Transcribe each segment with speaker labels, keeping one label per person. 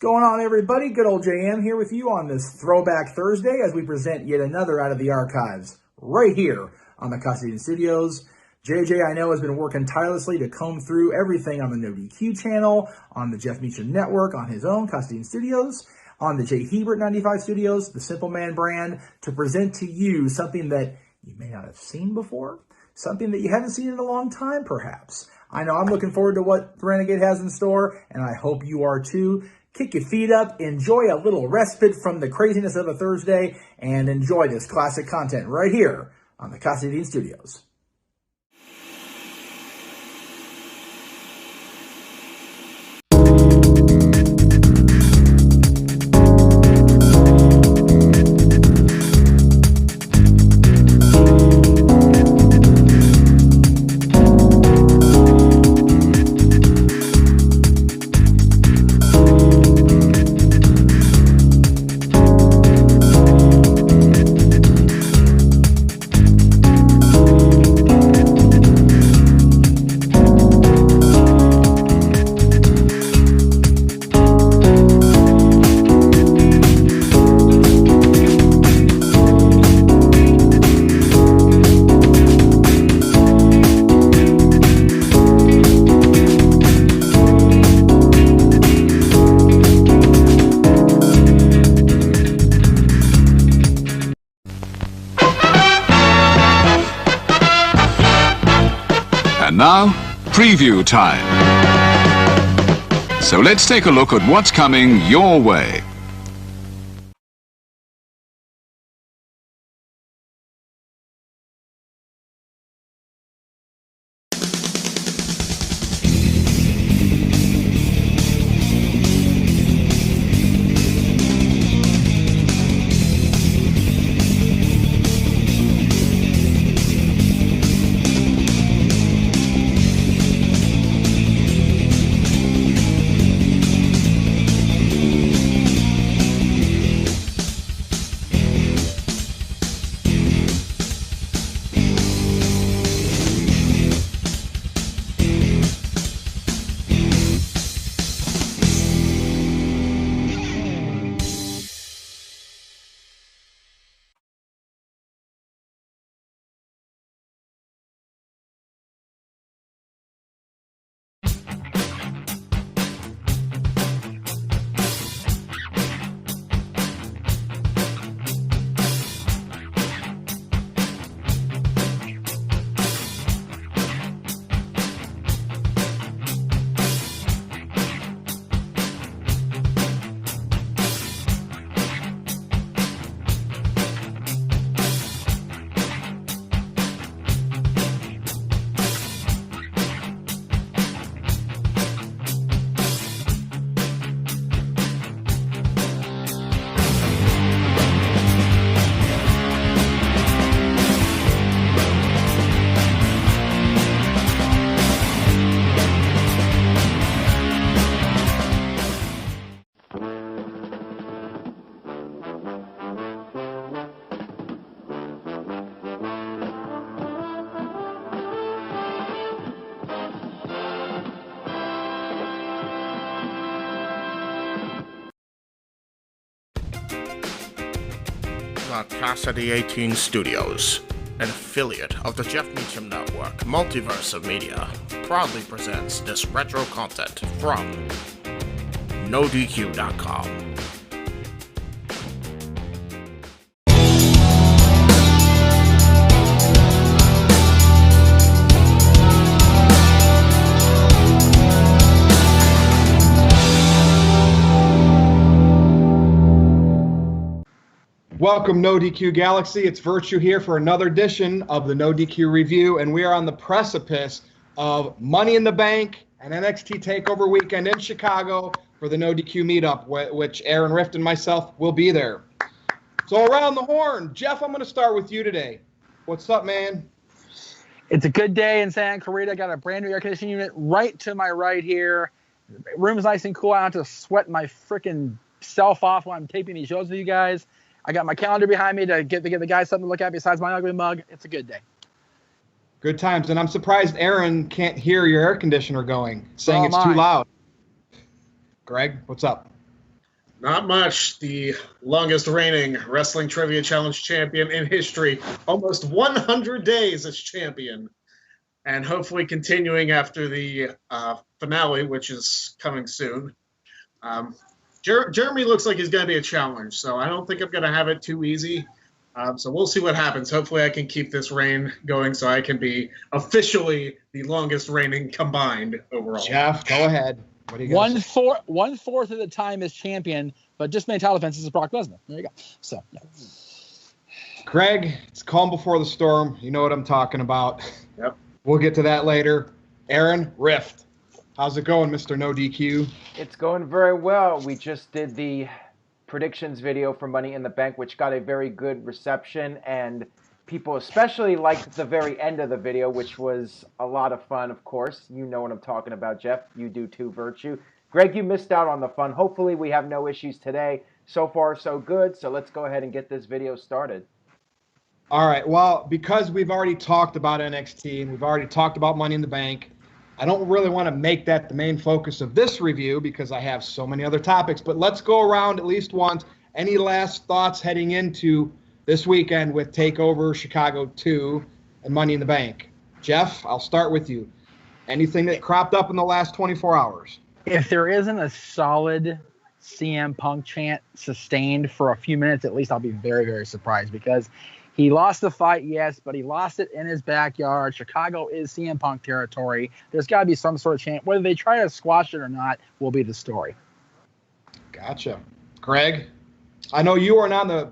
Speaker 1: Going on, everybody? Good old JM here with you on this Throwback Thursday as we present yet another out of the archives right here on the Casa D18 Studios. JJ, I know, has been working tirelessly to comb through everything on the NoDQ channel, on the Jeff Meacham Network, on his own Casa D18 Studios, on the J. Hebert 95 Studios, the Simple Man brand, to present to you something that you may not have seen before, something that you haven't seen in a long time, perhaps. I know I'm looking forward to what the Renegade has in store, and I hope you are too. Kick your feet up, enjoy a little respite from the craziness of a Thursday, and enjoy this classic content right here on the Casa D18 Studios.
Speaker 2: Now, preview time. So let's take a look at what's coming your way.
Speaker 3: The Casa D18 Studios, an affiliate of the Jeff Meacham Network, Multiverse of Media, proudly presents this retro content from NoDQ.com.
Speaker 4: Welcome, NoDQ Galaxy. It's Virtue here for another edition of the NoDQ Review, and we are on the precipice of Money in the Bank and NXT TakeOver Weekend in Chicago for the NoDQ meetup, which Aaron Rift and myself will be there. So around the horn, Jeff, I'm going to start with you today. What's up, man?
Speaker 5: It's a good day in Santa Clarita. Got a brand new air conditioning unit right to my right here. Room's nice and cool. I don't have to sweat my freaking self off while I'm taping these shows with you guys. I got my calendar behind me to give the guys something to look at besides my ugly mug. It's a good day.
Speaker 4: Good times. And I'm surprised Aaron can't hear your air conditioner going, saying it's too loud. Greg, what's up?
Speaker 6: Not much. The longest reigning Wrestling Trivia Challenge champion in history. Almost 100 days as champion. And hopefully continuing after the finale, which is coming soon. Jeremy looks like he's going to be a challenge, so I don't think I'm going to have it too easy. So we'll see what happens. Hopefully I can keep this reign going so I can be officially the longest reigning combined overall.
Speaker 4: Jeff, go ahead. What do you got?
Speaker 5: One fourth of the time as champion, but just made title defenses as Brock Lesnar. There you go. So, yeah.
Speaker 4: Greg, it's calm before the storm. You know what I'm talking about.
Speaker 6: Yep.
Speaker 4: We'll get to that later. Aaron, Rift. How's it going, Mr. No DQ?
Speaker 7: It's going very well. We just did the predictions video for Money in the Bank, which got a very good reception, and people especially liked the very end of the video, which was a lot of fun, of course. You know what I'm talking about, Jeff. You do too, Virtue. Greg, you missed out on the fun. Hopefully we have no issues today. So far, so good. So let's go ahead and get this video started.
Speaker 4: All right. Well, because we've already talked about NXT and we've already talked about Money in the Bank, I don't really want to make that the main focus of this review because I have so many other topics. But let's go around at least once. Any last thoughts heading into this weekend with TakeOver Chicago 2 and Money in the Bank? Jeff, I'll start with you. Anything that cropped up in the last 24 hours?
Speaker 5: If there isn't a solid CM Punk chant sustained for a few minutes, at least I'll be very, very surprised because he lost the fight, yes, but he lost it in his backyard. Chicago is CM Punk territory. There's got to be some sort of chant. Whether they try to squash it or not will be the story.
Speaker 4: Gotcha. Greg, I know you weren't on the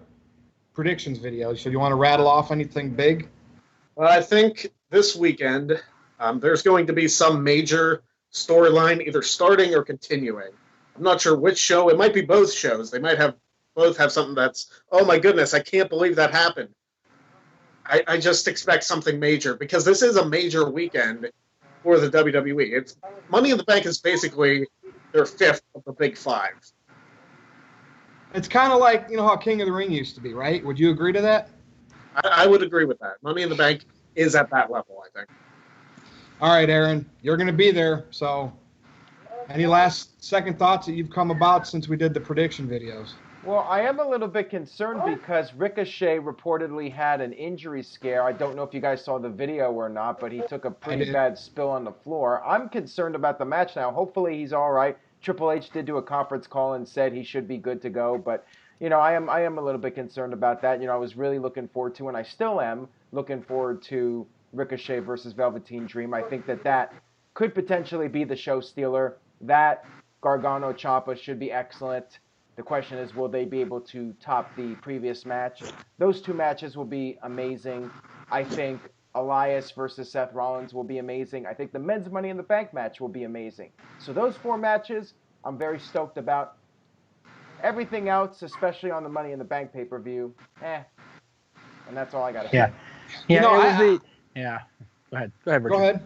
Speaker 4: predictions video, so you want to rattle off anything big?
Speaker 6: Well, I think this weekend there's going to be some major storyline either starting or continuing. I'm not sure which show. It might be both shows. They might both have something that's, oh my goodness, I can't believe that happened. I just expect something major because this is a major weekend for the WWE. Money in the Bank is basically their fifth of the big five.
Speaker 4: It's kind of like, how King of the Ring used to be, right? Would you agree to that?
Speaker 6: I would agree with that. Money in the Bank is at that level, I think.
Speaker 4: All right, Aaron, you're going to be there. So any last second thoughts that you've come about since we did the prediction videos?
Speaker 7: Well, I am a little bit concerned because Ricochet reportedly had an injury scare. I don't know if you guys saw the video or not, but he took a pretty bad spill on the floor. I'm concerned about the match now. Hopefully he's all right. Triple H did do a conference call and said he should be good to go, but I am a little bit concerned about that. I was really looking forward to, and I still am looking forward to Ricochet versus Velveteen Dream. I think that could potentially be the show stealer. That Gargano Ciampa should be excellent. The question is, will they be able to top the previous match? Those two matches will be amazing. I think Elias versus Seth Rollins will be amazing. I think the men's Money in the Bank match will be amazing. So those four matches, I'm very stoked about. Everything else, especially on the Money in the Bank pay-per-view, And that's all I got to say.
Speaker 5: Yeah. Go ahead, Richard.
Speaker 4: Go ahead.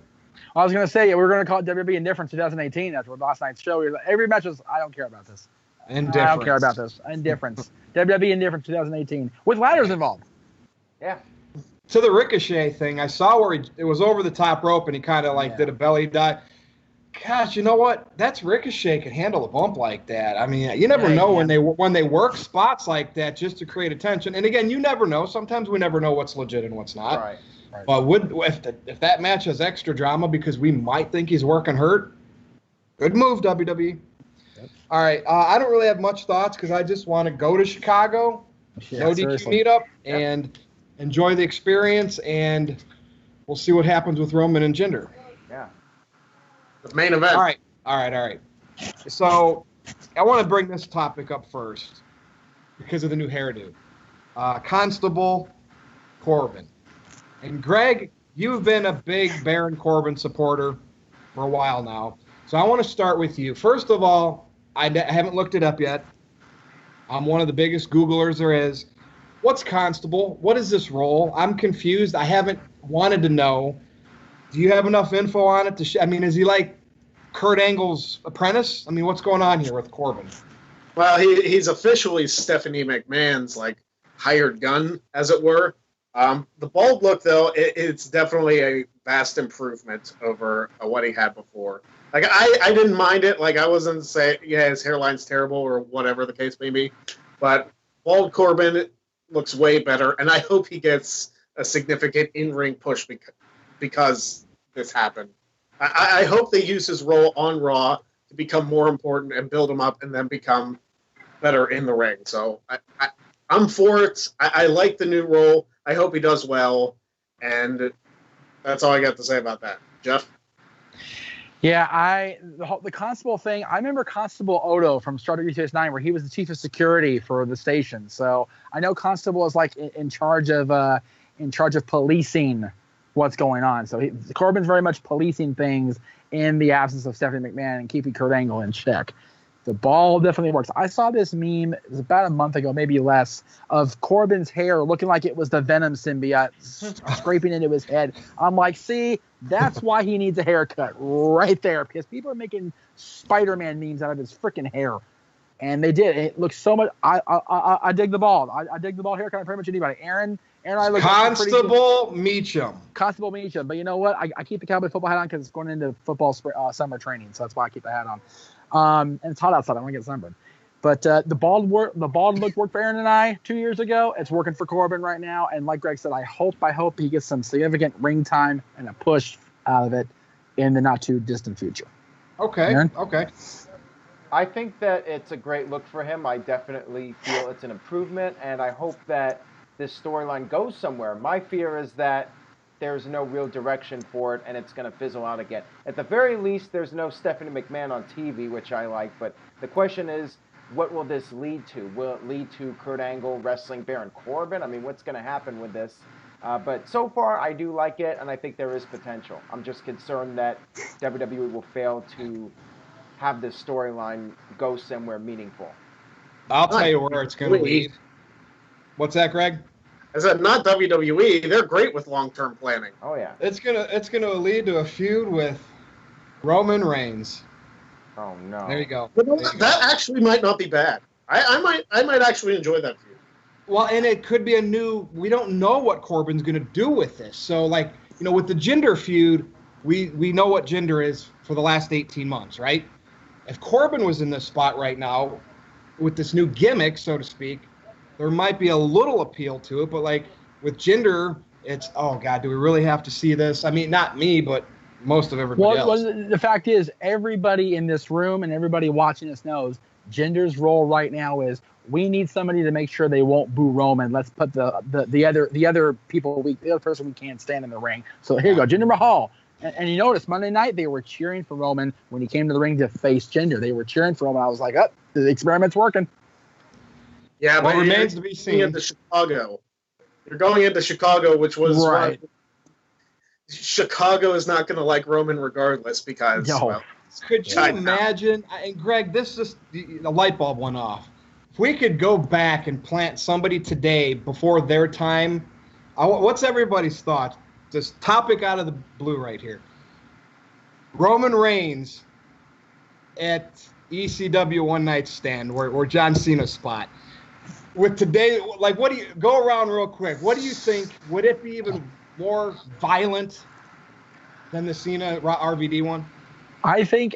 Speaker 5: I was going to say, we're going to call it WWE Indifference 2018 after last night's show. Every match was, I don't care about this.
Speaker 4: Indifference.
Speaker 5: I don't care about this. Indifference. WWE Indifference 2018 with ladders involved.
Speaker 7: Yeah.
Speaker 4: To the Ricochet thing, I saw where it was over the top rope and he kind of did a belly dive. Gosh, you know what? That's Ricochet can handle a bump like that. I mean, you never know when they work spots like that just to create attention. And again, you never know. Sometimes we never know what's legit and what's not.
Speaker 7: Right.
Speaker 4: But if that match has extra drama because we might think he's working hurt, good move, WWE. Yep. All right, I don't really have much thoughts because I just want to go to Chicago, NoDQ meetup, and enjoy the experience, and we'll see what happens with Roman and Jinder.
Speaker 7: Yeah.
Speaker 6: The main event.
Speaker 4: All right. So I want to bring this topic up first because of the new hairdo. Constable Corbin. And Greg, you've been a big Baron Corbin supporter for a while now. So I want to start with you. First of all, I haven't looked it up yet. I'm one of the biggest Googlers there is. What's Constable? What is this role? I'm confused. I haven't wanted to know. Do you have enough info on it? Is he like Kurt Angle's apprentice? What's going on here with Corbin?
Speaker 6: Well, he's officially Stephanie McMahon's hired gun, as it were. The bald look, though, it's definitely a vast improvement over what he had before. Like, I didn't mind it. Like, I wasn't saying, yeah, his hairline's terrible or whatever the case may be. But bald Corbin looks way better, and I hope he gets a significant in-ring push because this happened. I hope they use his role on Raw to become more important and build him up and then become better in the ring. So I'm for it. I like the new role. I hope he does well. And that's all I got to say about that. Jeff?
Speaker 5: Yeah, the Constable thing, I remember Constable Odo from Star Trek Deep 9 where he was the chief of security for the station. So I know Constable is like in charge of policing what's going on. So Corbin's very much policing things in the absence of Stephanie McMahon and keeping Kurt Angle in check. The ball definitely works. I saw this meme, it was about a month ago, maybe less, of Corbin's hair looking like it was the Venom symbiote scraping into his head. I'm like, see, that's why he needs a haircut right there, because people are making Spider-Man memes out of his freaking hair. And they did. It looks so much. I dig the ball. I dig the ball haircut on pretty much anybody. Aaron and I look
Speaker 4: Constable Meacham.
Speaker 5: Constable Meacham. But you know what? I keep the cowboy football hat on because it's going into football summer training, so that's why I keep the hat on. And it's hot outside. I want to get sunburned. But the bald look worked for Aaron and I 2 years ago. It's working for Corbin right now. And like Greg said, I hope he gets some significant ring time and a push out of it in the not too distant future.
Speaker 4: Okay.
Speaker 5: Aaron?
Speaker 4: Okay.
Speaker 7: I think that it's a great look for him. I definitely feel it's an improvement, and I hope that this storyline goes somewhere. My fear is that there's no real direction for it, and it's going to fizzle out again. At the very least, there's no Stephanie McMahon on TV, which I like, but the question is, what will this lead to? Will it lead to Kurt Angle wrestling Baron Corbin? I mean, what's going to happen with this? But so far, I do like it, and I think there is potential. I'm just concerned that WWE will fail to have this storyline go somewhere meaningful.
Speaker 4: I'll tell you where it's going to lead. What's that, Greg?
Speaker 6: I said not WWE. They're great with long-term planning.
Speaker 7: Oh yeah.
Speaker 4: It's gonna lead to a feud with Roman Reigns.
Speaker 7: Oh no.
Speaker 4: There you go.
Speaker 6: But that actually might not be bad. I might actually enjoy that feud.
Speaker 4: Well, and it could be we don't know what Corbin's going to do with this. So, like, you know, with the Jinder feud, we know what Jinder is for the last 18 months, right? If Corbin was in this spot right now with this new gimmick, so to speak, there might be a little appeal to it. But, like, with Jinder, it's, oh, God, do we really have to see this? I mean, not me, but most of everybody else.
Speaker 5: Well, the fact is, everybody in this room and everybody watching this knows Jinder's role right now is we need somebody to make sure they won't boo Roman. Let's put the other person we can't stand in the ring. So here you go, Jinder Mahal. And you notice Monday night they were cheering for Roman when he came to the ring to face Jinder. They were cheering for him. I was like, oh, the experiment's working.
Speaker 6: Yeah,
Speaker 4: but
Speaker 6: it
Speaker 4: remains to be seen.
Speaker 6: Into Chicago. You're going into Chicago, which was
Speaker 5: right.
Speaker 6: Chicago is not going to like Roman regardless because.
Speaker 5: No.
Speaker 6: Well,
Speaker 4: could you imagine? And Greg, this just the light bulb went off. If we could go back and plant somebody today before their time, what's everybody's thought? Just topic out of the blue right here. Roman Reigns at ECW One Night Stand, or John Cena's spot. With today, like, what do you go around real quick? What do you think? Would it be even more violent than the Cena RVD one?
Speaker 5: I think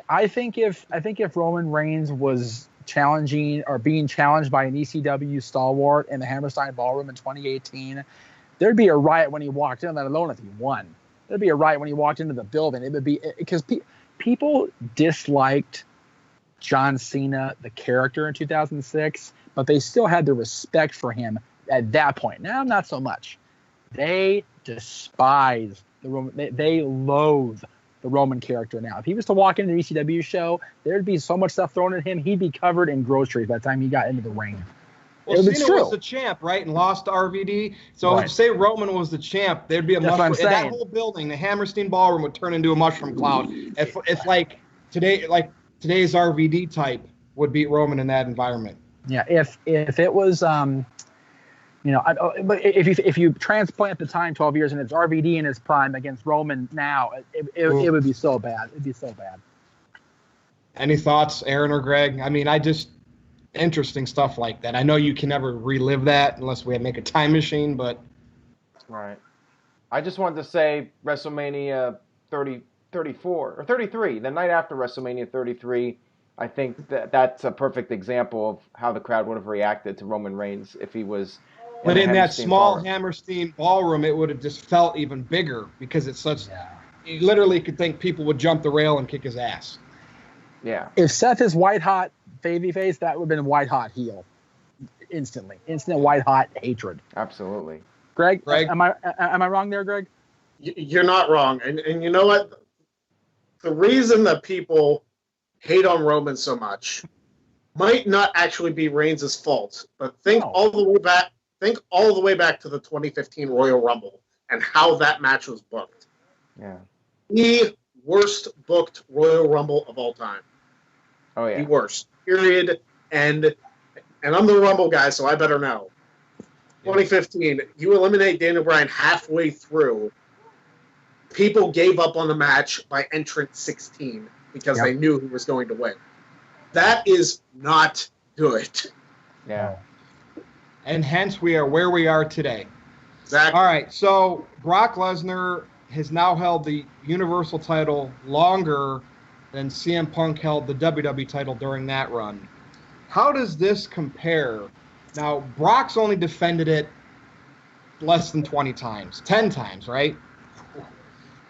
Speaker 5: if Roman Reigns was challenging or being challenged by an ECW stalwart in the Hammerstein Ballroom in 2018, there'd be a riot when he walked in, let alone if he won. There'd be a riot when he walked into the building. It would be because people disliked John Cena, the character, in 2006, but they still had the respect for him at that point. Now, not so much. They despise the Roman. They loathe the Roman character now. If he was to walk into the ECW show, there'd be so much stuff thrown at him, he'd be covered in groceries by the time he got into the ring.
Speaker 4: Well, Cena was the champ, right, and lost to RVD. So right. Say Roman was the champ, there'd be a mushroom. That whole building, the Hammerstein Ballroom, would turn into a mushroom cloud. If like today's RVD type would beat Roman in that environment.
Speaker 5: Yeah, if it was, but if you transplant the time 12 years and it's RVD in his prime against Roman now, it would be so bad. It'd be so bad.
Speaker 4: Any thoughts, Aaron or Greg? I mean, interesting stuff like that. I know you can never relive that unless we make a time machine, but
Speaker 7: right. I just wanted to say WrestleMania 34 or 33, the night after WrestleMania 33. I think that's a perfect example of how the crowd would have reacted to Roman Reigns if he was.
Speaker 4: But in that small
Speaker 7: ballroom.
Speaker 4: Hammerstein ballroom, it would have just felt even bigger because it's such. You literally could think people would jump the rail and kick his ass.
Speaker 7: Yeah.
Speaker 5: If Seth is white hot baby face, that would have been white hot heel. Instantly. Instant white hot hatred.
Speaker 7: Absolutely.
Speaker 5: Greg? Am I wrong there, Greg?
Speaker 6: You're not wrong. And you know what? The reason that people hate on Roman so much might not actually be Reigns' fault, but think all the way back to the 2015 Royal Rumble and how that match was booked.
Speaker 7: Yeah.
Speaker 6: The worst booked Royal Rumble of all time.
Speaker 7: Oh yeah.
Speaker 6: The worst. Period. And I'm the Rumble guy, so I better know. 2015, you eliminate Daniel Bryan halfway through. People gave up on the match by entrant 16 because they knew who was going to win. That is not good.
Speaker 7: Yeah.
Speaker 4: And hence we are where we are today.
Speaker 6: Exactly.
Speaker 4: All right, so Brock Lesnar has now held the Universal title longer than CM Punk held the WWE title during that run. How does this compare? Now, Brock's only defended it less than 20 times, 10 times, right?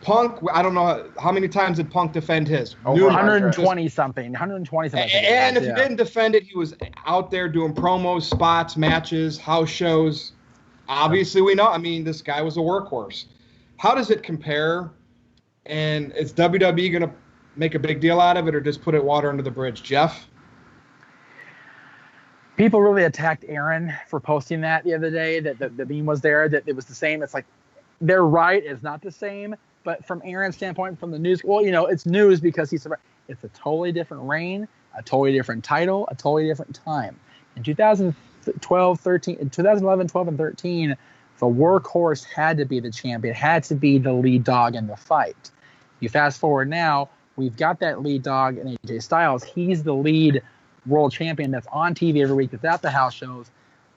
Speaker 4: Punk, I don't know, how many times did Punk defend his?
Speaker 5: Over 120 something. 120 something.
Speaker 4: And if he didn't defend it, he was out there doing promos, spots, matches, house shows. Obviously, we know. I mean, this guy was a workhorse. How does it compare? And is WWE going to make a big deal out of it or just put it water under the bridge? Jeff?
Speaker 5: People really attacked Aaron for posting that the other day, that the meme was there, that it was the same. It's like, they're right, it's not the same. But from Aaron's standpoint, from the news, well, you know, it's news because it's a totally different reign, a totally different title, a totally different time. In 2012, 13, in 2011, 12, and 13, the workhorse had to be the champion, had to be the lead dog in the fight. You fast forward now, we've got that lead dog in AJ Styles. He's the lead world champion that's on TV every week, that's at the house shows.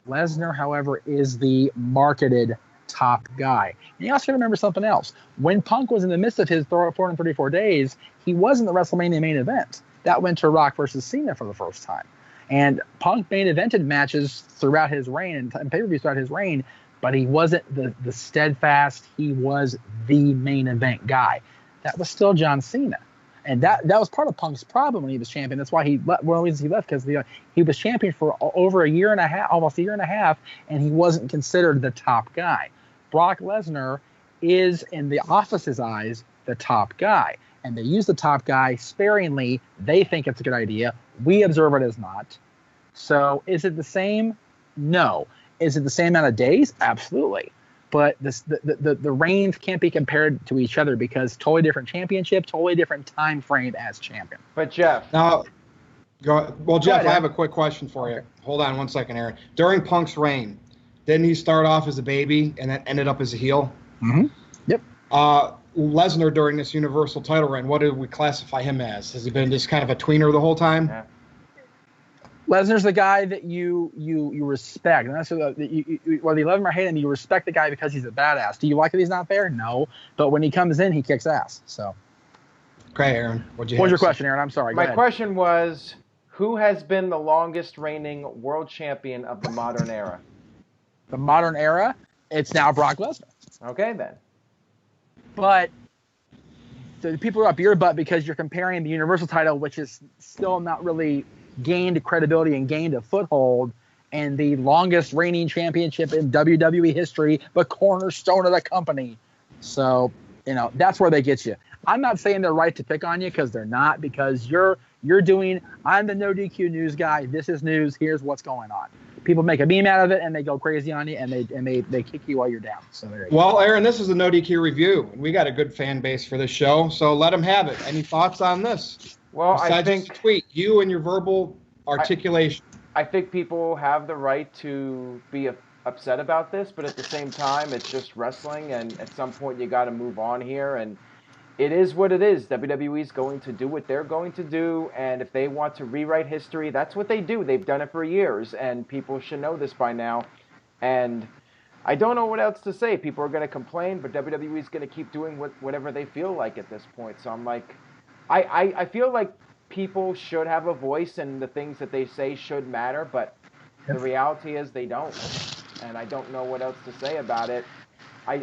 Speaker 5: Lesnar, however, is the marketed top guy. And you also got to remember something else. When Punk was in the midst of his 434 days, he wasn't the WrestleMania main event. That went to Rock versus Cena for the first time. And Punk main evented matches throughout his reign and pay-per-views throughout his reign, but he wasn't the steadfast, he was the main event guy. That was still John Cena. And that was part of Punk's problem when he was champion. That's why one of the reasons he left, because he was champion for over a year and a half, almost a year and a half, and he wasn't considered the top guy. Brock Lesnar is, in the office's eyes, the top guy. And they use the top guy sparingly. They think it's a good idea. We observe it as not. So is it the same? No. Is it the same amount of days? Absolutely. But the reigns can't be compared to each other because totally different championship, totally different time frame as champion.
Speaker 7: But Jeff.
Speaker 4: Now, Jeff,
Speaker 5: ahead,
Speaker 4: I have a quick question for you. Hold on one second, Aaron. During Punk's reign, didn't he start off as a baby and then ended up as a heel?
Speaker 5: Mm-hmm. Yep.
Speaker 4: Lesnar during this Universal title reign, what do we classify him as? Has he been just kind of a tweener the whole time?
Speaker 7: Yeah.
Speaker 5: Lesnar's the guy that you respect. And that's whether you love him or hate him, you respect the guy because he's a badass. Do you like that he's not there? No. But when he comes in, he kicks ass. So.
Speaker 4: Okay, Aaron. What was
Speaker 5: your question, Aaron? I'm sorry.
Speaker 7: My question was, who has been the longest reigning world champion of the modern era?
Speaker 5: The modern era? It's now Brock Lesnar.
Speaker 7: Okay, then.
Speaker 5: But the people are up your butt because you're comparing the Universal title, which is still not really gained credibility and gained a foothold, and the longest reigning championship in WWE history, the cornerstone of the company. So, that's where they get you. I'm not saying they're right to pick on you because they're not, because you're doing, I'm the no DQ news guy. This is news. Here's what's going on. People make a meme out of it and they go crazy on you and they kick you while you're down. So there you go.
Speaker 4: Well, Aaron, this is a no DQ review. We got a good fan base for this show, so let them have it. Any thoughts on this?
Speaker 7: Well,
Speaker 4: besides
Speaker 7: I think
Speaker 4: just a tweet, you and your verbal articulation.
Speaker 7: I think people have the right to be upset about this, but at the same time, it's just wrestling, and at some point you got to move on here, and it is what it is. WWE's going to do what they're going to do, and if they want to rewrite history, that's what they do. They've done it for years, and people should know this by now. And I don't know what else to say. People are going to complain, but WWE's going to keep doing whatever they feel like at this point. So I'm like, I feel like people should have a voice and the things that they say should matter, but the reality is they don't. And I don't know what else to say about it. I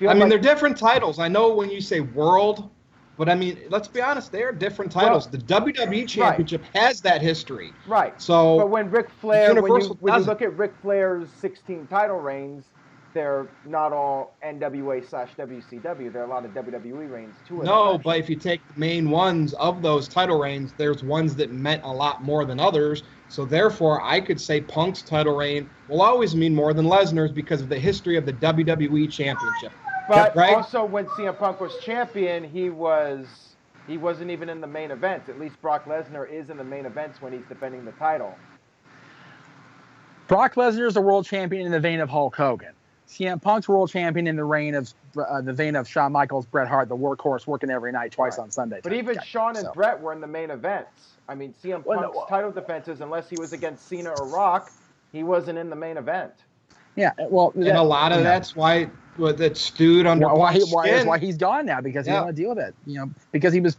Speaker 7: mean,
Speaker 4: they're different titles. I know when you say world, but I mean, let's be honest, they are different titles. The WWE Championship has that history.
Speaker 7: Right.
Speaker 4: So,
Speaker 7: but when Ric Flair, when you
Speaker 4: doesn't.
Speaker 7: look at Ric Flair's 16 title reigns, they're not all NWA/WCW. There are a lot of WWE reigns too.
Speaker 4: No, but if you take the main ones of those title reigns, there's ones that meant a lot more than others. So therefore, I could say Punk's title reign will always mean more than Lesnar's because of the history of the WWE Championship.
Speaker 7: But also, when CM Punk was champion, he wasn't even in the main event. At least Brock Lesnar is in the main events when he's defending the title.
Speaker 5: Brock Lesnar is the world champion in the vein of Hulk Hogan. CM Punk's world champion in the vein of Shawn Michaels, Bret Hart, the workhorse working every night, twice on Sunday.
Speaker 7: But even Shawn and Bret were in the main events. I mean, CM Punk's title defenses, unless he was against Cena or Rock, he wasn't in the main event.
Speaker 5: Yeah, well,
Speaker 4: and a lot of that's why that stewed under
Speaker 5: why he's gone now, because he didn't want to deal with it. Because he was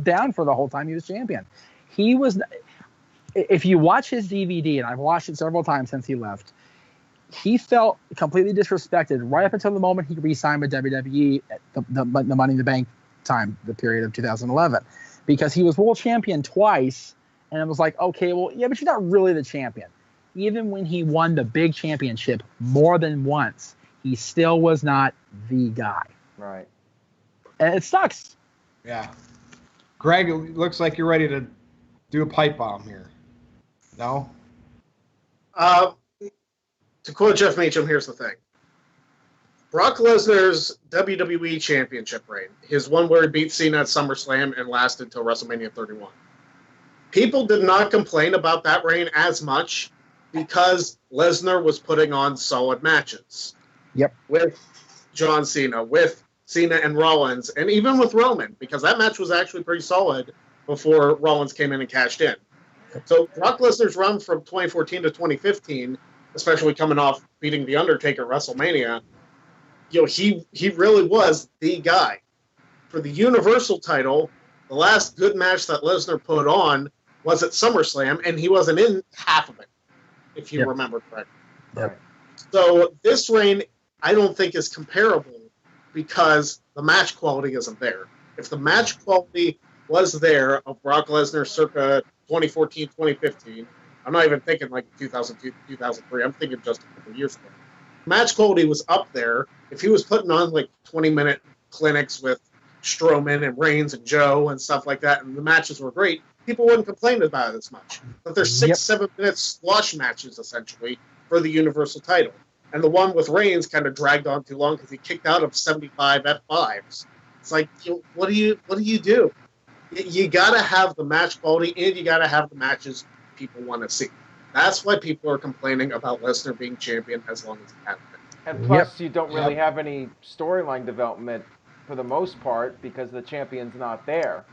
Speaker 5: down for the whole time he was champion. He was. If you watch his DVD, and I've watched it several times since he left, he felt completely disrespected right up until the moment he re-signed with WWE at the Money in the Bank time, the period of 2011, because he was world champion twice, and it was like, okay, well, yeah, but you're not really the champion. Even when he won the big championship more than once, he still was not the guy.
Speaker 7: Right.
Speaker 5: And it sucks.
Speaker 4: Yeah. Greg, it looks like you're ready to do a pipe bomb here. No?
Speaker 6: To quote Jeff Meacham, here's the thing. Brock Lesnar's WWE Championship reign, his one where he beat Cena at SummerSlam and lasted until WrestleMania 31. People did not complain about that reign as much because Lesnar was putting on solid matches.
Speaker 5: Yep.
Speaker 6: With John Cena, with Cena and Rollins, and even with Roman, because that match was actually pretty solid before Rollins came in and cashed in. So Brock Lesnar's run from 2014 to 2015, especially coming off beating The Undertaker at WrestleMania, he really was the guy. For the Universal title, the last good match that Lesnar put on was at SummerSlam, and he wasn't in half of it, if you remember correctly.
Speaker 5: Yep.
Speaker 6: So this reign, I don't think is comparable because the match quality isn't there. If the match quality was there of Brock Lesnar circa 2014, 2015, I'm not even thinking like 2002, 2003. I'm thinking just a couple years ago. Match quality was up there. If he was putting on like 20-minute clinics with Strowman and Reigns and Joe and stuff like that, and the matches were great, people wouldn't complain about it as much. But they're 6-7 minute squash matches essentially for the Universal title. And the one with Reigns kind of dragged on too long because he kicked out of 75 F5s. It's like, what do you do? You got to have the match quality, and you got to have the matches people want to see. That's why people are complaining about Lesnar being champion as long as he has been.
Speaker 7: And plus, you don't really have any storyline development for the most part because the champion's not there.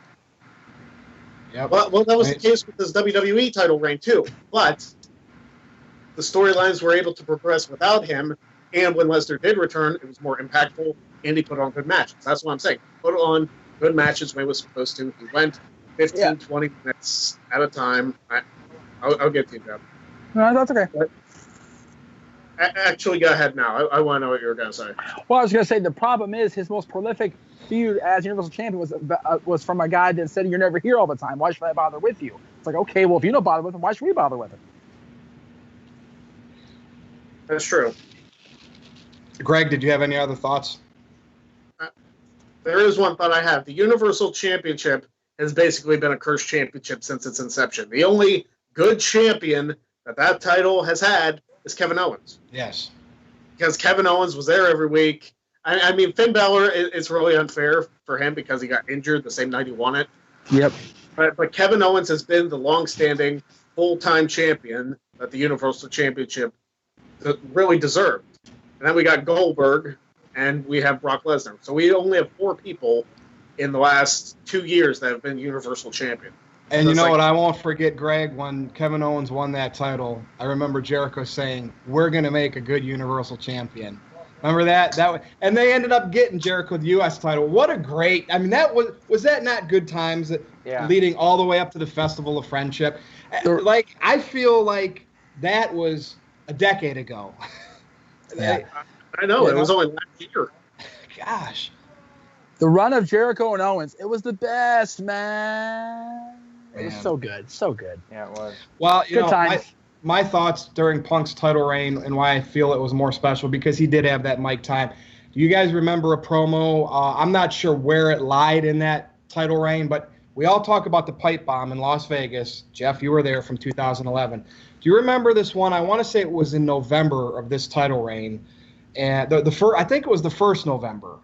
Speaker 6: Yep. Well, that was the case with his WWE title reign too. But the storylines were able to progress without him, and when Lesnar did return, it was more impactful, and he put on good matches. That's what I'm saying. Put on good matches when he was supposed to. He went 15, 20 minutes at a time. I'll get to you, Jeff.
Speaker 5: No, that's okay.
Speaker 6: But actually, go ahead now. I want to know what you were going to say.
Speaker 5: Well, I was going to say the problem is his most prolific feud as Universal Champion was from a guy that said, "You're never here all the time. Why should I bother with you?" It's like, okay, well, if you don't bother with him, why should we bother with him?
Speaker 6: That's true.
Speaker 4: Greg, did you have any other thoughts?
Speaker 6: There is one thought I have. The Universal Championship has basically been a cursed championship since its inception. The only good champion that title has had is Kevin Owens.
Speaker 4: Yes.
Speaker 6: Because Kevin Owens was there every week. I mean, Finn Balor, it's really unfair for him because he got injured the same night he won it.
Speaker 5: Yep.
Speaker 6: But Kevin Owens has been the long-standing, full-time champion that the Universal Championship really deserved. And then we got Goldberg, and we have Brock Lesnar. So we only have 4 people in the last 2 years that have been Universal Champion.
Speaker 4: And
Speaker 6: So
Speaker 4: you know
Speaker 6: it's
Speaker 4: what
Speaker 6: like-
Speaker 4: I won't forget, Greg, when Kevin Owens won that title, I remember Jericho saying, "We're going to make a good Universal Champion." Remember that? And they ended up getting Jericho the U.S. title. What a great! I mean, was that not good times?
Speaker 7: Yeah.
Speaker 4: Leading all the way up to the Festival of Friendship. Like, I feel like that was a decade ago.
Speaker 5: Yeah.
Speaker 6: I know,
Speaker 4: You
Speaker 6: it was
Speaker 4: know?
Speaker 6: only last year.
Speaker 4: Gosh.
Speaker 5: The run of Jericho and Owens, it was the best, man. It was
Speaker 4: Man.
Speaker 5: so good, so good.
Speaker 7: Yeah, it was.
Speaker 4: Well, you
Speaker 5: Good
Speaker 4: know,
Speaker 5: times.
Speaker 4: my thoughts during Punk's title reign and why I feel it was more special because he did have that mic time. Do you guys remember a promo? I'm not sure where it lied in that title reign, but we all talk about the pipe bomb in Las Vegas. Jeff, you were there from 2011. Do you remember this one? I want to say it was in November of this title reign, and the first, I think it was the first November.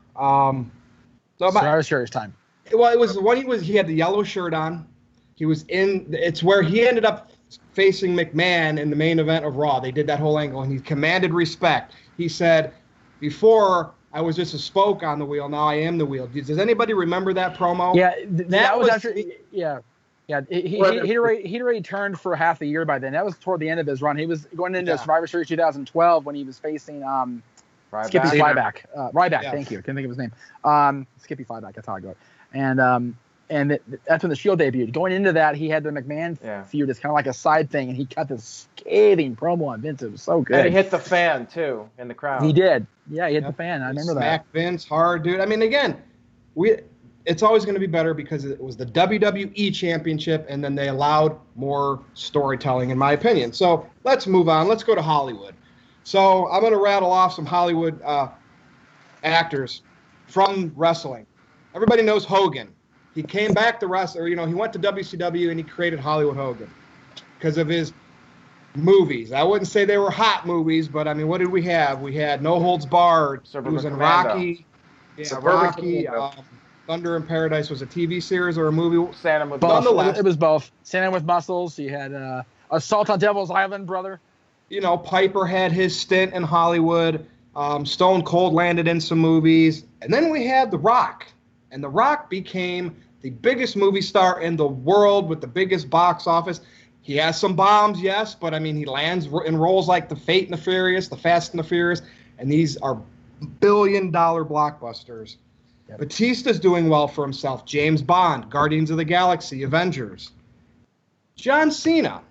Speaker 5: Survivor Series time.
Speaker 4: Well, it was when he had the yellow shirt on. He was it's where he ended up facing McMahon in the main event of Raw. They did that whole angle, and he commanded respect. He said, "Before I was just a spoke on the wheel. Now I am the wheel." Does anybody remember that promo?
Speaker 5: Yeah, that was after.
Speaker 4: the-
Speaker 5: Yeah. He'd already turned for half a year by then. That was toward the end of his run. He was going into Survivor Series 2012 when he was facing Skippy Flyback. Ryback,
Speaker 4: Yeah.
Speaker 5: thank you. Couldn't think of his name. Skippy Flyback, that's how I go. And that's when the Shield debuted. Going into that, he had the McMahon feud as kind of like a side thing, and he cut this scathing promo on Vince. It was so good.
Speaker 7: And he hit the fan, too, in the crowd.
Speaker 5: He did. Yeah, he hit the fan. I remember that.
Speaker 4: Smack Vince hard, dude. I mean, again, it's always going to be better because it was the WWE Championship, and then they allowed more storytelling, in my opinion. So let's move on. Let's go to Hollywood. So I'm going to rattle off some Hollywood actors from wrestling. Everybody knows Hogan. He came back to wrestle, he went to WCW and he created Hollywood Hogan because of his movies. I wouldn't say they were hot movies, but I mean, what did we have? We had No Holds Barred. He was in Rocky. Yeah, Rocky. Thunder in Paradise was a TV series or a movie.
Speaker 7: Santa with
Speaker 5: Both. It was both. Santa with Muscles. You had Assault on Devil's Island, brother.
Speaker 4: Piper had his stint in Hollywood. Stone Cold landed in some movies. And then we had The Rock. And The Rock became the biggest movie star in the world with the biggest box office. He has some bombs, yes, but I mean, he lands in roles like The Fate and the Furious, The Fast and the Furious, and these are billion-dollar blockbusters. Yep. Batista's doing well for himself. James Bond, Guardians of the Galaxy, Avengers. John Cena.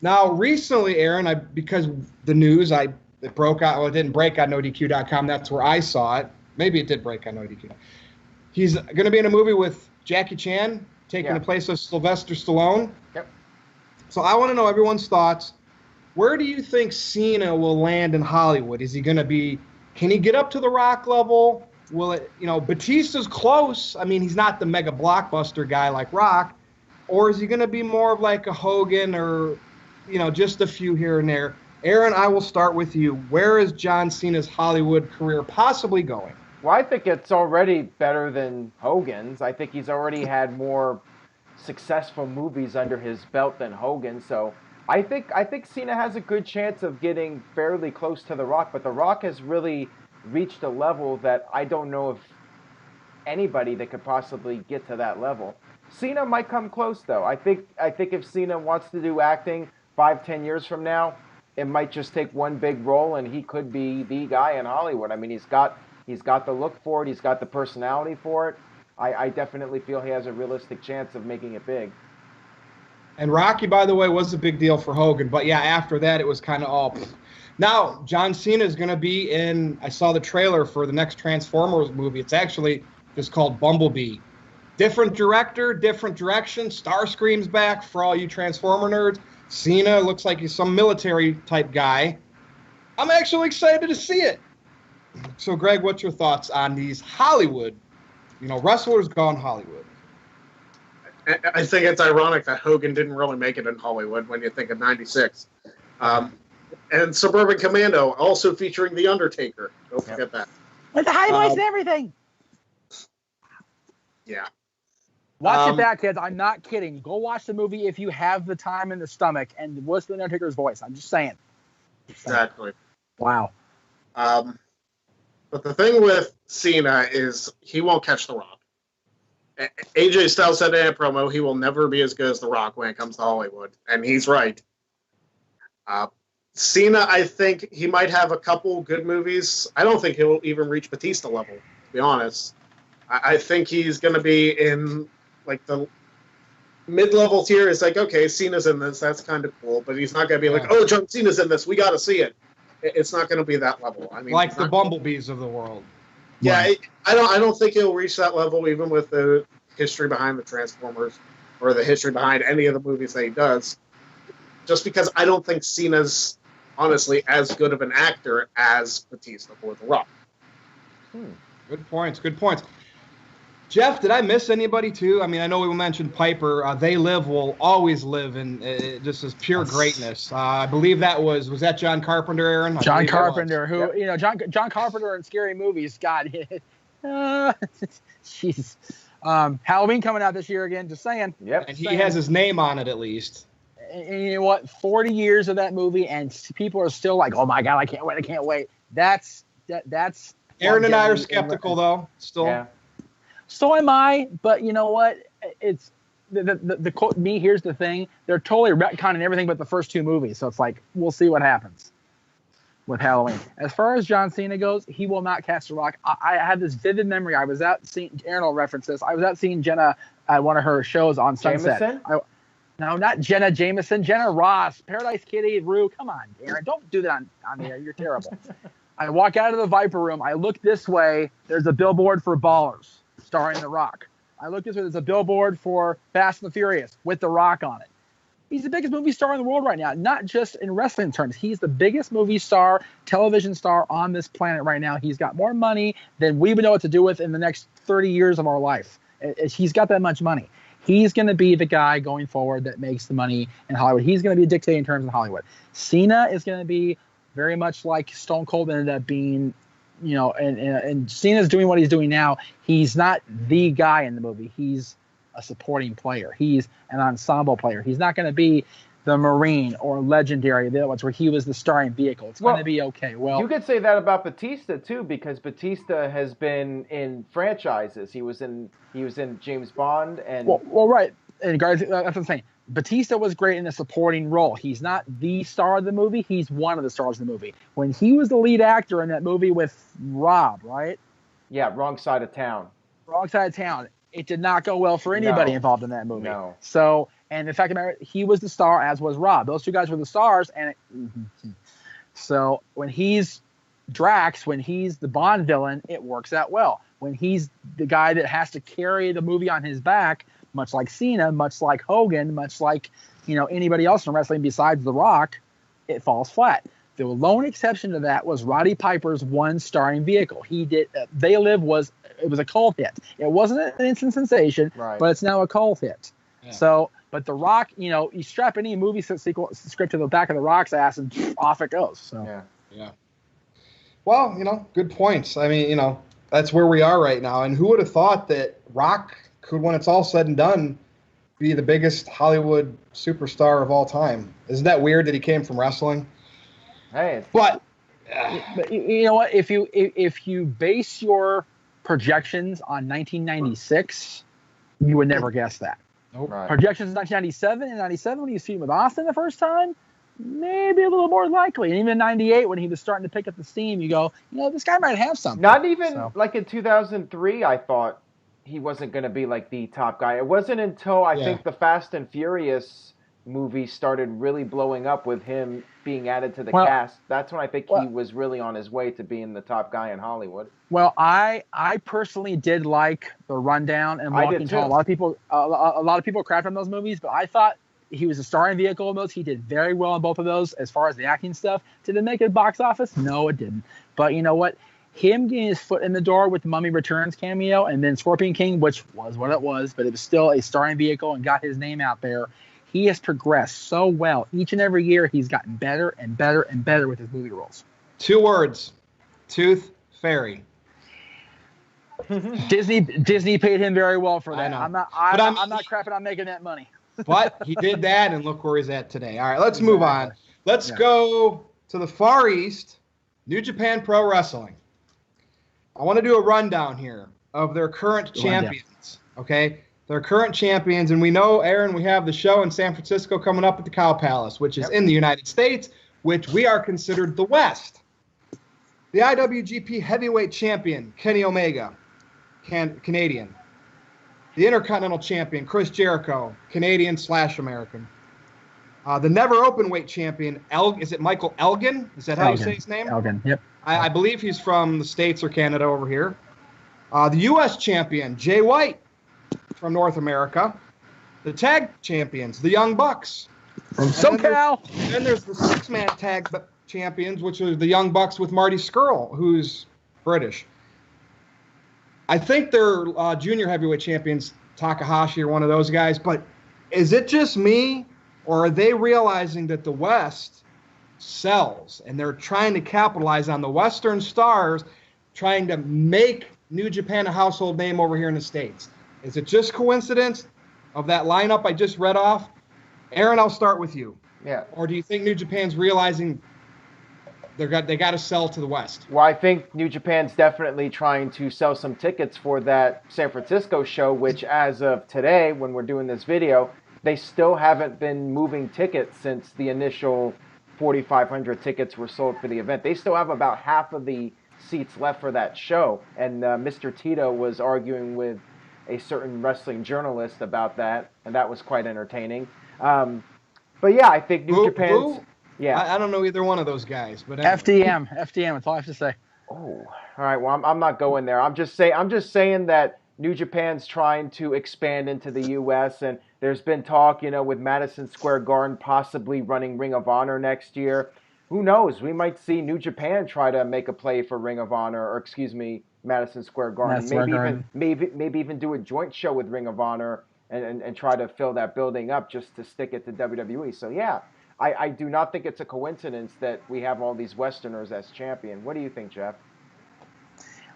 Speaker 4: Now, recently, Aaron, because the news, it broke out. Well, it didn't break on NoDQ.com. That's where I saw it. Maybe it did break on NoDQ. He's going to be in a movie with Jackie Chan, taking the place of Sylvester Stallone.
Speaker 7: Yep.
Speaker 4: So I want to know everyone's thoughts. Where do you think Cena will land in Hollywood? Is he going to be? Can he get up to the Rock level? Will it? Batista's close. I mean, he's not the mega blockbuster guy like Rock, or is he going to be more of like a Hogan or, just a few here and there? Aaron, I will start with you. Where is John Cena's Hollywood career possibly going?
Speaker 7: Well, I think it's already better than Hogan's. I think he's already had more successful movies under his belt than Hogan. So I think Cena has a good chance of getting fairly close to The Rock. But The Rock has really reached a level that I don't know if anybody that could possibly get to that level. Cena might come close, though. I think if Cena wants to do acting 5-10 years from now, it might just take one big role, and he could be the guy in Hollywood. I mean, he's got the look for it. He's got the personality for it. I definitely feel he has a realistic chance of making it big.
Speaker 4: And Rocky, by the way, was a big deal for Hogan. But, yeah, after that, it was kind of all. Now, John Cena is going to be in, I saw the trailer for the next Transformers movie. It's actually just called Bumblebee. Different director, different direction. Starscream's back for all you Transformer nerds. Cena looks like he's some military-type guy. I'm actually excited to see it. So, Greg, what's your thoughts on these Hollywood, wrestlers gone Hollywood?
Speaker 6: I think it's ironic that Hogan didn't really make it in Hollywood when you think of '96. And Suburban Commando, also featuring The Undertaker. Don't forget that.
Speaker 5: With the high voice and everything.
Speaker 6: Yeah.
Speaker 5: Watch it back, kids. I'm not kidding. Go watch the movie if you have the time and the stomach and listen to The Undertaker's voice. I'm just saying.
Speaker 6: Exactly.
Speaker 5: Wow.
Speaker 6: But the thing with Cena is he won't catch The Rock. AJ Styles said in a promo he will never be as good as The Rock when it comes to Hollywood, and he's right. Cena, I think he might have a couple good movies. I don't think he'll even reach Batista level, to be honest. I think he's going to be in like the mid-level tier. It's like, okay, Cena's in this. That's kind of cool. But he's not going to be like, oh, John Cena's in this. We got to see it. It's not going to be that level. I mean,
Speaker 4: like the Bumblebees of the world.
Speaker 6: Yeah, I don't think he'll reach that level, even with the history behind the Transformers or the history behind any of the movies that he does. Just because I don't think Cena's honestly as good of an actor as Batista or The Rock.
Speaker 4: Good points. Good points. Jeff, did I miss anybody too? I mean, I know we mentioned Piper. They Live will always live in just as pure greatness. I believe that was that John Carpenter, Aaron?
Speaker 5: John Carpenter, who John Carpenter in scary movies. God, jeez. Halloween coming out this year again. Just saying.
Speaker 7: Yep.
Speaker 4: And he has his name on it at least.
Speaker 5: And you know what? 40 years of that movie, and people are still like, "Oh my God, I can't wait! I can't wait!" That's.
Speaker 4: Aaron and I are skeptical though. Still.
Speaker 7: Yeah.
Speaker 5: So am I, but you know what? It's the quote me. Here's the thing: they're totally retconning everything but the first two movies. So it's like we'll see what happens with Halloween. As far as John Cena goes, he will not catch The Rock. I had this vivid memory. I was out seeing Aaron will reference this. I was out seeing Jenna at one of her shows on Sunset. No, not Jenna Jameson. Jenna Ross, Paradise Kitty, Rue. Come on, Aaron, don't do that on the air. You're terrible. I walk out of the Viper Room. I look this way. There's a billboard for Ballers, starring The Rock. I look this way. There's a billboard for Fast and the Furious with The Rock on it. He's the biggest movie star in the world right now, not just in wrestling terms. He's the biggest movie star, television star on this planet right now. He's got more money than we would know what to do with in the next 30 years of our life. He's got that much money. He's going to be the guy going forward that makes the money in Hollywood. He's going to be a dictator in terms of Hollywood. Cena is going to be very much like Stone Cold ended up being, and Cena's doing what he's doing now. He's not the guy in the movie. He's a supporting player. He's an ensemble player. He's not going to be the Marine or Legendary, the other ones where he was the starring vehicle. It's going to be okay. Well,
Speaker 7: you could say that about Batista too, because Batista has been in franchises. He was in James Bond and
Speaker 5: well, right. And guys, that's what I'm saying. Batista was great in a supporting role. He's not the star of the movie. He's one of the stars of the movie. When he was the lead actor in that movie with Rob, right?
Speaker 7: Yeah, Wrong Side of Town.
Speaker 5: Wrong Side of Town. It did not go well for anybody involved in that movie.
Speaker 7: No.
Speaker 5: So, and the fact of the matter, he was the star, as was Rob. Those two guys were the stars. So when he's Drax, when he's the Bond villain, it works out well. When he's the guy that has to carry the movie on his back, much like Cena, much like Hogan, much like anybody else in wrestling besides The Rock, it falls flat. The lone exception to that was Roddy Piper's one starring vehicle. He did. They Live was a cult hit. It wasn't an instant sensation,
Speaker 7: right,
Speaker 5: but it's now a cult hit. Yeah. So, but The Rock, you strap any movie script to the back of The Rock's ass and off it goes. So
Speaker 4: yeah. Well, good points. I mean, that's where we are right now. And who would have thought that Rock could, when it's all said and done, be the biggest Hollywood superstar of all time? Isn't that weird that he came from wrestling?
Speaker 7: Hey,
Speaker 5: but you know what? If you base your projections on 1996, you would never guess that.
Speaker 4: Nope.
Speaker 7: Right.
Speaker 5: Projections in 1997 and 97 when you see him with Austin the first time, maybe a little more likely. And even in 98 when he was starting to pick up the steam, you go, this guy might have something.
Speaker 7: Not even like in 2003, I thought he wasn't going to be like the top guy. It wasn't until I think the Fast and Furious movie started really blowing up with him being added to the cast. That's when I think he was really on his way to being the top guy in Hollywood.
Speaker 5: Well, I personally did like The Rundown and Walking Tall. A lot of people crapped on those movies, but I thought he was a starring vehicle in those. He did very well in both of those as far as the acting stuff. Did it make it box office? No, it didn't. But you know what? Him getting his foot in the door with the Mummy Returns cameo and then Scorpion King, which was what it was, but it was still a starring vehicle and got his name out there. He has progressed so well. Each and every year, he's gotten better and better and better with his movie roles.
Speaker 4: 2 words. Tooth Fairy.
Speaker 5: Disney paid him very well for that. I'm not crapping on making that money.
Speaker 4: But he did that, and look where he's at today. All right, let's move on. Let's go to the Far East, New Japan Pro Wrestling. I want to do a rundown here of their current champions. Okay, they're current champions, and we know, Aaron, we have the show in San Francisco coming up at the Cow Palace, which is in the United States, which we are considered the West. The IWGP Heavyweight Champion Kenny Omega, Canadian. The Intercontinental Champion Chris Jericho, Canadian/American. The Never Openweight Champion, is it Michael Elgin? Is that how you say his name?
Speaker 5: Elgin, yep.
Speaker 4: I believe he's from the States or Canada over here. The U.S. Champion, Jay White, from North America. The Tag Champions, the Young Bucks.
Speaker 5: From SoCal.
Speaker 4: Then there's the six-man Tag Champions, which is the Young Bucks with Marty Scurll, who's British. I think they're junior heavyweight champions, Takahashi or one of those guys, but is it just me, or are they realizing that the West sells and they're trying to capitalize on the Western stars, trying to make New Japan a household name over here in the States? Is it just coincidence of that lineup I just read off? Aaron, I'll start with you.
Speaker 7: Yeah.
Speaker 4: Or do you think New Japan's realizing they got to sell to the West?
Speaker 7: Well, I think New Japan's definitely trying to sell some tickets for that San Francisco show, which as of today, when we're doing this video, they still haven't been moving tickets since the initial 4,500 tickets were sold for the event. They still have about half of the seats left for that show. And Mr. Tito was arguing with a certain wrestling journalist about that, and that was quite entertaining. But yeah, I think New Japan's... Yeah,
Speaker 4: I don't know either one of those guys, but anyway.
Speaker 5: FTM. That's all I have to say.
Speaker 7: Oh, all right. Well, I'm not going there. I'm just saying that New Japan's trying to expand into the U.S. and there's been talk, with Madison Square Garden possibly running Ring of Honor next year. Who knows? We might see New Japan try to make a play for Ring of Honor, or Madison Square Garden. Maybe even do a joint show with Ring of Honor and try to fill that building up just to stick it to WWE. So yeah. I do not think it's a coincidence that we have all these Westerners as champion. What do you think, Jeff?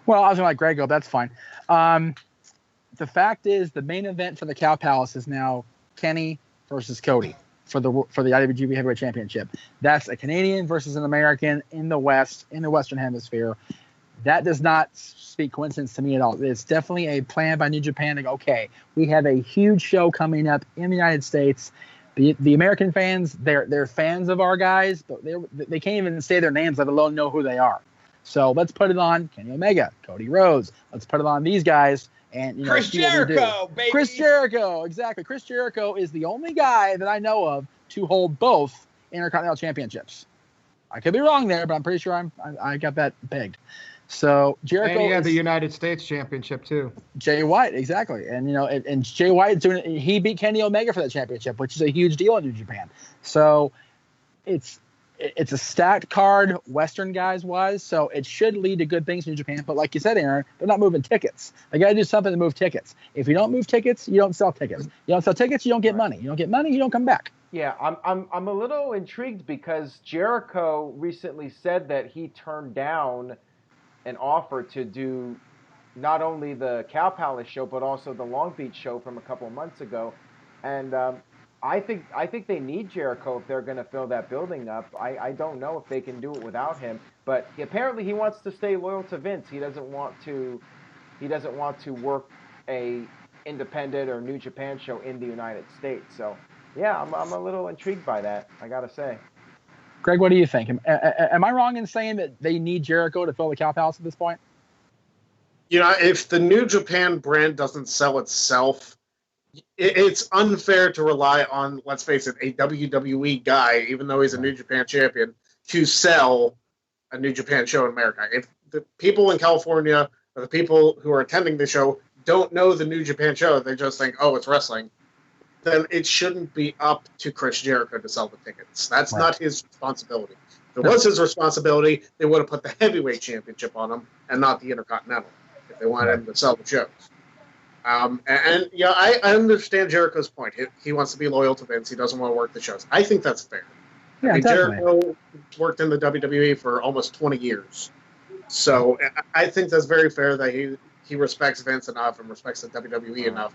Speaker 5: Well, I was going to let Greg go. That's fine. The fact is, the main event for the Cow Palace is now Kenny versus Cody for the IWGP Heavyweight Championship. That's a Canadian versus an American in the West, in the Western Hemisphere. That does not speak coincidence to me at all. It's definitely a plan by New Japan to go, okay, we have a huge show coming up in the United States. The American fans, they're fans of our guys, but they can't even say their names, let alone know who they are. So let's put it on Kenny Omega, Cody Rhodes. Let's put it on these guys. And
Speaker 4: Chris Jericho, baby.
Speaker 5: Chris Jericho, exactly. Chris Jericho is the only guy that I know of to hold both Intercontinental Championships. I could be wrong there, but I'm pretty sure I got that pegged. So Jericho,
Speaker 4: and he had the United States Championship too.
Speaker 5: Jay White, exactly, and and Jay White he beat Kenny Omega for that championship, which is a huge deal in New Japan. So it's a stacked card, Western guys wise. So it should lead to good things in New Japan. But like you said, Aaron, they're not moving tickets. They got to do something to move tickets. If you don't move tickets, you don't sell tickets. You don't sell tickets, you don't get money. You don't get money, you don't come back.
Speaker 7: Yeah, I'm a little intrigued because Jericho recently said that he turned down an offer to do not only the Cow Palace show but also the Long Beach show from a couple of months ago, and I think they need Jericho if they're going to fill that building up. I don't know if they can do it without him, but apparently he wants to stay loyal to Vince. He doesn't want to work a independent or New Japan show in the United States. So yeah, I'm a little intrigued by that, I gotta say.
Speaker 5: Greg, what do you think? Am I wrong in saying that they need Jericho to fill the Cow Palace at this point?
Speaker 6: If the New Japan brand doesn't sell itself, it's unfair to rely on, let's face it, a WWE guy, even though he's a New Japan champion, to sell a New Japan show in America. If the people in California or the people who are attending the show don't know the New Japan show, they just think, oh, it's wrestling, then it shouldn't be up to Chris Jericho to sell the tickets. That's not his responsibility. If it was his responsibility, they would have put the heavyweight championship on him and not the Intercontinental if they wanted him to sell the shows. I understand Jericho's point. He wants to be loyal to Vince. He doesn't want to work the shows. I think that's fair.
Speaker 5: Yeah,
Speaker 6: Jericho worked in the WWE for almost 20 years. So I think that's very fair that he respects Vince enough and respects the WWE enough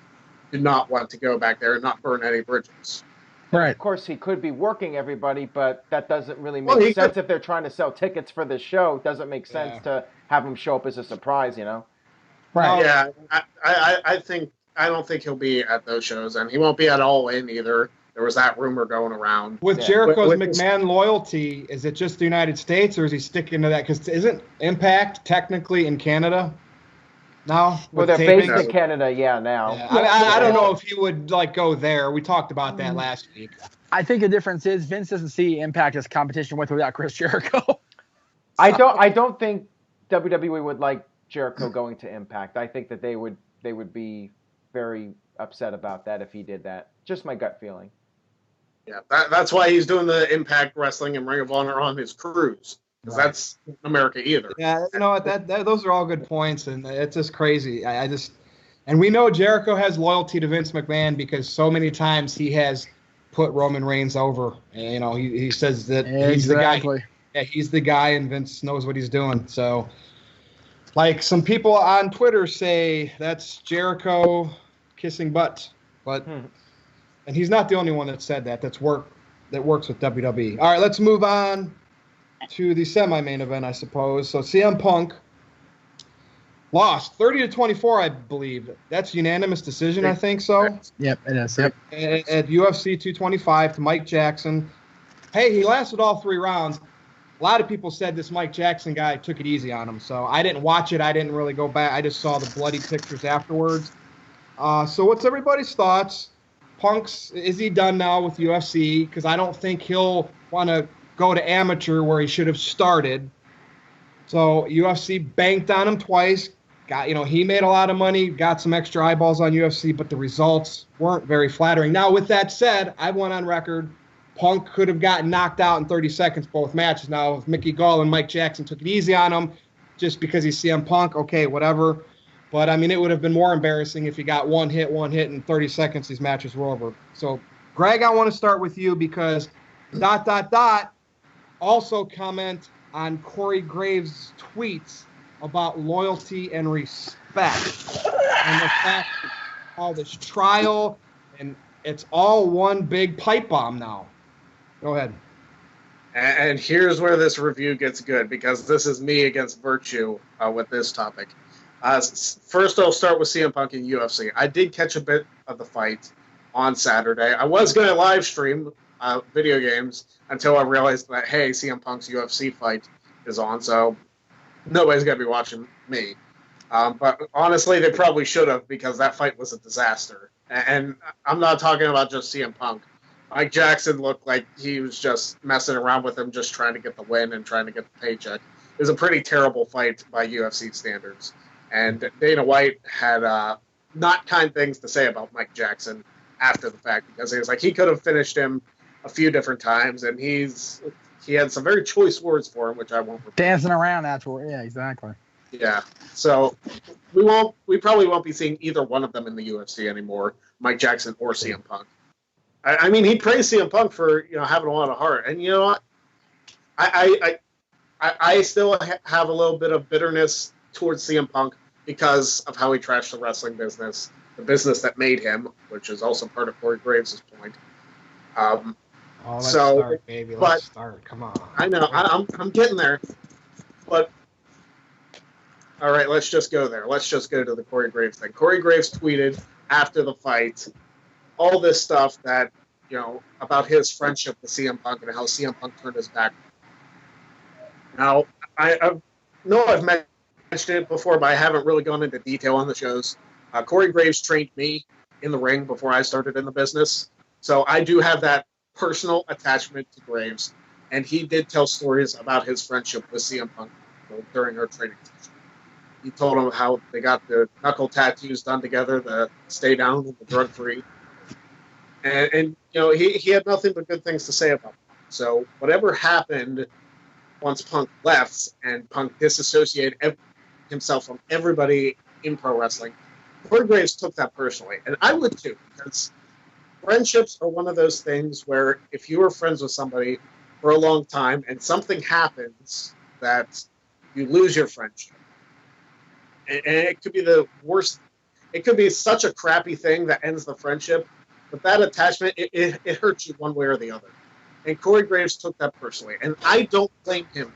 Speaker 6: to not want to go back there and not burn any bridges.
Speaker 5: Right.
Speaker 7: Of course, he could be working everybody, but that doesn't really make sense if they're trying to sell tickets for the show. It doesn't make sense to have him show up as a surprise,
Speaker 5: Right.
Speaker 6: Yeah, I think I don't think he'll be at those shows, and he won't be at All In either. There was that rumor going around.
Speaker 4: With Jericho's
Speaker 6: With
Speaker 4: McMahon loyalty, is it just the United States, or is he sticking to that? Because isn't Impact technically in Canada now?
Speaker 7: Well, they're
Speaker 4: taping?
Speaker 7: based in Canada, now.
Speaker 4: Yeah. I don't know if he would like go there. We talked about that last week.
Speaker 5: I think the difference is Vince doesn't see Impact as competition with or without Chris Jericho.
Speaker 7: I don't think WWE would like Jericho going to Impact. I think that they would be very upset about that if he did that. Just my gut feeling.
Speaker 6: Yeah, that's why he's doing the Impact Wrestling and Ring of Honor on his cruise, because that's not America either.
Speaker 4: Yeah, you know what? That those are all good points, and it's just crazy. And we know Jericho has loyalty to Vince McMahon because so many times he has put Roman Reigns over. And, you know, he says that he's the guy. Yeah, he's the guy, and Vince knows what he's doing. So, like some people on Twitter say, that's Jericho kissing butt, but. And he's not the only one that said that. That works with WWE. All right, let's move on to the semi-main event, I suppose. So CM Punk lost 30-24, I believe. That's unanimous decision, I think so.
Speaker 5: Yep, it is. Yep.
Speaker 4: At UFC 225 to Mike Jackson. Hey, he lasted all 3 rounds. A lot of people said this Mike Jackson guy took it easy on him. So I didn't watch it. I didn't really go back. I just saw the bloody pictures afterwards. So what's everybody's thoughts? Punk's, is he done now with UFC? Because I don't think he'll want to go to amateur where he should have started. So UFC banked on him twice. He made a lot of money, got some extra eyeballs on UFC, but the results weren't very flattering. Now, with that said, I went on record. Punk could have gotten knocked out in 30 seconds both matches. Now, if Mickey Gall and Mike Jackson took it easy on him just because he's CM Punk, okay, whatever. But, I mean, it would have been more embarrassing if he got one hit, in 30 seconds, these matches were over. So, Greg, I want to start with you because ... also comment on Corey Graves' tweets about loyalty and respect. And the fact how this trial, and it's all one big pipe bomb now. Go ahead.
Speaker 6: And here's where this review gets good, because this is me against Virtue with this topic. First, I'll start with CM Punk and UFC. I did catch a bit of the fight on Saturday. I was going to live stream video games until I realized that, hey, CM Punk's UFC fight is on, so nobody's going to be watching me. But honestly, they probably should have, because that fight was a disaster. And I'm not talking about just CM Punk. Mike Jackson looked like he was just messing around with him, just trying to get the win and trying to get the paycheck. It was a pretty terrible fight by UFC standards. And Dana White had not kind things to say about Mike Jackson after the fact, because he was like, he could have finished him a few different times, and he had some very choice words for him, which I won't repeat.
Speaker 5: Dancing around afterward. Yeah, exactly.
Speaker 6: Yeah. So we probably won't be seeing either one of them in the UFC anymore, Mike Jackson or CM Punk. I mean, he praised CM Punk for having a lot of heart, and you know what? I still have a little bit of bitterness towards CM Punk because of how he trashed the wrestling business, the business that made him, which is also part of Corey Graves' point.
Speaker 4: Let's start, baby. Let's start. Come on.
Speaker 6: I know. I'm getting there. But, all right, let's just go there. Let's just go to the Corey Graves thing. Corey Graves tweeted after the fight all this stuff that, about his friendship with CM Punk and how CM Punk turned his back. Now, I know I've mentioned it before, but I haven't really gone into detail on the shows. Corey Graves trained me in the ring before I started in the business. So I do have that personal attachment to Graves. And he did tell stories about his friendship with CM Punk during our training session. He told him how they got the knuckle tattoos done together, the stay down and the drug free. And he had nothing but good things to say about it. So whatever happened once Punk left and Punk disassociated himself from everybody in pro wrestling, Corey Graves took that personally. And I would too, because friendships are one of those things where if you were friends with somebody for a long time and something happens that you lose your friendship, and it could be the worst, it could be such a crappy thing that ends the friendship, but that attachment, it hurts you one way or the other. And Corey Graves took that personally, and I don't blame him.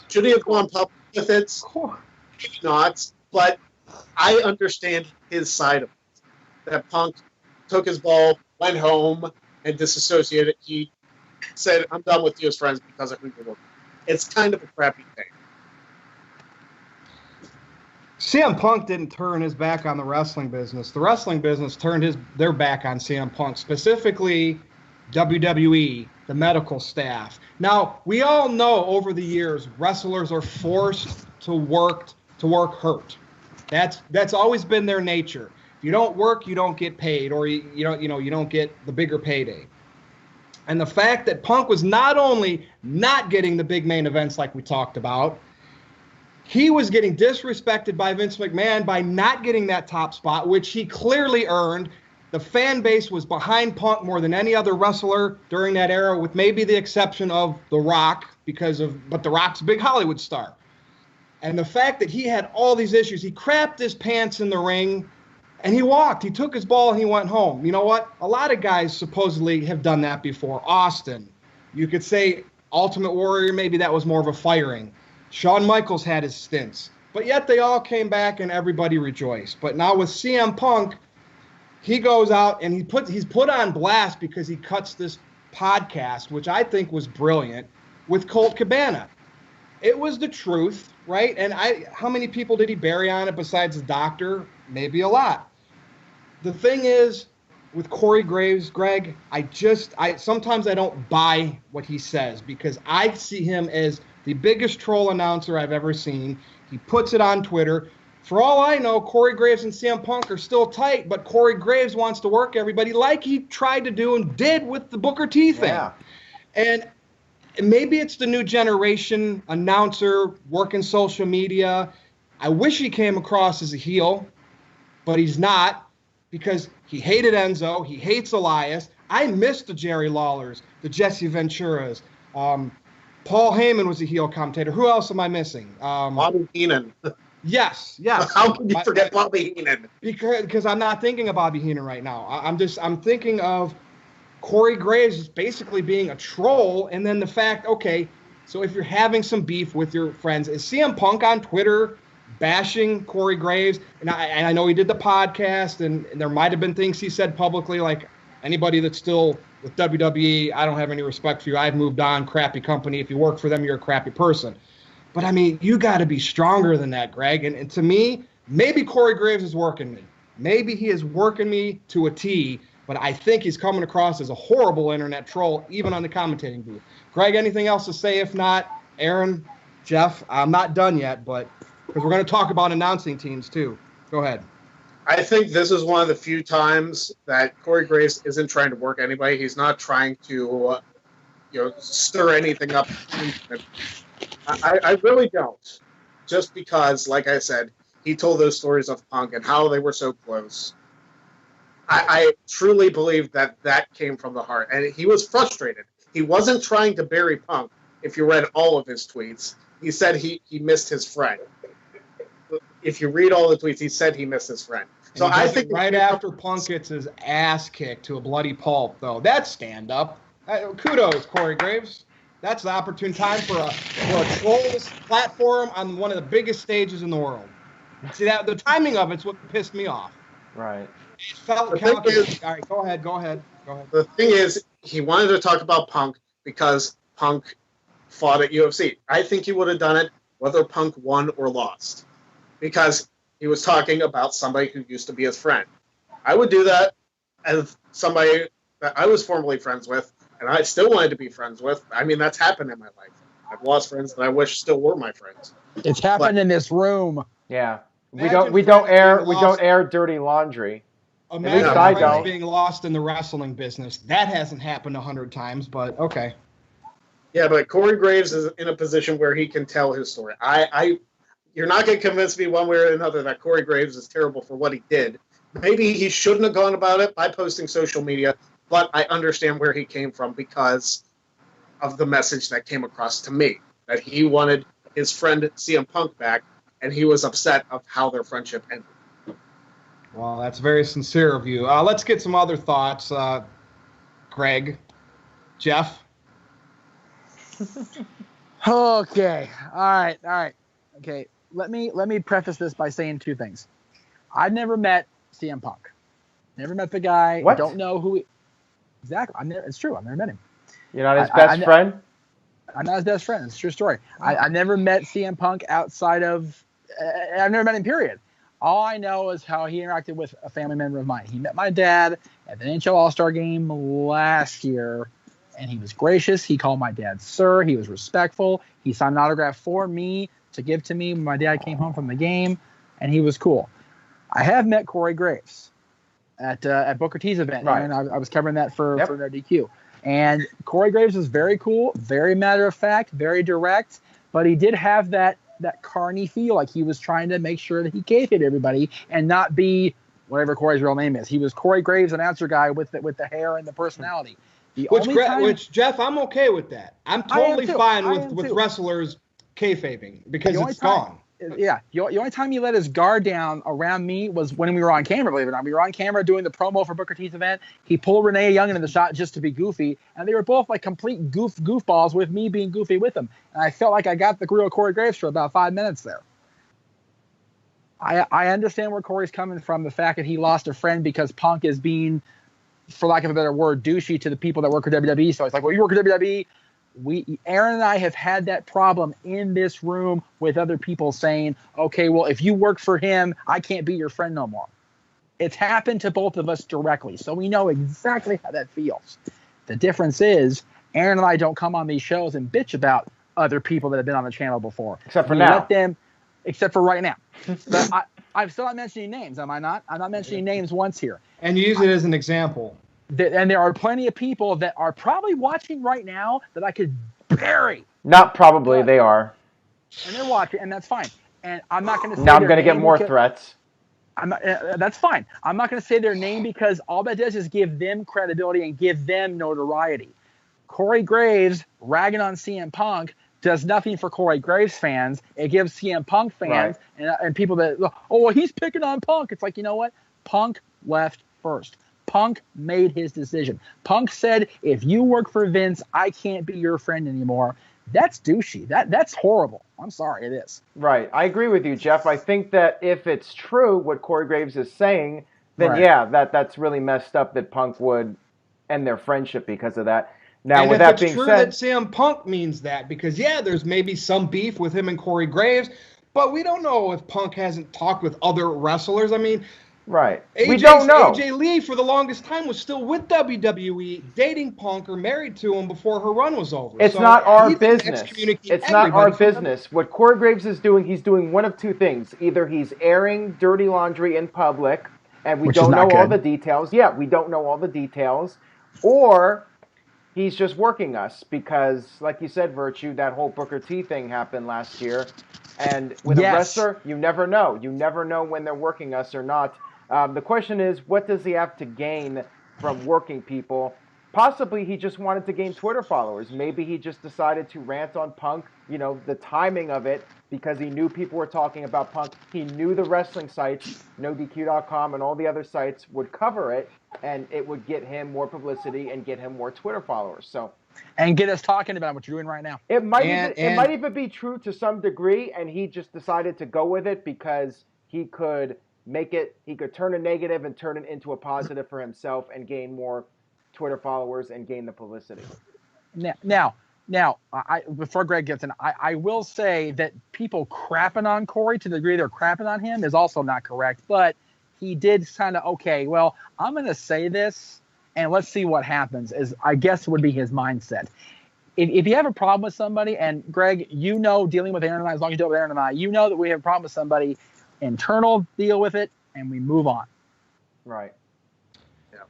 Speaker 6: Should he have gone public with it? Maybe not, but I understand his side of it. that Punk took his ball, went home, and disassociated. He said, "I'm done with you as friends because of who you were." It's kind of a crappy thing.
Speaker 4: CM Punk didn't turn his back on the wrestling business. The wrestling business turned their back on CM Punk, specifically WWE, the medical staff. Now, we all know over the years, wrestlers are forced to work hurt. That's always been their nature. If you don't work, you don't get paid, or you don't get the bigger payday. And the fact that Punk was not only not getting the big main events like we talked about, he was getting disrespected by Vince McMahon by not getting that top spot, which he clearly earned. The fan base was behind Punk more than any other wrestler during that era, with maybe the exception of The Rock, but The Rock's a big Hollywood star. And the fact that he had all these issues, he crapped his pants in the ring, and he walked. He took his ball and he went home. You know what? A lot of guys supposedly have done that before. Austin, you could say Ultimate Warrior, maybe that was more of a firing. Shawn Michaels had his stints, but yet they all came back and everybody rejoiced. But now with CM Punk, he goes out and he's put on blast because he cuts this podcast, which I think was brilliant, with Colt Cabana. It was the truth, right? And how many people did he bury on it besides the doctor? Maybe a lot. The thing is, with Corey Graves, Greg, sometimes I don't buy what he says because I see him as the biggest troll announcer I've ever seen. He puts it on Twitter. For all I know, Corey Graves and CM Punk are still tight, but Corey Graves wants to work everybody like he tried to do and did with the Booker T thing. Yeah. And maybe it's the new generation announcer working social media. I wish he came across as a heel, but he's not because he hated Enzo. He hates Elias. I miss the Jerry Lawlers, the Jesse Venturas. Paul Heyman was a heel commentator. Who else am I missing?
Speaker 6: Bobby Heenan.
Speaker 4: Yes.
Speaker 6: How can you forget Bobby Heenan?
Speaker 4: Because I'm not thinking of Bobby Heenan right now. I'm thinking of Corey Graves basically being a troll, and then the fact, okay, so if you're having some beef with your friends, is CM Punk on Twitter bashing Corey Graves? And I know he did the podcast, and there might have been things he said publicly, like anybody that's still with WWE, I don't have any respect for you. I've moved on, crappy company. If you work for them, you're a crappy person. But, I mean, you got to be stronger than that, Greg. And to me, maybe Corey Graves is working me. Maybe he is working me to a T, but I think he's coming across as a horrible internet troll, even on the commentating booth. Greg, anything else to say? If not, Aaron, Jeff, I'm not done yet, but because we're going to talk about announcing teams, too. Go ahead.
Speaker 6: I think this is one of the few times that Corey Graves isn't trying to work anybody. He's not trying to, stir anything up. I really don't. Just because, like I said, he told those stories of Punk and how they were so close. I truly believe that came from the heart. And he was frustrated. He wasn't trying to bury Punk. If you read all of his tweets, he said he missed his friend. If you read all the tweets, he said he missed his friend. So I think
Speaker 4: right after Punk gets his ass kicked to a bloody pulp, though, that's stand-up. Kudos, Corey Graves. That's the opportune time for a troll's platform on one of the biggest stages in the world. See, that the timing of it's what pissed me off.
Speaker 7: Right.
Speaker 4: It felt calculated. All right, go ahead.
Speaker 6: The thing is, he wanted to talk about Punk because Punk fought at UFC. I think he would have done it whether Punk won or lost, because he was talking about somebody who used to be his friend. I would do that as somebody that I was formerly friends with, and I still wanted to be friends with. I mean, that's happened in my life. I've lost friends that I wish still were my friends.
Speaker 5: It's happened in this room.
Speaker 7: Yeah, we don't air dirty laundry.
Speaker 4: Imagine
Speaker 7: At least I don't.
Speaker 4: being lost in the wrestling business. That hasn't happened 100 times, but okay.
Speaker 6: Yeah, but Corey Graves is in a position where he can tell his story. You're not going to convince me one way or another that Corey Graves is terrible for what he did. Maybe he shouldn't have gone about it by posting social media, but I understand where he came from because of the message that came across to me, that he wanted his friend CM Punk back, and he was upset of how their friendship ended.
Speaker 4: Well, that's very sincere of you. Let's get some other thoughts. Greg, Jeff.
Speaker 5: Okay. All right. Okay. Let me preface this by saying two things. I've never met CM Punk. Never met the guy.
Speaker 7: What?
Speaker 5: Don't know who. Exactly. It's true. I've never met him.
Speaker 7: You're not his best friend?
Speaker 5: I'm not his best friend. It's a true story. I never met CM Punk outside of. I've never met him. Period. All I know is how he interacted with a family member of mine. He met my dad at the NHL All-Star Game last year, and he was gracious. He called my dad sir. He was respectful. He signed an autograph for me to give to me when my dad came home from the game, and he was cool. I have met Corey Graves at Booker T's event,
Speaker 7: right.
Speaker 5: and I was covering that for NoDQ. And Corey Graves was very cool, very matter-of-fact, very direct, but he did have that carny feel, like he was trying to make sure that he kayfabed everybody and not be whatever Corey's real name is. He was Corey Graves, announcer guy with the hair and the personality.
Speaker 4: Which Jeff, I'm okay with that. I'm totally fine with wrestlers kayfabing because it's gone.
Speaker 5: Yeah, the only time he let his guard down around me was when we were on camera, believe it or not. We were on camera doing the promo for Booker T's event. He pulled Renee Young into the shot just to be goofy, and they were both like complete goofballs with me being goofy with them. And I felt like I got the real Corey Graves for about 5 minutes there. I understand where Corey's coming from, the fact that he lost a friend because Punk is being, for lack of a better word, douchey to the people that work at WWE. So it's like, well, you work at WWE. Aaron and I have had that problem in this room with other people saying, okay, well, if you work for him, I can't be your friend no more. It's happened to both of us directly, so we know exactly how that feels. The difference is Aaron and I don't come on these shows and bitch about other people that have been on the channel before.
Speaker 7: Except for now.
Speaker 5: Except for right now. But I'm still not mentioning names, am I not? I'm not mentioning names once here.
Speaker 4: And you use it as an example.
Speaker 5: And there are plenty of people that are probably watching right now that I could bury.
Speaker 7: Not probably, they are.
Speaker 5: And they're watching, and that's fine. And I'm not going to say
Speaker 7: now I'm going to get more threats.
Speaker 5: That's fine. I'm not going to say their name because all that does is give them credibility and give them notoriety. Corey Graves ragging on CM Punk does nothing for Corey Graves fans. It gives CM Punk fans and people that, oh, well, he's picking on Punk. It's like, you know what? Punk left first. Punk made his decision. Punk said, if you work for Vince, I can't be your friend anymore. That's douchey. That's horrible. I'm sorry, it is.
Speaker 7: Right. I agree with you, Jeff. I think that if it's true what Corey Graves is saying, then that's really messed up that Punk would end their friendship because of that. Now,
Speaker 4: and
Speaker 7: with that being said,
Speaker 4: it's true that CM Punk means that because, there's maybe some beef with him and Corey Graves, but we don't know if Punk hasn't talked with other wrestlers. I mean,
Speaker 7: right. We don't know.
Speaker 4: AJ Lee, for the longest time, was still with WWE, dating Punk or married to him before her run was over.
Speaker 7: It's not our business. It's not our business. What Corey Graves is doing, he's doing one of two things. Either he's airing dirty laundry in public, and we don't know all the details. Yeah, we don't know all the details. Or he's just working us because, like you said, Virtue, that whole Booker T thing happened last year. And with a wrestler, you never know. You never know when they're working us or not. The question is, what does he have to gain from working people? Possibly he just wanted to gain Twitter followers. Maybe he just decided to rant on Punk, the timing of it, because he knew people were talking about Punk. He knew the wrestling sites, NoDQ.com and all the other sites would cover it, and it would get him more publicity and get him more Twitter followers.
Speaker 5: And get us talking about what you're doing right now.
Speaker 7: It might even be true to some degree, and he just decided to go with it because he could turn a negative and turn it into a positive for himself and gain more Twitter followers and gain the publicity.
Speaker 5: Now, before Greg gets in, I will say that people crapping on Corey to the degree they're crapping on him is also not correct. But he did kind of, I'm going to say this and let's see what happens, is I guess would be his mindset. If you have a problem with somebody, and Greg, dealing with Aaron and I, as long as you deal with Aaron and I, that we have a problem with somebody, internal, deal with it, and we move on.
Speaker 7: Right.
Speaker 4: Yeah.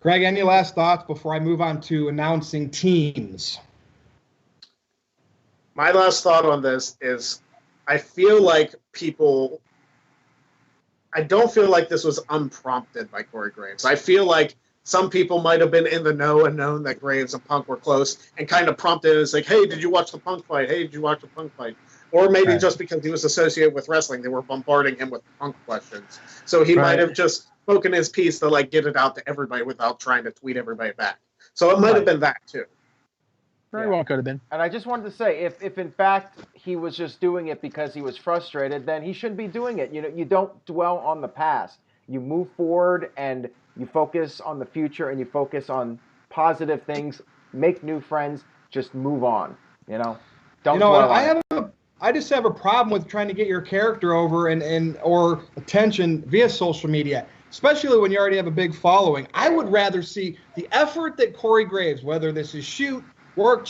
Speaker 4: Greg, any last thoughts before I move on to announcing teams?
Speaker 6: My last thought on this is I feel like I don't feel like this was unprompted by Corey Graves. I feel like some people might have been in the know and known that Graves and Punk were close and kind of prompted it as like, hey, did you watch the Punk fight? Hey, did you watch the Punk fight? Or maybe just because he was associated with wrestling, they were bombarding him with Punk questions. So he might have just spoken his piece to get it out to everybody without trying to tweet everybody back. So it might have been that too.
Speaker 5: Very well could have been.
Speaker 7: And I just wanted to say, if in fact he was just doing it because he was frustrated, then he shouldn't be doing it. You don't dwell on the past. You move forward and You focus on the future and you focus on positive things. Make new friends. Just move on. Don't dwell on it.
Speaker 4: I just have a problem with trying to get your character over or attention via social media, especially when you already have a big following. I would rather see the effort that Corey Graves, whether this is shoot, or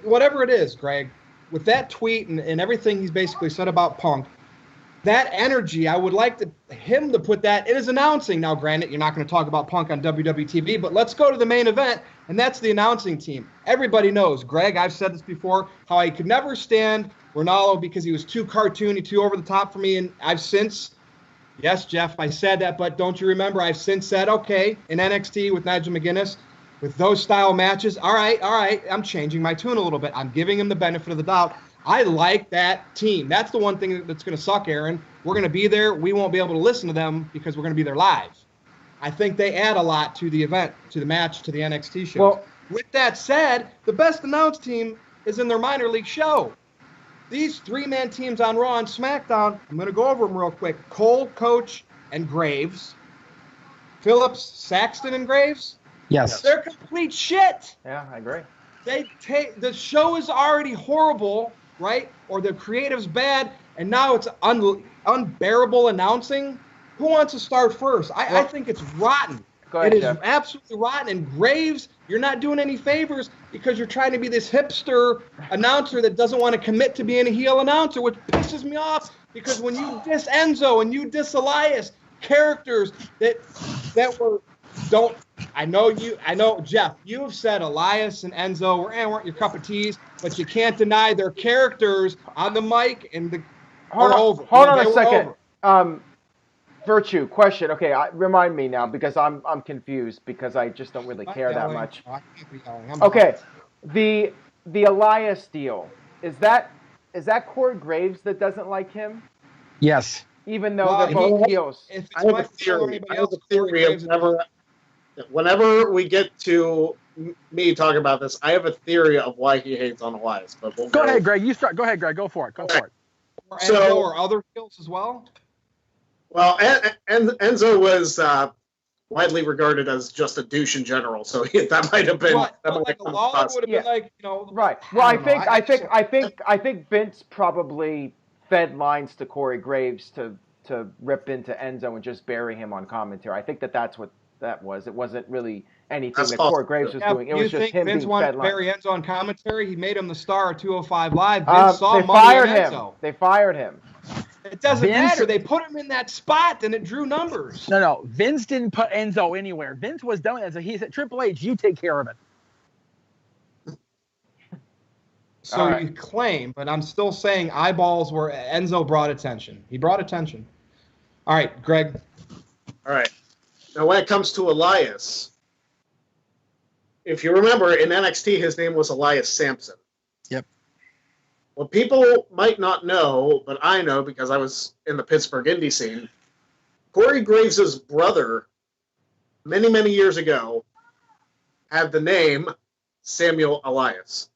Speaker 4: whatever it is, Greg, with that tweet and everything he's basically said about Punk, that energy, I would like him to put that in his announcing. Now, granted, you're not going to talk about Punk on WWE, but let's go to the main event, and that's the announcing team. Everybody knows, Greg, I've said this before, how I could never stand Ronaldo because he was too cartoony, too over the top for me, and I've since, yes, Jeff, I said that, but don't you remember, I've since said, okay, in NXT with Nigel McGuinness, with those style matches, all right, I'm changing my tune a little bit. I'm giving him the benefit of the doubt. I like that team. That's the one thing that's going to suck, Aaron. We're going to be there. We won't be able to listen to them because we're going to be there live. I think they add a lot to the event, to the match, to the NXT show. Well, with that said, the best announced team is in their minor league show. These three-man teams on Raw and SmackDown, I'm going to go over them real quick. Cole, Coach, and Graves. Phillips, Saxton, and Graves.
Speaker 5: Yes.
Speaker 4: They're complete shit.
Speaker 7: Yeah, I agree.
Speaker 4: The show is already horrible, right? Or the creative's bad, and now it's unbearable announcing. Who wants to start first? I think it's rotten.
Speaker 7: Go ahead,
Speaker 4: it is
Speaker 7: Jeff.
Speaker 4: absolutely rotten. And Graves, you're not doing any favors because you're trying to be this hipster announcer that doesn't want to commit to being a heel announcer, which pisses me off because when you diss Enzo and you diss Elias, characters that were don't. I know, Jeff, you have said Elias and Enzo weren't your cup of teas, but you can't deny their characters on the mic and
Speaker 7: Hold on a second. Virtue, question. Okay, remind me now because I'm confused because I just don't really care that much. Okay, the Elias deal, is that Corey Graves that doesn't like him?
Speaker 5: Yes.
Speaker 7: Even though they're both heels.
Speaker 6: I have a theory of whenever we get to me talking about this, I have a theory of why he hates on Elias. But
Speaker 5: go ahead, Greg. You start. Go ahead, Greg. Go for it.
Speaker 4: Enzo or other heels as well?
Speaker 6: Well, Enzo was widely regarded as just a douche in general, so that might have been.
Speaker 4: Lawler would have been like,
Speaker 7: right. Well, I think Vince probably fed lines to Corey Graves to rip into Enzo and just bury him on commentary. I think that's what that was. It wasn't really anything that Corey Graves was doing. It was just him
Speaker 4: Vince
Speaker 7: being
Speaker 4: wanted
Speaker 7: fed
Speaker 4: to
Speaker 7: lines.
Speaker 4: bury Enzo on commentary? He made him the star of 205 Live. Vince saw
Speaker 7: they
Speaker 4: money
Speaker 7: fired
Speaker 4: in
Speaker 7: him.
Speaker 4: Enzo.
Speaker 7: They fired him.
Speaker 4: It doesn't matter. They put him in that spot, and it drew numbers.
Speaker 5: No. Vince didn't put Enzo anywhere. Vince was done with Enzo. He said, Triple H, you take care of it.
Speaker 4: So you claim, but I'm still saying eyeballs were Enzo brought attention. He brought attention. All right, Greg.
Speaker 6: All right. Now, when it comes to Elias, if you remember, in NXT, his name was Elias Sampson.
Speaker 5: Yep.
Speaker 6: What people might not know, but I know because I was in the Pittsburgh indie scene, Corey Graves' brother, many, many years ago, had the name Samuel Elias.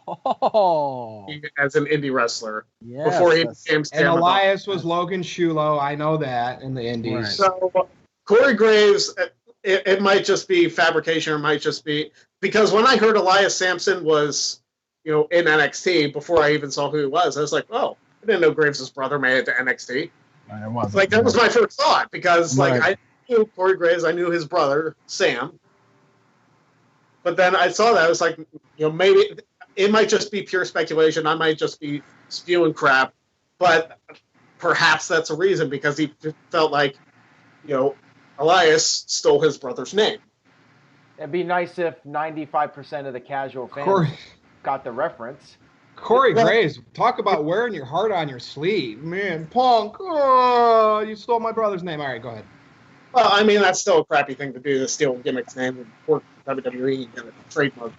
Speaker 5: Oh.
Speaker 6: As an indie wrestler.
Speaker 5: Yes,
Speaker 6: before he became Sam.
Speaker 4: And Elias was Logan Shulo. I know that in the indies.
Speaker 5: Right.
Speaker 6: So Corey Graves, it might just be fabrication, or it might just be because when I heard Elias Sampson was, in NXT before I even saw who he was, I was like, oh, I didn't know Graves' brother made it to NXT.
Speaker 5: It wasn't.
Speaker 6: Like that was my first thought because I knew Corey Graves, I knew his brother Sam, but then I saw that I was like, maybe it might just be pure speculation. I might just be spewing crap, but perhaps that's a reason because he felt like, Elias stole his brother's name.
Speaker 7: It'd be nice if 95% of the casual fans got the reference.
Speaker 4: Corey Graves, talk about wearing your heart on your sleeve. Man, Punk, oh, you stole my brother's name. All right, go ahead.
Speaker 6: Well, I mean, that's still a crappy thing to do, to steal gimmick's name and work WWE and a trademark.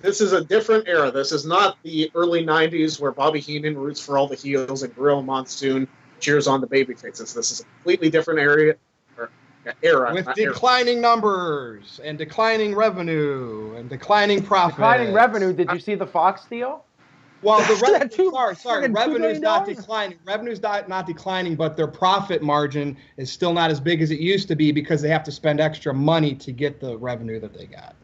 Speaker 6: This is a different era. This is not the early 90s where Bobby Heenan roots for all the heels and Gorilla Monsoon cheers on the babyfaces. This is a completely different era.
Speaker 4: With declining numbers and declining revenue and declining profits.
Speaker 7: Declining revenue. Did you see the Fox deal?
Speaker 4: Well, the
Speaker 5: fucking $2
Speaker 4: revenue's
Speaker 5: billion?
Speaker 4: not declining. Revenue's not declining, but their profit margin is still not as big as it used to be because they have to spend extra money to get the revenue that they got.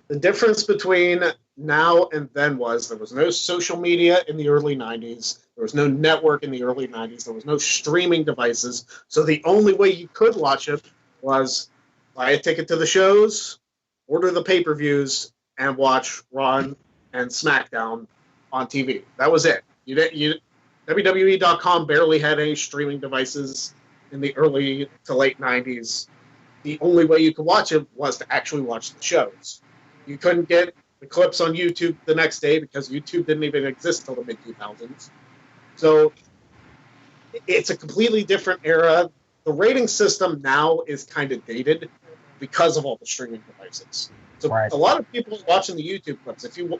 Speaker 6: The difference between now and then was there was no social media in the early 90s. There was no network in the early 90s. There was no streaming devices. So the only way you could watch it was buy a ticket to the shows, order the pay-per-views, and watch Raw and SmackDown on TV. That was it. WWE.com barely had any streaming devices in the early to late 90s. The only way you could watch it was to actually watch the shows. You couldn't get the clips on YouTube the next day because YouTube didn't even exist till the mid-2000s. So it's a completely different era. The rating system now is kind of dated because of all the streaming devices. So a lot of people are watching the YouTube clips. If you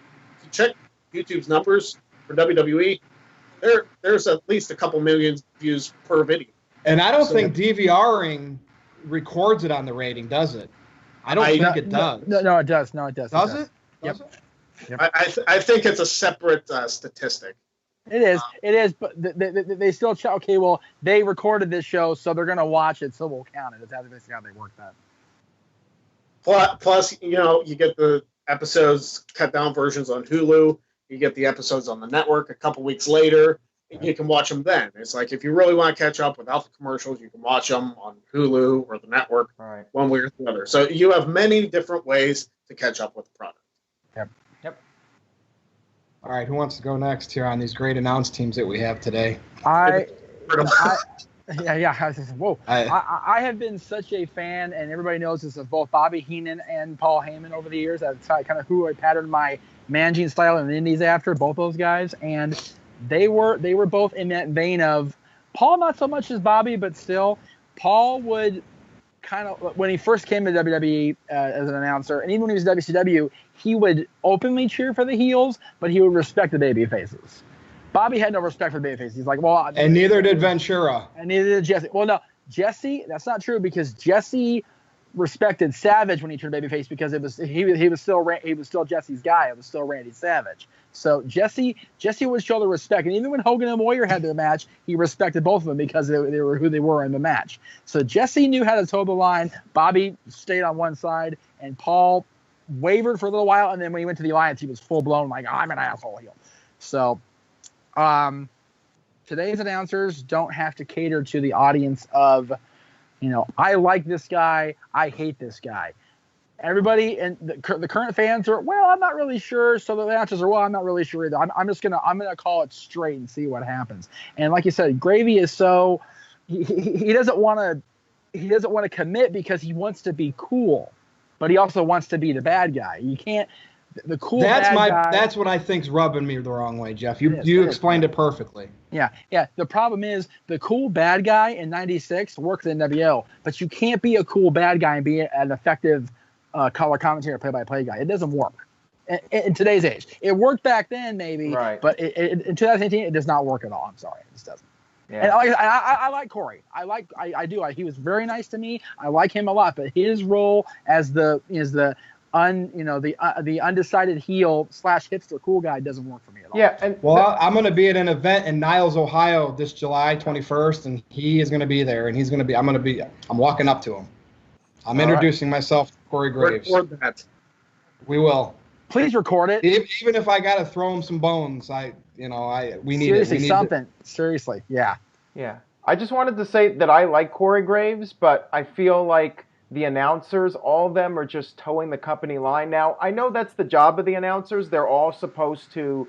Speaker 6: check YouTube's numbers for WWE, there's at least a couple million views per video.
Speaker 4: And I don't think DVRing records it on the rating, does it? I don't think it does.
Speaker 5: No, it does. No, it does.
Speaker 4: Does it?
Speaker 5: Yep.
Speaker 6: I think it's a separate statistic.
Speaker 5: It is, but they still check. Okay, well, they recorded this show, so they're gonna watch it, so we'll count it. That's basically how they work that.
Speaker 6: Plus, you get the episodes, cut down versions on Hulu. You get the episodes on the network a couple weeks later. You can watch them then. It's like if you really want to catch up without the commercials, you can watch them on Hulu or the network, one way or the other. So you have many different ways to catch up with the product.
Speaker 5: Yep.
Speaker 4: All right, who wants to go next here on these great announce teams that we have today?
Speaker 5: I have been such a fan, and everybody knows this, of both Bobby Heenan and Paul Heyman over the years. That's kind of who I patterned my managing style in the Indies after, both those guys. And they were both in that vein of Paul, not so much as Bobby, but still, Paul would kind of, when he first came to WWE as an announcer, and even when he was WCW, he would openly cheer for the heels, but he would respect the baby faces. Bobby had no respect for the baby faces. He's like, well,
Speaker 4: and neither did Ventura,
Speaker 5: and neither did Jesse. Well, no, Jesse, that's not true, because Jesse respected Savage when he turned babyface because he was still Jesse's guy. It was still Randy Savage. So Jesse would show the respect, and even when Hogan and Warrior had their match, he respected both of them because they were who they were in the match. So Jesse knew how to toe the line. Bobby stayed on one side, and Paul wavered for a little while, and then when he went to the Alliance, he was full blown like, I'm an asshole heel. So today's announcers don't have to cater to the audience of, I like this guy, I hate this guy. Everybody and the current fans are, well, I'm not really sure. So the announcers are, well, I'm not really sure either. I'm gonna call it straight and see what happens. And like you said, Gravy is so he doesn't want to commit because he wants to be cool, but he also wants to be the bad guy. You can't. The cool bad guy.
Speaker 4: That's what I think's rubbing me the wrong way, Jeff. You explained it perfectly.
Speaker 5: Yeah. The problem is the cool bad guy in '96 worked in NWO, but you can't be a cool bad guy and be an effective color commentator, play-by-play guy. It doesn't work in today's age. It worked back then, maybe, but in 2018, it does not work at all. I'm sorry, it just doesn't. Yeah. And I like Corey. I do. He was very nice to me. I like him a lot, but his role as the undecided heel / hipster cool guy doesn't work for me at all.
Speaker 7: Yeah,
Speaker 4: I'm going to be at an event in Niles, Ohio this July 21st, and he is going to be there, and I'm walking up to him. I'm introducing myself to Corey Graves.
Speaker 6: Record that.
Speaker 4: We will.
Speaker 5: Please record it.
Speaker 4: Even if I got to throw him some bones, we need
Speaker 5: seriously,
Speaker 4: it. We need
Speaker 5: something.
Speaker 4: it.
Speaker 5: Seriously, yeah.
Speaker 7: Yeah. I just wanted to say that I like Corey Graves, but I feel like the announcers, all of them are just towing the company line. Now, I know that's the job of the announcers. They're all supposed to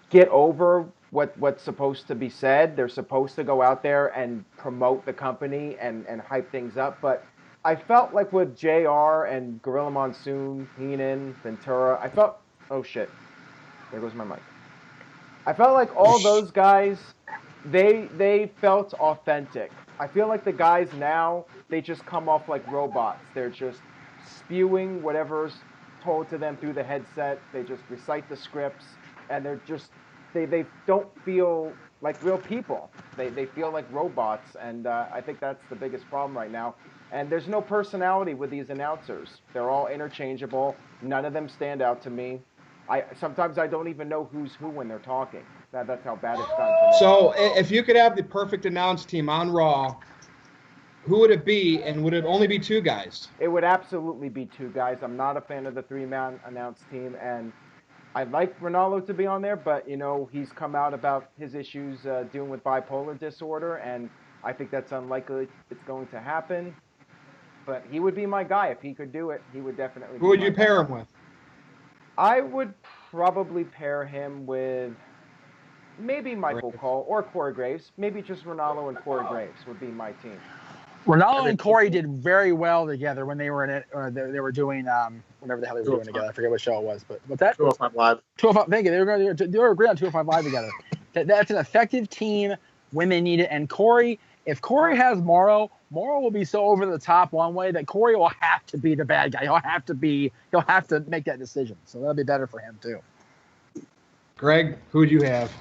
Speaker 7: get over what's supposed to be said. They're supposed to go out there and promote the company and hype things up. But I felt like with JR and Gorilla Monsoon, Heenan, Ventura, oh shit, there goes my mic. I felt like all those guys, they felt authentic. I feel like the guys now, they just come off like robots. They're just spewing whatever's told to them through the headset. They just recite the scripts, and they're just, they don't feel like real people. They feel like robots, and I think that's the biggest problem right now. And there's no personality with these announcers. They're all interchangeable. None of them stand out to me. Sometimes I don't even know who's who when they're talking. That's how bad it's gotten for me.
Speaker 4: So if you could have the perfect announce team on Raw, who would it be, and would it only be 2 guys?
Speaker 7: It would absolutely be 2 guys. I'm not a fan of the 3-man announce team, and I'd like Ronaldo to be on there, but, you know, he's come out about his issues dealing with bipolar disorder, and I think that's unlikely it's going to happen. But he would be my guy. If he could do it, he would definitely
Speaker 4: Who would you pair him with?
Speaker 7: I would probably pair him with maybe Michael Cole or Corey Graves. Maybe just Ronaldo and Corey Graves would be my team.
Speaker 5: Ronaldo and Corey did very well together when they were in it, or they were doing whatever the hell they were doing together. I forget what show it was, but what's that?
Speaker 6: 205 Live.
Speaker 5: 205. Thank you. They were great on 205 Live together. That's an effective team when they need it. And Corey, if Corey has Morrow will be so over the top one way that Corey will have to be the bad guy. He'll have to make that decision. So that'll be better for him too.
Speaker 4: Greg, who would you have?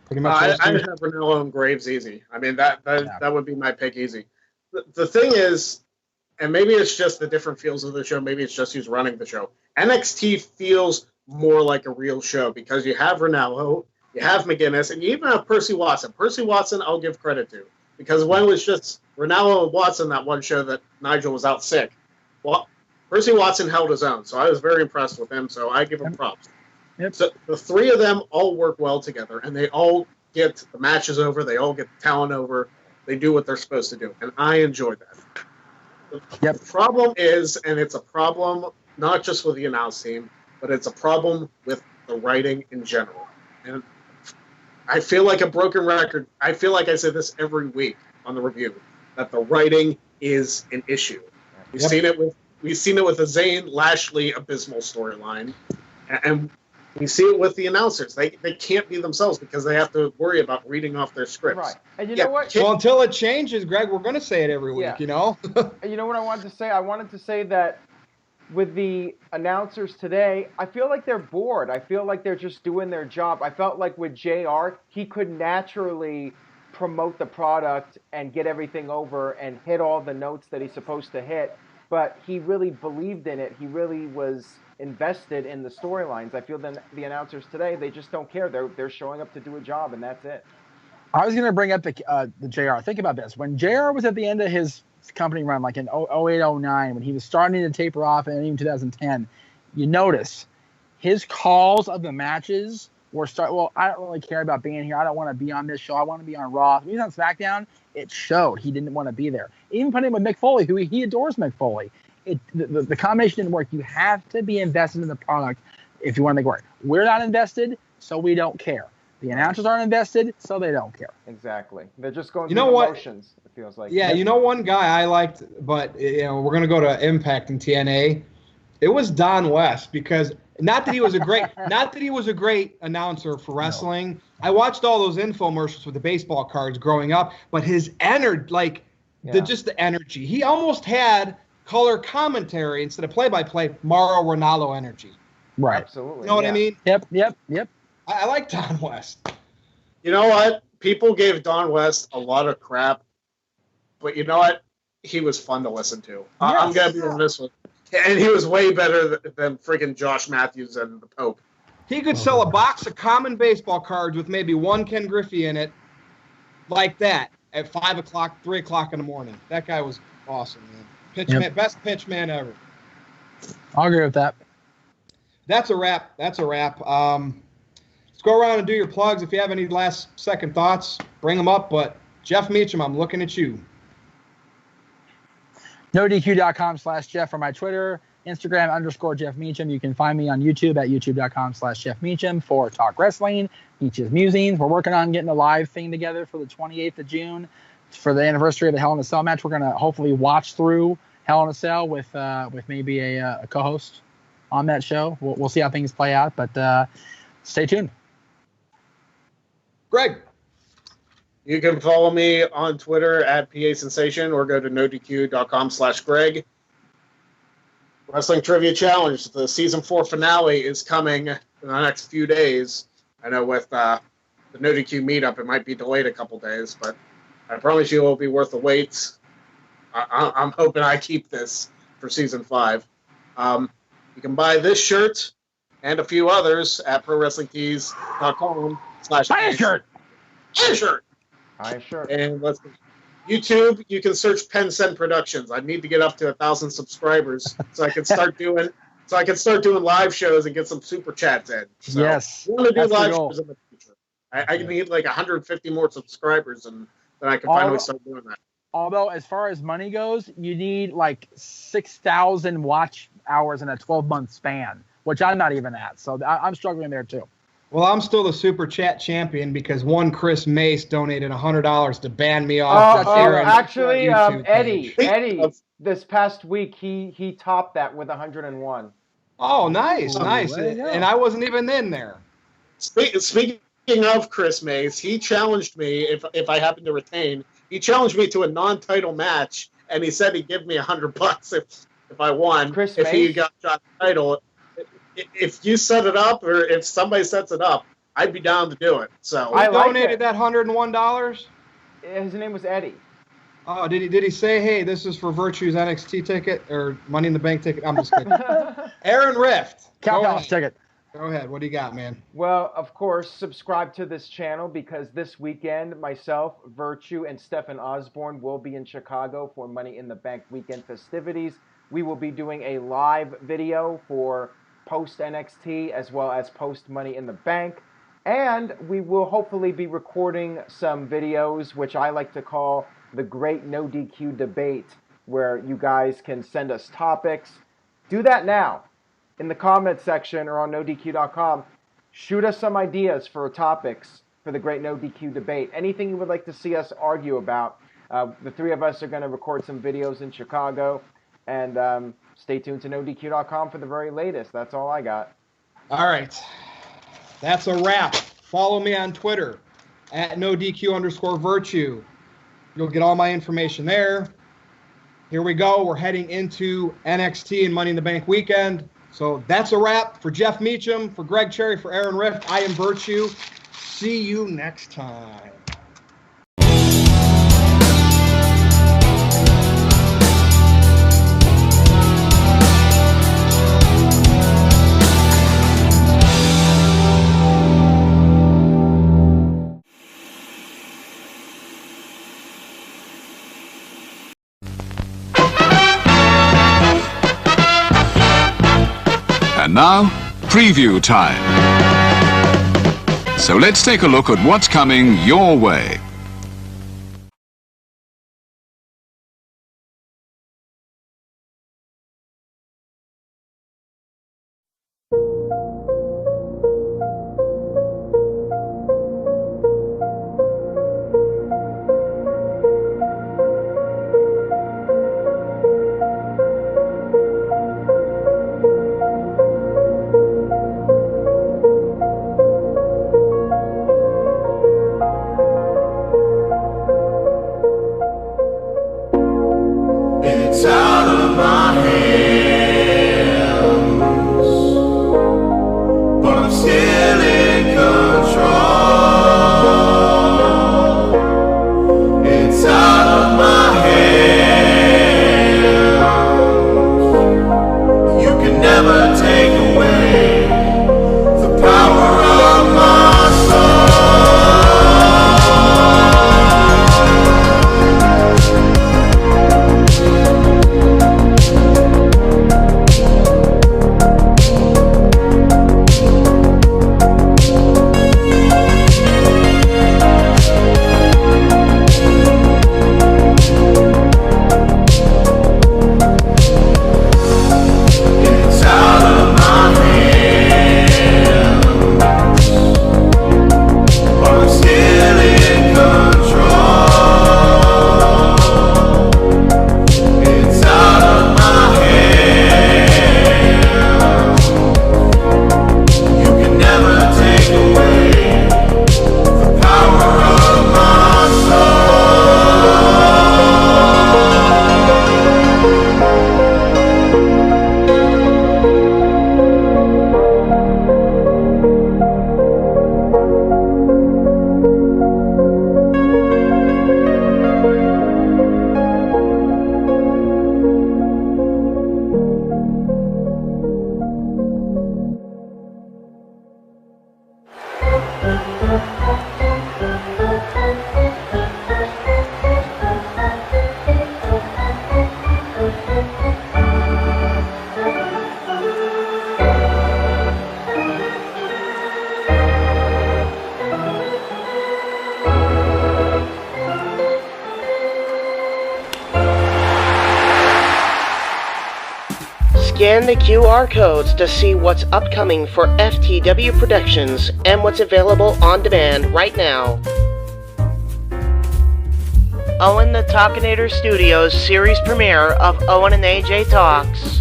Speaker 4: Pretty much.
Speaker 6: I would have Ronaldo and Graves easy. I mean, that would be my pick easy. The thing is, and maybe it's just the different feels of the show, maybe it's just who's running the show. NXT feels more like a real show because you have Ronaldo, you have McGuinness, and you even have Percy Watson. Percy Watson, I'll give credit to. Because when it was just Ronaldo and Watson that one show that Nigel was out sick, well, Percy Watson held his own. So I was very impressed with him, so I give him props.
Speaker 5: Yep. So
Speaker 6: the 3 of them all work well together, and they all get the matches over, they all get the talent over. They do what they're supposed to do, and I enjoy that. The problem is, and it's a problem not just with the announce team, but it's a problem with the writing in general. And I feel like a broken record. I feel like I say this every week on the review, that the writing is an issue. We've seen it with the Zayn Lashley abysmal storyline, and we see it with the announcers. They can't be themselves because they have to worry about reading off their scripts.
Speaker 7: Right. And you know what?
Speaker 4: Well, until it changes, Greg, we're going to say it every week, you know?
Speaker 7: You know what I wanted to say? I wanted to say that with the announcers today, I feel like they're bored. I feel like they're just doing their job. I felt like with JR, he could naturally promote the product and get everything over and hit all the notes that he's supposed to hit. But he really believed in it. He really was invested in the storylines. I feel that the announcers today, they just don't care. They're showing up to do a job, and that's it.
Speaker 5: I was going to bring up the JR. Think about this. When JR was at the end of his company run, like in 08, 09, when he was starting to taper off, and even 2010, you notice his calls of the matches were well, I don't really care about being here. I don't want to be on this show. I want to be on Raw. When he was on SmackDown, it showed he didn't want to be there. Even putting him with Mick Foley, who he adores Mick Foley. The combination didn't work. You have to be invested in the product if you want to make it work. We're not invested, so we don't care. The announcers aren't invested, so they don't care.
Speaker 7: Exactly. They're just going through the motions, it feels like.
Speaker 4: Yeah, you know one guy I liked, but we're going to go to Impact and TNA. It was Don West, because not that he was a great announcer for wrestling. No. I watched all those infomercials with the baseball cards growing up, but his energy, just the energy. He almost had color commentary instead of play-by-play, Mauro Ronaldo energy.
Speaker 5: Right.
Speaker 7: Absolutely.
Speaker 4: You know what I mean?
Speaker 5: Yep.
Speaker 4: I like Don West.
Speaker 6: You know what? People gave Don West a lot of crap, but you know what? He was fun to listen to. Yes. I'm going to be honest with you. And he was way better than freaking Josh Matthews and the Pope.
Speaker 4: He could sell a box of common baseball cards with maybe one Ken Griffey in it, like that, at 5 o'clock, 3 o'clock in the morning. That guy was awesome, man. Man, best pitch man ever.
Speaker 5: I'll agree with that.
Speaker 4: That's a wrap. Let's go around and do your plugs. If you have any last second thoughts, bring them up. But Jeff Meacham, I'm looking at you.
Speaker 5: NoDQ.com/Jeff for my Twitter, Instagram _Jeff Meacham. You can find me on YouTube at youtube.com/Jeff Meacham for Talk Wrestling, Meach's Musings. We're working on getting a live thing together for the 28th of June for the anniversary of the Hell in a Cell match. We're going to hopefully watch through Hell in a Cell with maybe a co-host on that show. We'll see how things play out, but stay tuned.
Speaker 4: Greg.
Speaker 6: You can follow me on Twitter at PA Sensation or go to NoDQ.com/Greg. Wrestling Trivia Challenge. The season 4 finale is coming in the next few days. I know with the NoDQ meetup, it might be delayed a couple days, but I promise you it will be worth the wait. I'm hoping I keep this for season 5. You can buy this shirt and a few others at prowrestlingtees.com/.
Speaker 5: Buy a shirt.
Speaker 6: Buy a shirt.
Speaker 7: Buy a shirt.
Speaker 6: And let's YouTube, you can search Penn Send Productions. I need to get up to 1,000 subscribers so I can start doing live shows and get some super chats in. So
Speaker 5: Yes,
Speaker 6: I want to do
Speaker 5: that's the
Speaker 6: live
Speaker 5: goal.
Speaker 6: shows in the future. I need like 150 more subscribers, and then I can finally start doing that.
Speaker 5: Although, as far as money goes, you need like 6,000 watch hours in a 12-month span, which I'm not even at. So I'm struggling there too.
Speaker 4: Well, I'm still the super chat champion because one Chris Mace donated $100 to ban me off.
Speaker 7: Actually,
Speaker 4: YouTube
Speaker 7: Eddie,
Speaker 4: page.
Speaker 7: this past week he topped that with 101.
Speaker 4: Oh, nice.
Speaker 5: There you go.
Speaker 4: And I wasn't even in there.
Speaker 6: Speaking of Chris Mays, he challenged me if I happen to retain. He challenged me to a non-title match, and he said he'd give me $100 if I won.
Speaker 7: Chris
Speaker 6: if
Speaker 7: Mays?
Speaker 6: he got the title. If you set it up, or if somebody sets it up, I'd be down to do it. So
Speaker 4: I
Speaker 7: like
Speaker 4: donated
Speaker 7: it.
Speaker 4: that $101.
Speaker 7: His name was Eddie.
Speaker 4: Oh, did he say, hey, this is for Virtue's NXT ticket or Money in the Bank ticket? I'm just kidding. Aaron Rift.
Speaker 5: Cow
Speaker 4: Go
Speaker 5: Palace
Speaker 4: ahead.
Speaker 5: ticket.
Speaker 4: Go ahead. What do you got, man?
Speaker 7: Well, of course, subscribe to this channel because this weekend, myself, Virtue, and Stephen Osborne will be in Chicago for Money in the Bank weekend festivities. We will be doing a live video for post NXT as well as post Money in the Bank. And we will hopefully be recording some videos, which I like to call the Great No DQ Debate, where you guys can send us topics. Do that now in the comment section or on NoDQ.com. Shoot us some ideas for topics for the Great No DQ Debate. Anything you would like to see us argue about. The three of us are going to record some videos in Chicago. And stay tuned to NoDQ.com for the very latest. That's all I got.
Speaker 4: All right. That's a wrap. Follow me on Twitter at NoDQ_Virtue. You'll get all my information there. Here we go. We're heading into NXT and Money in the Bank weekend. So that's a wrap. For Jeff Meacham, for Greg Cherry, for Aaron Rift, I am Virtue. See you next time.
Speaker 2: And now, preview time. So let's take a look at what's coming your way.
Speaker 8: It's out of my hands, but I'm still in control. It's out of my hands. You can never take away the power of my soul.
Speaker 9: Scan the QR codes to see what's upcoming for FTW Productions and what's available on demand right now. Owen the Talkinator Studios series premiere of Owen and AJ Talks.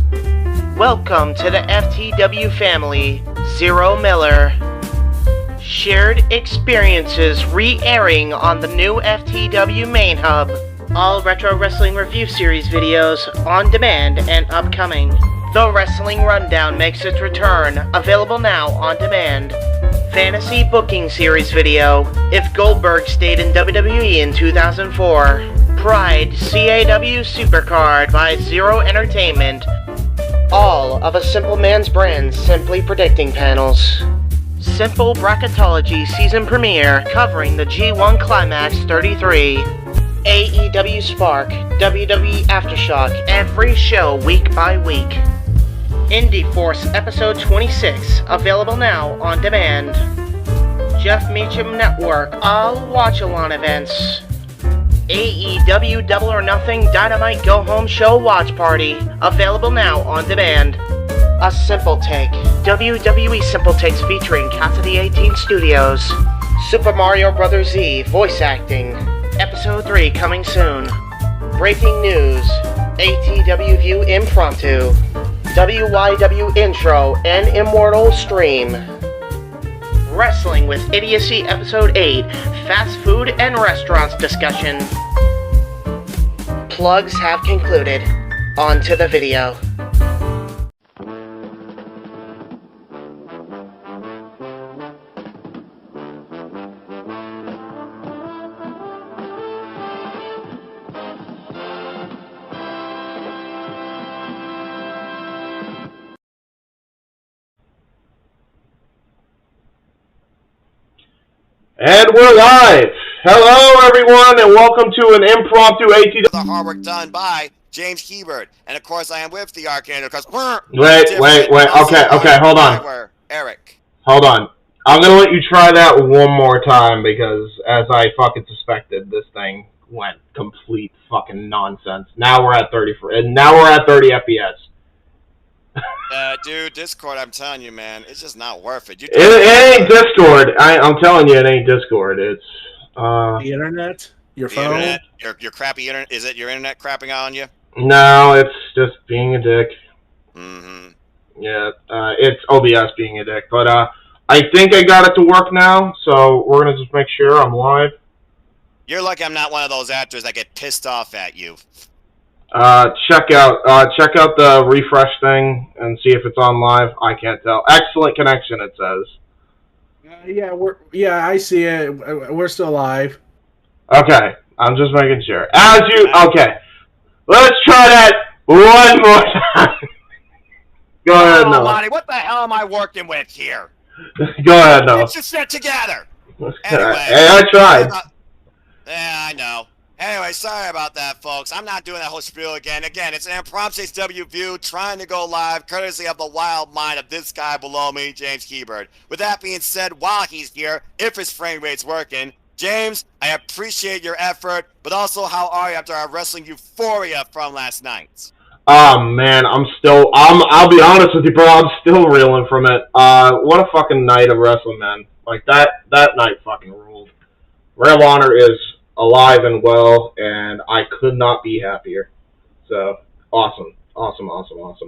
Speaker 9: Welcome to the FTW family, Zero Miller. Shared experiences re-airing on the new FTW main hub. All Retro Wrestling Review Series videos on demand and upcoming. The Wrestling Rundown makes its return, available now on demand. Fantasy Booking Series video, If Goldberg Stayed in WWE in 2004. Pride CAW Supercard by Zero Entertainment. All of A Simple Man's Brand Simply Predicting panels. Simple Bracketology season premiere covering the G1 Climax 33. AEW Spark, WWE Aftershock, every show week by week. Indy Force episode 26, available now on demand. Jeff Meacham Network, all watch-along events. AEW Double or Nothing Dynamite Go Home Show Watch Party, available now on demand. A Simple Take, WWE Simple Takes featuring Casa D18 Studios. Super Mario Bros. Z voice acting, episode 3 coming soon. Breaking news, ATW View Impromptu. WYW Intro and Immortal Stream. Wrestling with Idiocy Episode 8, Fast Food and Restaurants discussion. Plugs have concluded. On to the video.
Speaker 10: And we're live! Hello, everyone, and welcome to an impromptu ATW.
Speaker 11: The hard work done by James Hebert. And of course, I am with the Arcanator because
Speaker 10: Wait. Okay, hold on.
Speaker 11: Eric.
Speaker 10: Hold on. I'm gonna let you try that one more time because, as I fucking suspected, this thing went complete fucking nonsense. Now we're at 30 FPS.
Speaker 11: Dude, Discord, I'm telling you, man, it's just not worth it.
Speaker 10: It ain't Discord. I'm telling you, it ain't Discord. It's
Speaker 12: the internet, your phone,
Speaker 11: internet, your crappy internet. Is it your internet crapping on you?
Speaker 10: No, it's just being a dick.
Speaker 11: Mm-hmm.
Speaker 10: Yeah, it's OBS being a dick. But I think I got it to work now, so we're gonna just make sure I'm live.
Speaker 11: You're lucky I'm not one of those actors that get pissed off at you.
Speaker 10: Check out the refresh thing and see if it's on live. I can't tell. Excellent connection, it says.
Speaker 12: I see it. We're still live.
Speaker 10: Okay, I'm just making sure. Okay, let's try that one more time. Go ahead, Noah.
Speaker 11: Lonnie, what the hell am I working with here?
Speaker 10: Go ahead, Noah.
Speaker 11: Get your shit together. Anyway,
Speaker 10: hey, I tried.
Speaker 11: Yeah, I know. Anyway, sorry about that, folks. I'm not doing that whole spiel again. Again, it's an impromptu ATW View trying to go live, courtesy of the wild mind of this guy below me, James Hebert. With that being said, while he's here, if his frame rate's working, James, I appreciate your effort, but also, how are you after our wrestling euphoria from last night?
Speaker 10: Oh, man, I'll be honest with you, bro, I'm still reeling from it. What a fucking night of wrestling, man. Like, that night fucking ruled. Ring of Honor is alive and well, and I could not be happier. So, awesome. All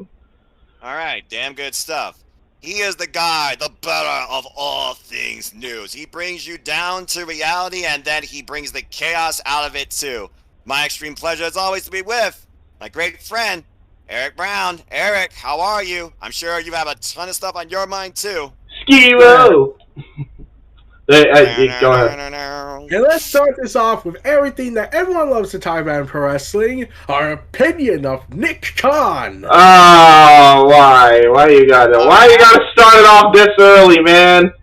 Speaker 11: right, damn good stuff. He is the guy, the better of all things news. He brings you down to reality, and then he brings the chaos out of it, too. My extreme pleasure is always to be with my great friend, Eric Brown. Eric, how are you? I'm sure you have a ton of stuff on your mind, too.
Speaker 10: Ski-Ro! Go ahead.
Speaker 12: And let's start this off with everything that everyone loves to talk about in pro wrestling, our opinion of Nick Khan.
Speaker 10: Oh, why? Why you gotta start it off this early, man?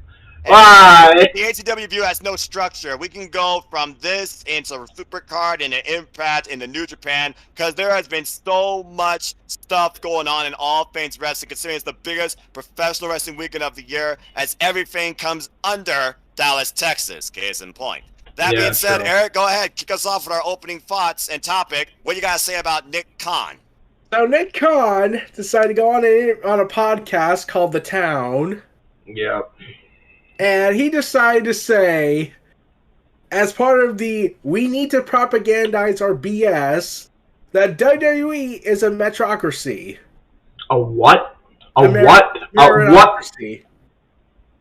Speaker 10: Why?
Speaker 11: The ATW View has no structure. We can go from this into Supercard, into Impact, into New Japan, because there has been so much stuff going on in all things wrestling, considering it's the biggest professional wrestling weekend of the year, as everything comes under Dallas, Texas. Case in point. That being said, Eric, go ahead, kick us off with our opening thoughts and topic. What you gotta say about Nick Khan?
Speaker 12: So Nick Khan decided to go on a podcast called The Town.
Speaker 10: Yeah.
Speaker 12: And he decided to say, as part of the we need to propagandize our BS, that WWE is a metrocracy.
Speaker 10: A what? A what? A what?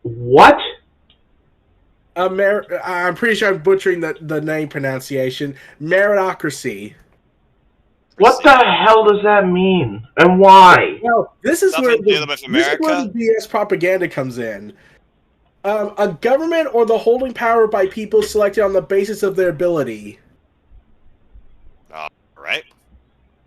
Speaker 10: What?
Speaker 12: I'm pretty sure I'm butchering the name pronunciation. Meritocracy.
Speaker 10: What the hell does that mean? And why?
Speaker 12: Well, this is where the
Speaker 11: America?
Speaker 12: BS propaganda comes in. A government or the holding power by people selected on the basis of their ability.
Speaker 11: Right.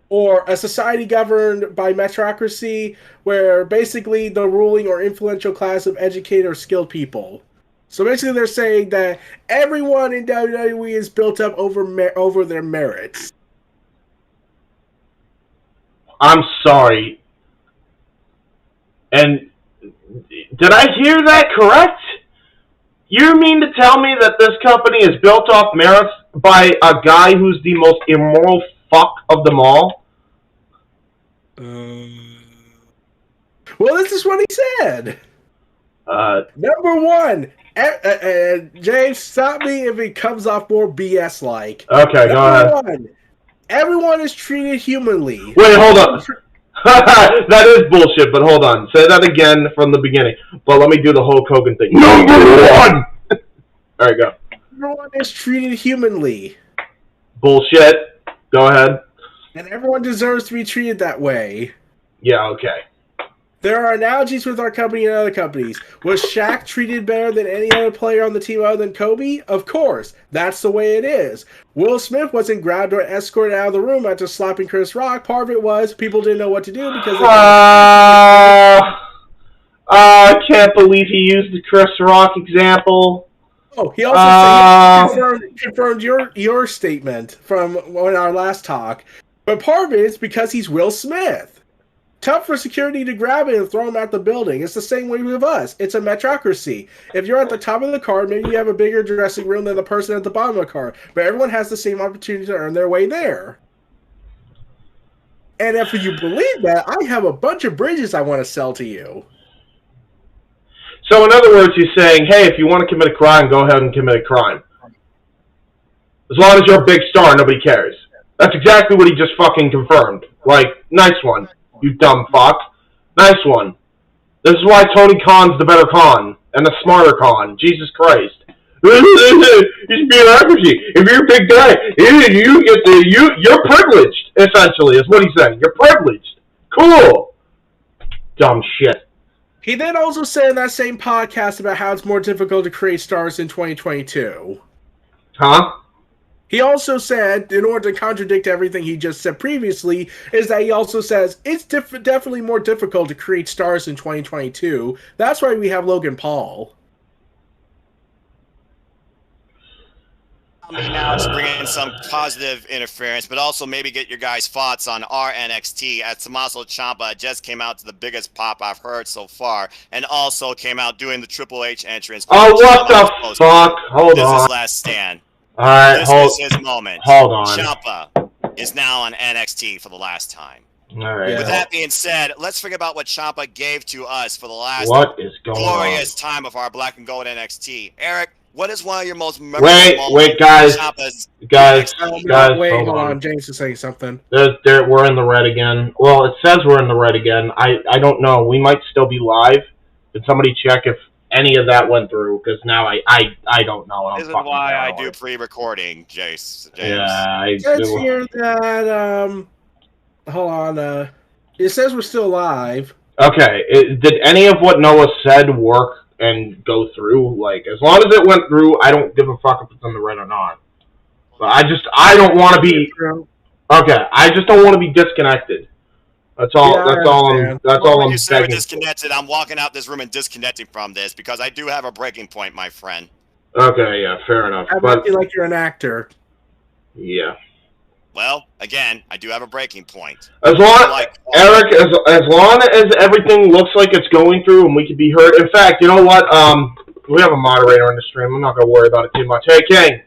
Speaker 12: Or a society governed by meritocracy, where basically the ruling or influential class of educated or skilled people. So basically they're saying that everyone in WWE is built up over their merits.
Speaker 10: I'm sorry. And did I hear that correct? You mean to tell me that this company is built off merits by a guy who's the most immoral fuck of them all?
Speaker 12: Well, this is what he said. Number one, James, stop me if it comes off more BS-like.
Speaker 10: Okay, go ahead.
Speaker 12: One, everyone is treated humanly.
Speaker 10: Wait, hold on. That is bullshit, but hold on. Say that again from the beginning. But let me do the Hulk Hogan thing. Number one! All right, go.
Speaker 12: Everyone is treated humanly.
Speaker 10: Bullshit. Go ahead.
Speaker 12: And everyone deserves to be treated that way.
Speaker 10: Yeah, okay.
Speaker 12: There are analogies with our company and other companies. Was Shaq treated better than any other player on the team other than Kobe? Of course. That's the way it is. Will Smith wasn't grabbed or escorted out of the room after slapping Chris Rock. Part of it was people didn't know what to do because
Speaker 10: I can't believe he used the Chris Rock example.
Speaker 12: Oh, he also confirmed your statement from our last talk. But part of it is because he's Will Smith. Tough for security to grab it and throw him out the building. It's the same way with us. It's a metrocracy. If you're at the top of the card, maybe you have a bigger dressing room than the person at the bottom of the card. But everyone has the same opportunity to earn their way there. And if you believe that, I have a bunch of bridges I want to sell to you.
Speaker 10: So in other words, he's saying, hey, if you want to commit a crime, go ahead and commit a crime. As long as you're a big star, nobody cares. That's exactly what he just fucking confirmed. Like, nice one. You dumb fuck. Nice one. This is why Tony Khan's the better Khan and the smarter Khan. Jesus Christ. It's bureaucracy. If you're a big guy, you're privileged, essentially, is what he's saying. You're privileged. Cool. Dumb shit.
Speaker 12: He then also said in that same podcast about how it's more difficult to create stars in 2022.
Speaker 10: Huh?
Speaker 12: He also said, in order to contradict everything he just said previously, is that he also says it's definitely more difficult to create stars in 2022. That's why we have Logan Paul.
Speaker 11: Now to bring in some positive interference, but also maybe get your guys' thoughts on our NXT, as Tommaso Ciampa just came out to the biggest pop I've heard so far, and also came out doing the Triple H entrance.
Speaker 10: Oh, what the fuck? Hold on.
Speaker 11: This is his last stand.
Speaker 10: All right,
Speaker 11: this is his moment.
Speaker 10: Hold on.
Speaker 11: Ciampa is now on NXT for the last time.
Speaker 10: All right.
Speaker 11: With that being said, let's forget about what Ciampa gave to us for the last glorious time of our Black and Gold NXT. Eric, what is one of your most memorable moments?
Speaker 10: Wait, guys,
Speaker 12: hold on. James is saying something.
Speaker 10: We're in the red again. Well, it says we're in the red again. I don't know. We might still be live. Did somebody check if any of that went through? Because now I don't know.
Speaker 11: This is why I do pre-recording, James.
Speaker 10: Yeah,
Speaker 12: it says here that hold on. It says we're still live.
Speaker 10: Okay. Did any of what Noah said work and go through? Like, as long as it went through, I don't give a fuck if it's in the red or not. But I don't want to be. Okay, I just don't want to be disconnected. That's all.
Speaker 12: Yeah,
Speaker 10: that's all I'm
Speaker 11: you say we're
Speaker 10: begging
Speaker 11: disconnected, I'm walking out this room and disconnecting from this because I do have a breaking point, my friend.
Speaker 10: Okay, yeah, fair enough.
Speaker 12: I feel like you're an actor.
Speaker 10: Yeah.
Speaker 11: Well, again, I do have a breaking point.
Speaker 10: As long, Eric, as long as everything looks like it's going through and we can be heard. In fact, you know what? We have a moderator in the stream. I'm not going to worry about it too much. Hey, King,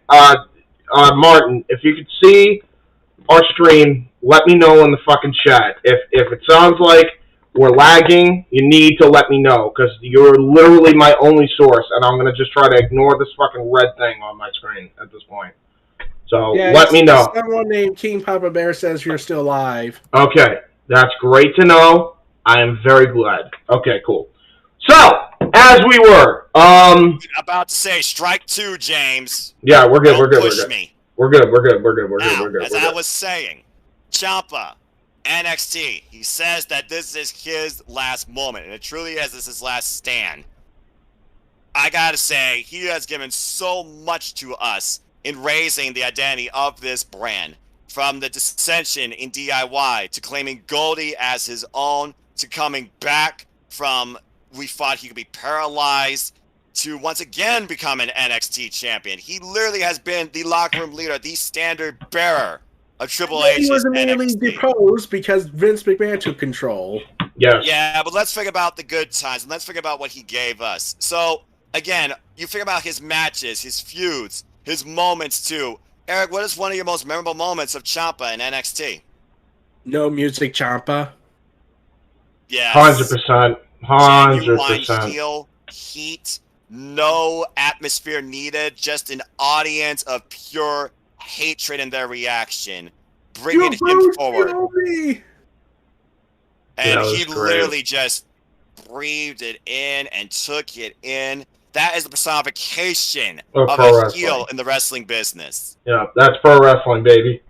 Speaker 10: Martin, if you could see our stream, let me know in the fucking chat. If it sounds like we're lagging, you need to let me know, because you're literally my only source, and I'm going to just try to ignore this fucking red thing on my screen at this point. So let me know.
Speaker 12: Someone named King Papa Bear says you're still live.
Speaker 10: Okay, that's great to know. I am very glad. Okay, cool. So, as we were,
Speaker 11: about to say, strike two, James.
Speaker 10: Yeah, we're good.
Speaker 11: Don't
Speaker 10: We're good.
Speaker 11: push
Speaker 10: We're good.
Speaker 11: me.
Speaker 10: We're good. We're good. We're good. We're
Speaker 11: Now,
Speaker 10: good. We're good.
Speaker 11: as
Speaker 10: We're
Speaker 11: I
Speaker 10: good.
Speaker 11: was saying, Ciampa, NXT. He says that this is his last moment, and it truly is. This is his last stand. I gotta say, he has given so much to us in raising the identity of this brand. From the dissension in DIY to claiming Goldie as his own, to coming back from we thought he could be paralyzed, to once again become an NXT champion. He literally has been the locker room leader, the standard bearer of Triple H's
Speaker 12: He was immediately
Speaker 11: NXT.
Speaker 12: deposed because Vince McMahon took control.
Speaker 10: Yes.
Speaker 11: Yeah, but let's think about the good times, and let's think about what he gave us. So, again, you think about his matches, his feuds, his moments, too. Eric, what is one of your most memorable moments of Ciampa in NXT?
Speaker 12: No music, Ciampa.
Speaker 11: Yeah.
Speaker 10: 100%. 100%.
Speaker 11: Heel, heat, no atmosphere needed, just an audience of pure hatred in their reaction, bringing him forward. And he literally just breathed it in and took it in. That is the personification of a heel in the wrestling business.
Speaker 10: Yeah, that's pro wrestling, baby.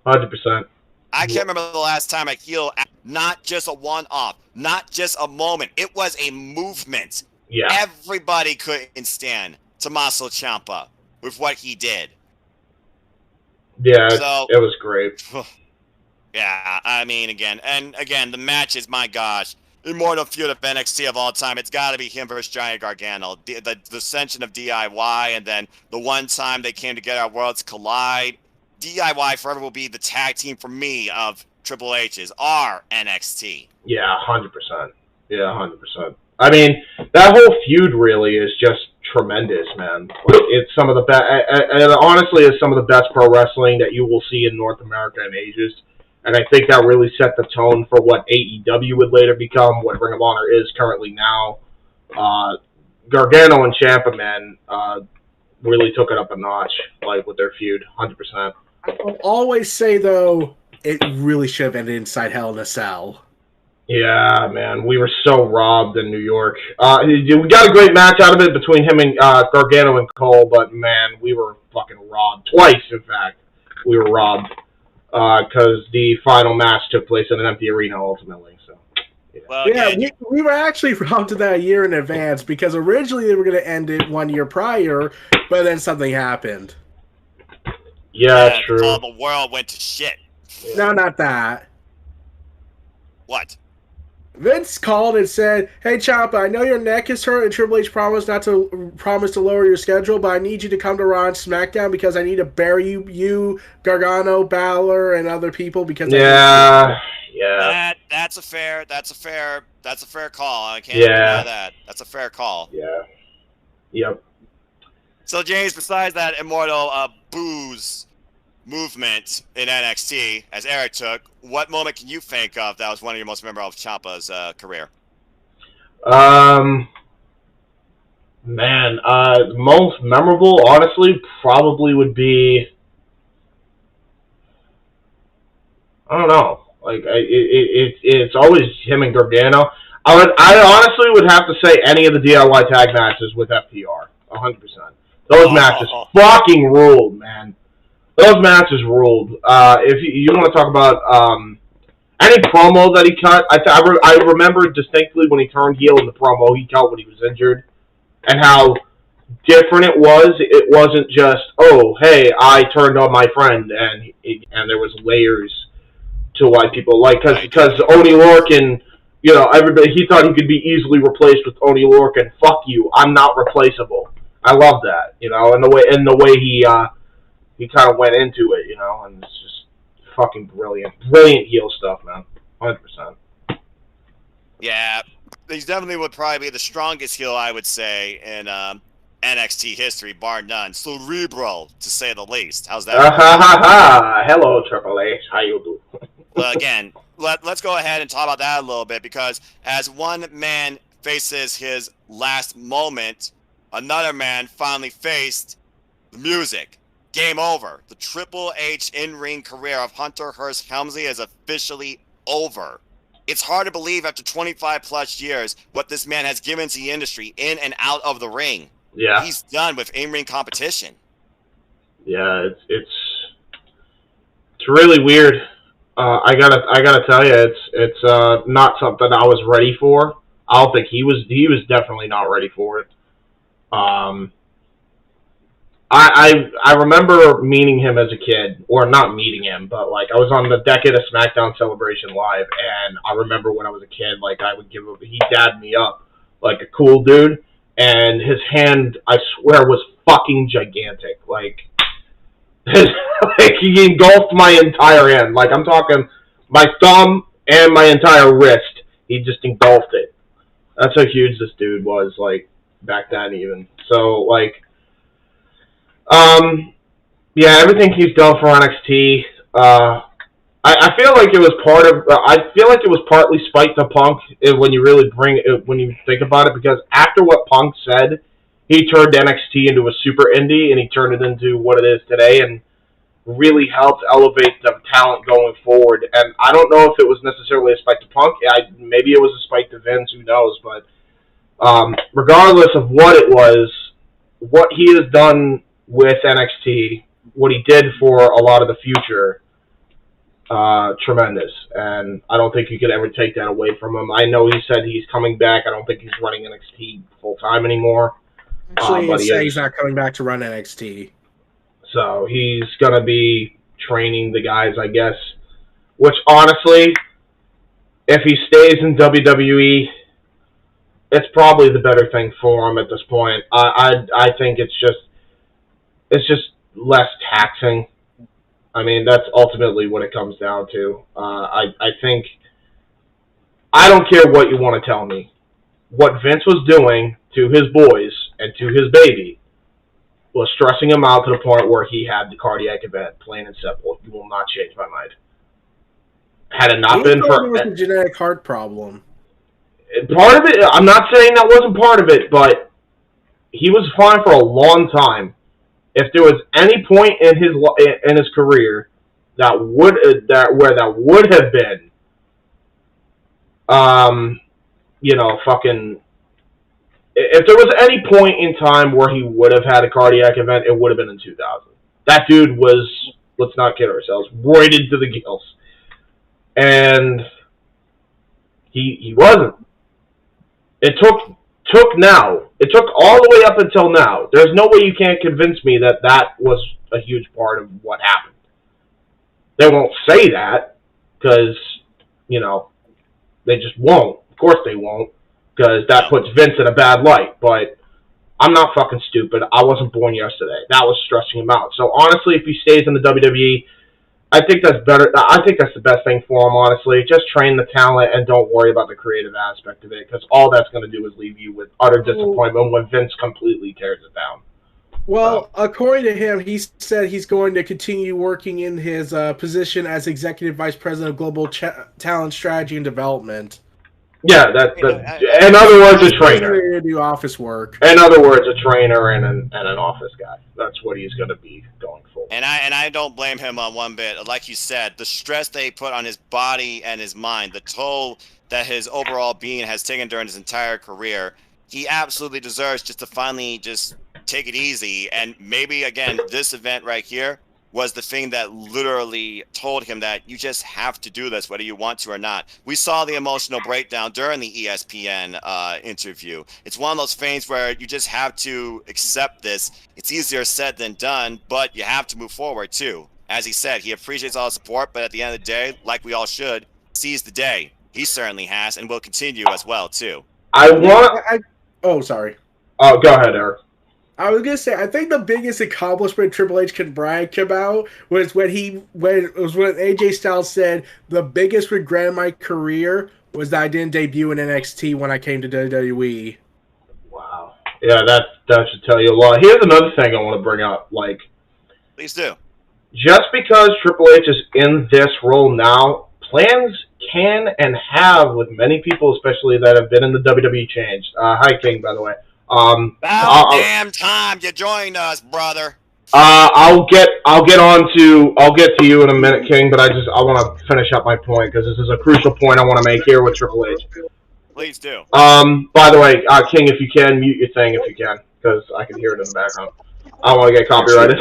Speaker 10: 100%.
Speaker 11: I can't remember the last time a heel, not just a one-off, not just a moment. It was a movement.
Speaker 10: Yeah.
Speaker 11: Everybody couldn't stand Tommaso Ciampa with what he did.
Speaker 10: Yeah,
Speaker 11: So-
Speaker 10: it was great.
Speaker 11: Yeah, I mean, again, the matches, my gosh. Immortal feud of NXT of all time. It's got to be him versus Johnny Gargano. The ascension of DIY, and then the one time they came together, our worlds collide. DIY forever will be the tag team for me of Triple H's, our NXT.
Speaker 10: Yeah, 100%. Yeah, 100%. I mean, that whole feud really is just tremendous, man. It's some of the best, and honestly, it's some of the best pro wrestling that you will see in North America and Asia. And I think that really set the tone for what AEW would later become, what Ring of Honor is currently now. Gargano and Ciampa, man, really took it up a notch, like with their feud, 100%.
Speaker 12: I'll always say, though, it really should have ended inside Hell in a Cell.
Speaker 10: Yeah, man, we were so robbed in New York. We got a great match out of it between him and Gargano and Cole, but man, we were fucking robbed. Twice, in fact, we were robbed. Because the final match took place in an empty arena ultimately. So, yeah,
Speaker 11: well,
Speaker 12: we were actually robbed of that a year in advance because originally they were going to end it 1 year prior, but then something happened.
Speaker 10: Yeah, true.
Speaker 11: All the world went to shit.
Speaker 10: Yeah.
Speaker 12: No, not that.
Speaker 11: What?
Speaker 12: Vince called and said, "Hey, Ciampa, I know your neck is hurt, and Triple H promised to lower your schedule, but I need you to come to Raw and SmackDown because I need to bury you, Gargano, Balor, and other people because
Speaker 10: yeah.
Speaker 11: That's a fair call. I can't deny that. That's a fair call.
Speaker 10: Yeah. Yep.
Speaker 11: So James, besides that immortal booze movement in NXT, as Eric took, what moment can you think of that was one of your most memorable of Ciampa's career?
Speaker 10: Man, most memorable, honestly, probably would be, I don't know. Like it's always him and Gargano. I honestly would have to say any of the DIY tag matches with FTR, 100%. Those matches fucking ruled, man. Those matches ruled. If you want to talk about any promo that he cut, I remember distinctly when he turned heel in the promo he cut when he was injured, and how different it was. It wasn't just, oh, hey, I turned on my friend, and there was layers to why people like, because Oney Lorcan, everybody, he thought he could be easily replaced with Oney Lorcan. Fuck you, I'm not replaceable. I love that, and the way he kind of went into it, and it's just fucking brilliant heel stuff, man, 100%.
Speaker 11: Yeah, he's definitely would probably be the strongest heel, I would say, in NXT history, bar none. Cerebral, to say the least. How's that?
Speaker 10: Hello, Triple Alex. How you do?
Speaker 11: Well, again, let's go ahead and talk about that a little bit, because as one man faces his last moment, another man finally faced the music. Game over. The Triple H in-ring career of Hunter Hearst Helmsley is officially over. It's hard to believe after 25 plus years what this man has given to the industry in and out of the ring.
Speaker 10: Yeah.
Speaker 11: He's done with in-ring competition.
Speaker 10: Yeah, it's really weird. I gotta tell you, it's not something I was ready for. I don't think he was definitely not ready for it. I remember meeting him as a kid, or not meeting him, but like I was on the Decade of SmackDown Celebration Live, and I remember when I was a kid, like I would he dabbed me up like a cool dude, and his hand, I swear, was fucking gigantic. Like he engulfed my entire hand. Like I'm talking my thumb and my entire wrist. He just engulfed it. That's how huge this dude was, like back then even. So like. Yeah, everything he's done for NXT. I feel like it was I feel like it was partly spite to Punk when you really when you think about it, because after what Punk said, he turned NXT into a super indie, and he turned it into what it is today, and really helped elevate the talent going forward. And I don't know if it was necessarily a spite to Punk. Maybe it was a spite to Vince. Who knows? But regardless of what it was, what he has done with NXT, what he did for a lot of the future, tremendous. And I don't think you could ever take that away from him. I know he said he's coming back. I don't think he's running NXT full-time anymore.
Speaker 12: Actually, he's not coming back to run NXT.
Speaker 10: So he's going to be training the guys, I guess. Which, honestly, if he stays in WWE, it's probably the better thing for him at this point. I think it's just less taxing. I mean, that's ultimately what it comes down to. I think, I don't care what you want to tell me. What Vince was doing to his boys and to his baby was stressing him out to the point where he had the cardiac event, plain and simple. You will not change my mind. Had it not been for
Speaker 12: a genetic heart problem.
Speaker 10: Part of it, I'm not saying that wasn't part of it, but he was fine for a long time. If there was any point in his career that would have been, if there was any point in time where he would have had a cardiac event, it would have been in 2000. That dude was, let's not kid ourselves, roided to the gills, and he wasn't. It took all the way up until now. There's no way you can't convince me that was a huge part of what happened. They won't say that because, they just won't. Of course they won't, because that puts Vince in a bad light. But I'm not fucking stupid. I wasn't born yesterday. That was stressing him out. So honestly, if he stays in the WWE, I think that's better. I think that's the best thing for him, honestly. Just train the talent and don't worry about the creative aspect of it, because all that's going to do is leave you with utter disappointment when Vince completely tears it down.
Speaker 12: Well, according to him, he said he's going to continue working in his position as Executive Vice President of Global Talent Strategy and Development.
Speaker 10: Yeah, in other words, a trainer.
Speaker 12: To do office work.
Speaker 10: In other words, a trainer and an office guy. That's what he's going to be going for.
Speaker 11: And I don't blame him on one bit. Like you said, the stress that he put on his body and his mind, the toll that his overall being has taken during his entire career, he absolutely deserves just to finally just take it easy. And maybe, again, this event right here was the thing that literally told him that you just have to do this, whether you want to or not. We saw the emotional breakdown during the ESPN interview. It's one of those things where you just have to accept this. It's easier said than done, but you have to move forward too. As he said, he appreciates all the support, but at the end of the day, like we all should, seize the day. He certainly has, and will continue as well too.
Speaker 12: Oh, sorry.
Speaker 10: Oh, go ahead, Eric.
Speaker 12: I was gonna say, I think the biggest accomplishment Triple H can brag about was when AJ Styles said the biggest regret in my career was that I didn't debut in NXT when I came to WWE.
Speaker 10: Wow. Yeah, that should tell you a lot. Here's another thing I want to bring up.
Speaker 11: Please do.
Speaker 10: just because Triple H is in this role now, plans can and have with many people, especially that have been in the WWE, changed. Hi, King, by the way.
Speaker 11: About damn time you joined us, brother.
Speaker 10: I'll get to you in a minute, King, but I want to finish up my point because this is a crucial point I want to make here with Triple H.
Speaker 11: Please do.
Speaker 10: By the way, King, if you can, mute your thing if you can, because I can hear it in the background. I don't want to get copyrighted.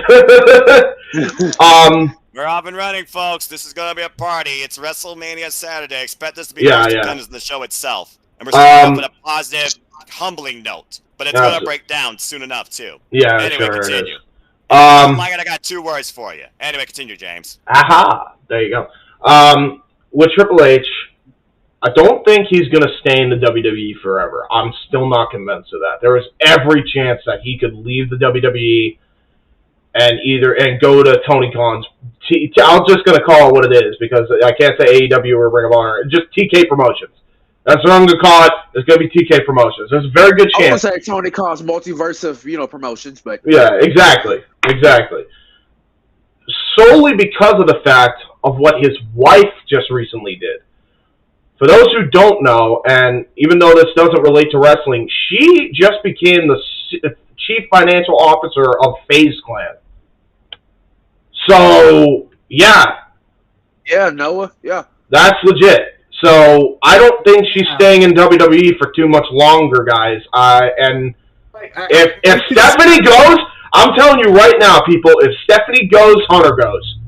Speaker 11: We're off and running, folks. This is going to be a party. It's WrestleMania Saturday. Expect this to be
Speaker 10: Yeah,
Speaker 11: most
Speaker 10: yeah.
Speaker 11: attendance in the show itself. And we're starting off with a positive, humbling note. But it's going to break down soon enough, too.
Speaker 10: Yeah,
Speaker 11: anyway,
Speaker 10: sure
Speaker 11: continue.
Speaker 10: it is.
Speaker 11: I got 2 words for you. Anyway, continue, James.
Speaker 10: Aha! There you go. With Triple H, I don't think he's going to stay in the WWE forever. I'm still not convinced of that. There is every chance that he could leave the WWE and go to Tony Khan's. I'm just going to call it what it is because I can't say AEW or Ring of Honor. Just TK Promotions. That's what I'm going to call it. It's going to be TK Promotions. There's a very good chance.
Speaker 13: I would say Tony Khan's multiverse of promotions, but
Speaker 10: yeah, exactly. Solely because of the fact of what his wife just recently did. For those who don't know, and even though this doesn't relate to wrestling, she just became the chief financial officer of FaZe Clan. So, yeah.
Speaker 13: Yeah, Noah, yeah.
Speaker 10: That's legit. So, I don't think she's staying in WWE for too much longer, guys. And if Stephanie goes, I'm telling you right now, people, if Stephanie goes, Hunter goes.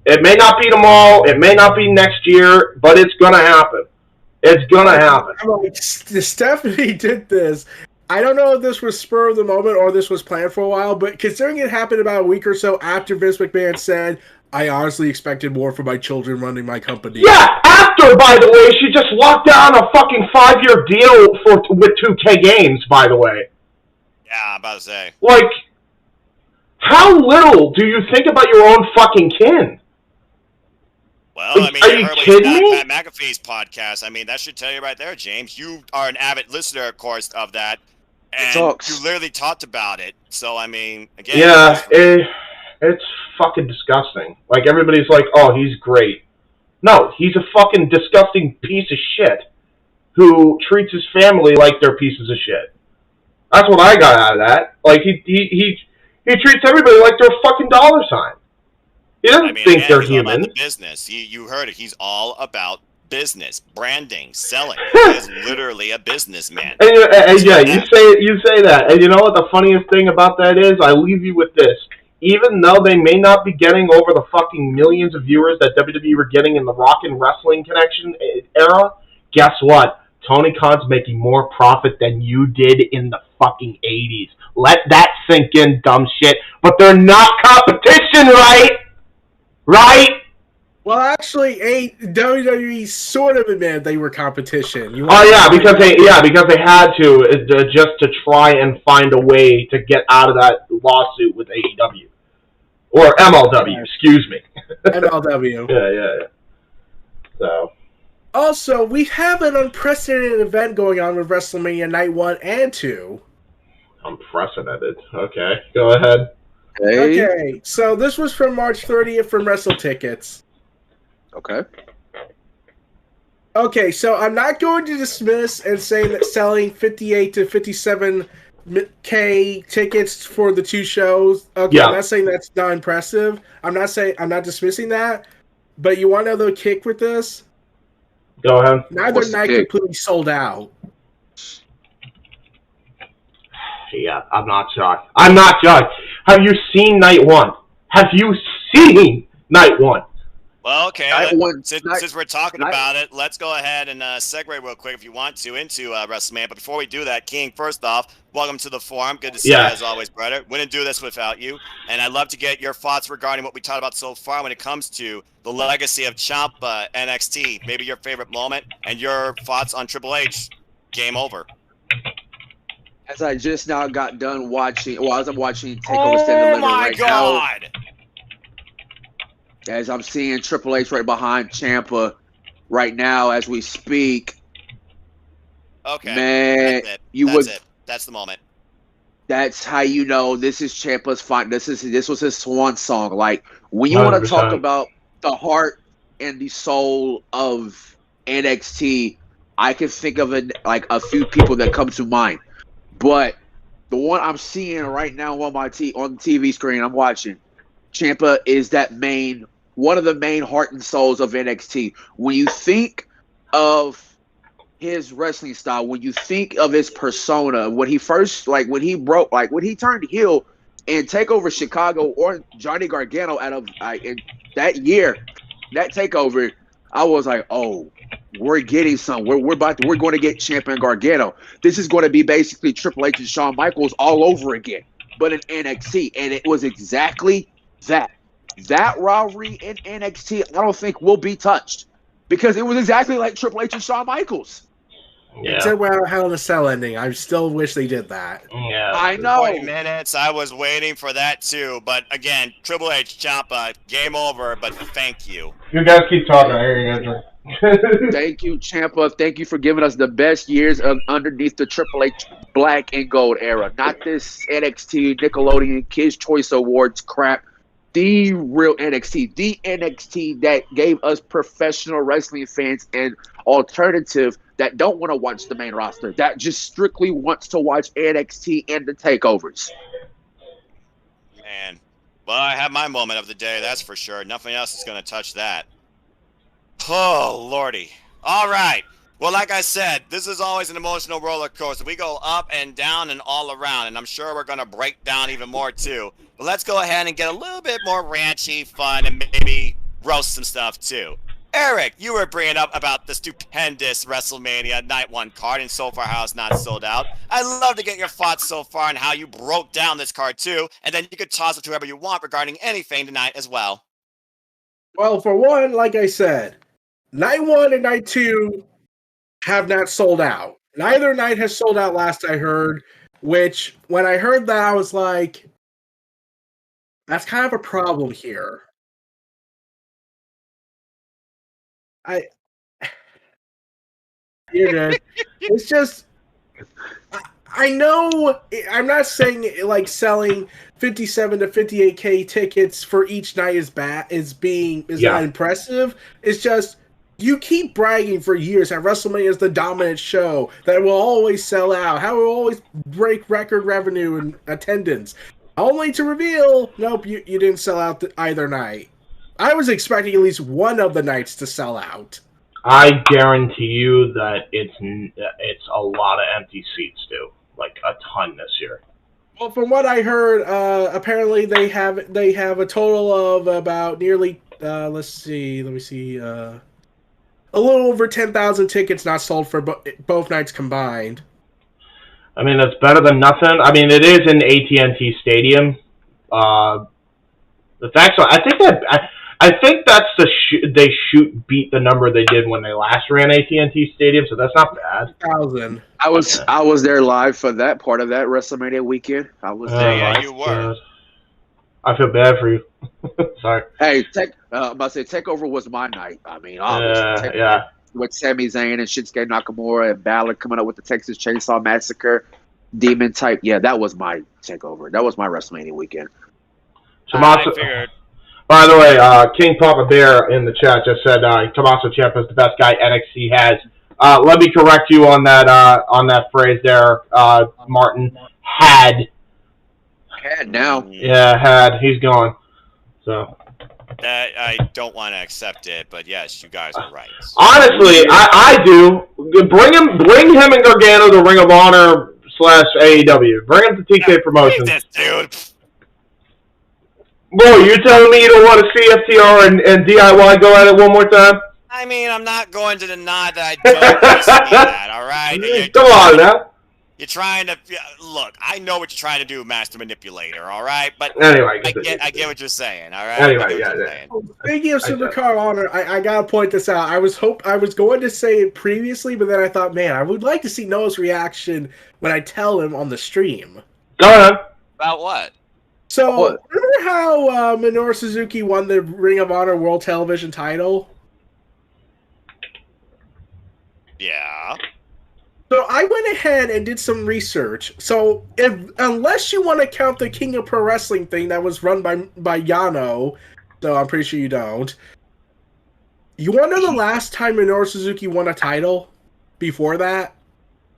Speaker 10: It may not be tomorrow, it may not be next year, but it's going to happen. It's going to happen.
Speaker 12: Like, Stephanie did this. I don't know if this was spur of the moment or this was planned for a while, but considering it happened about a week or so after Vince McMahon said, I honestly expected more for my children running my company.
Speaker 10: Yeah, after, by the way, she just locked down a fucking 5-year deal with 2K Games, by the way.
Speaker 11: Yeah, I'm about to say.
Speaker 10: Like, how little do you think about your own fucking kin?
Speaker 11: Well, I mean,
Speaker 10: are you kidding me?
Speaker 11: Pat McAfee's podcast. I mean, that should tell you right there, James. You are an avid listener, of course, of that. And you literally talked about it. So, I mean, again.
Speaker 10: Yeah, it's fucking disgusting. Like, everybody's like, oh, he's great. No, he's a fucking disgusting piece of shit who treats his family like they're pieces of shit. That's what I got out of that. Like, he treats everybody like they're a fucking dollar sign. He doesn't think they're human.
Speaker 11: The business. You heard it. He's all about business, branding, selling. He is literally a businessman.
Speaker 10: And yeah, you say that. And you know what the funniest thing about that is? I leave you with this. Even though they may not be getting over the fucking millions of viewers that WWE were getting in the Rock and Wrestling Connection era, guess what? Tony Khan's making more profit than you did in the fucking 80s. Let that sink in, dumb shit. But they're not competition, right? Right?
Speaker 12: Well, actually, WWE sort of admitted they were competition.
Speaker 10: Because they had to just to try and find a way to get out of that lawsuit with AEW or MLW. Excuse me.
Speaker 12: MLW.
Speaker 10: Yeah. So.
Speaker 12: Also, we have an unprecedented event going on with WrestleMania Night 1 and 2.
Speaker 10: Unprecedented. Okay, go ahead.
Speaker 13: Hey.
Speaker 12: Okay, so this was from March 30th from Wrestle Tickets. Okay, so I'm not going to dismiss and say that selling 58 to 57K tickets for the 2 shows. Okay, yeah. I'm not saying that's not impressive. I'm not dismissing that. But you want to know the kick with this?
Speaker 10: Go ahead.
Speaker 12: Neither night completely sold out.
Speaker 10: Yeah, I'm not shocked. Have you seen Night 1? Have you seen Night 1?
Speaker 11: Well, okay. Since we're talking about it, let's go ahead and segue real quick, if you want to, into WrestleMania. But before we do that, King, first off, welcome to the forum. Good to see you as always, brother. Wouldn't do this without you. And I'd love to get your thoughts regarding what we talked about so far when it comes to the legacy of Ciampa, NXT. Maybe your favorite moment and your thoughts on Triple H. Game over.
Speaker 13: As I just now got done watching, as I'm watching TakeOver Stand and Deliver right now. As I'm seeing Triple H right behind Ciampa right now as we speak.
Speaker 11: Okay.
Speaker 13: Man,
Speaker 11: that's it. That's the moment.
Speaker 13: That's how you know this is Ciampa's fine. This was his swan song. Like when you want to talk
Speaker 10: 100%.
Speaker 13: about the heart and the soul of NXT, I can think of like a few people that come to mind. But the one I'm seeing right now on on the TV screen I'm watching, Ciampa is one of the main heart and souls of NXT. When you think of his wrestling style, when you think of his persona, when he turned heel in TakeOver Chicago or Johnny Gargano in that year, that TakeOver, I was like, oh, we're getting somewhere. We're going to get Ciampa and Gargano. This is going to be basically Triple H and Shawn Michaels all over again, but in NXT, and it was exactly that. That rivalry in NXT, I don't think will be touched because it was exactly like Triple H and Shawn Michaels.
Speaker 10: Yeah.
Speaker 12: Except Hell in a Cell ending. I still wish they did that.
Speaker 10: Yeah.
Speaker 13: I know.
Speaker 11: 20 minutes. I was waiting for that too. But again, Triple H, Ciampa, game over. But thank you.
Speaker 10: You guys keep talking. I hear you guys.
Speaker 13: Thank you, Ciampa. Thank you for giving us the best years of underneath the Triple H Black and Gold era. Not this NXT Nickelodeon Kids Choice Awards crap. The real NXT. The NXT that gave us professional wrestling fans an alternative that don't want to watch the main roster, that just strictly wants to watch NXT and the takeovers.
Speaker 11: Man, well, I have my moment of the day, that's for sure. Nothing else is going to touch that. Oh, Lordy. All right. Well, like I said, this is always an emotional roller coaster. We go up and down and all around, and I'm sure we're going to break down even more, too. But let's go ahead and get a little bit more ranchy, fun, and maybe roast some stuff, too. Eric, you were bringing up about the stupendous WrestleMania Night 1 card and so far how it's not sold out. I'd love to get your thoughts so far on how you broke down this card too, and then you could toss it to whoever you want regarding anything tonight as well.
Speaker 12: Well, for one, like I said, Night 1 and Night 2 have not sold out. Neither night has sold out last I heard, which when I heard that, I was like, that's kind of a problem here. You're good. It's just, I know, I'm not saying like selling 57 to 58K tickets for each night is not impressive. It's just, you keep bragging for years that WrestleMania is the dominant show, that it will always sell out, how it will always break record revenue and attendance, only to reveal, nope, you didn't sell out either night. I was expecting at least one of the nights to sell out.
Speaker 10: I guarantee you that it's a lot of empty seats too, like a ton this year.
Speaker 12: Well, from what I heard, apparently they have a total of about nearly let me see, a little over 10,000 tickets not sold for both nights combined.
Speaker 10: I mean, that's better than nothing. I mean, it is in AT&T Stadium. It's actually, I think that's beat the number they did when they last ran AT&T Stadium, so that's not bad.
Speaker 12: 1,000.
Speaker 13: I was there live for that part of that WrestleMania weekend. I was there.
Speaker 11: Yeah, you were.
Speaker 10: I feel bad for you. Sorry.
Speaker 13: Hey, I'm about to say TakeOver was my night. I mean, obviously, with Sami Zayn and Shinsuke Nakamura and Balor coming up with the Texas Chainsaw Massacre, Demon type. Yeah, that was my TakeOver. That was my WrestleMania weekend.
Speaker 10: Tommaso, by the way, King Papa Bear in the chat just said Tommaso Ciampa is the best guy NXT has. Let me correct you on that phrase there, Martin. Had
Speaker 13: now.
Speaker 10: Yeah, had. He's gone. So.
Speaker 11: I don't want to accept it, but yes, you guys are right.
Speaker 10: Honestly, I do. Bring him and Gargano to Ring of Honor / AEW. Bring him to TK Promotions.
Speaker 11: Jesus, dude.
Speaker 10: Bro, you telling me you don't want to see FTR and DIY go at it one more time?
Speaker 11: I mean, I'm not going to deny that I don't want to see that, all right?
Speaker 10: Come on now.
Speaker 11: You're trying to look. I know what you're trying to do, Master Manipulator. All right, but
Speaker 10: anyway,
Speaker 11: I get what you're saying. All right.
Speaker 10: Anyway,
Speaker 12: Speaking of Supercar Honor, I gotta point this out. I was going to say it previously, but then I thought, man, I would like to see Noah's reaction when I tell him on the stream.
Speaker 10: Go ahead.
Speaker 11: About what?
Speaker 12: So remember how Minoru Suzuki won the Ring of Honor World Television title?
Speaker 11: Yeah.
Speaker 12: So I went ahead and did some research. So unless you want to count the King of Pro Wrestling thing that was run by Yano, so I'm pretty sure you don't. You want to know the last time Minoru Suzuki won a title before that?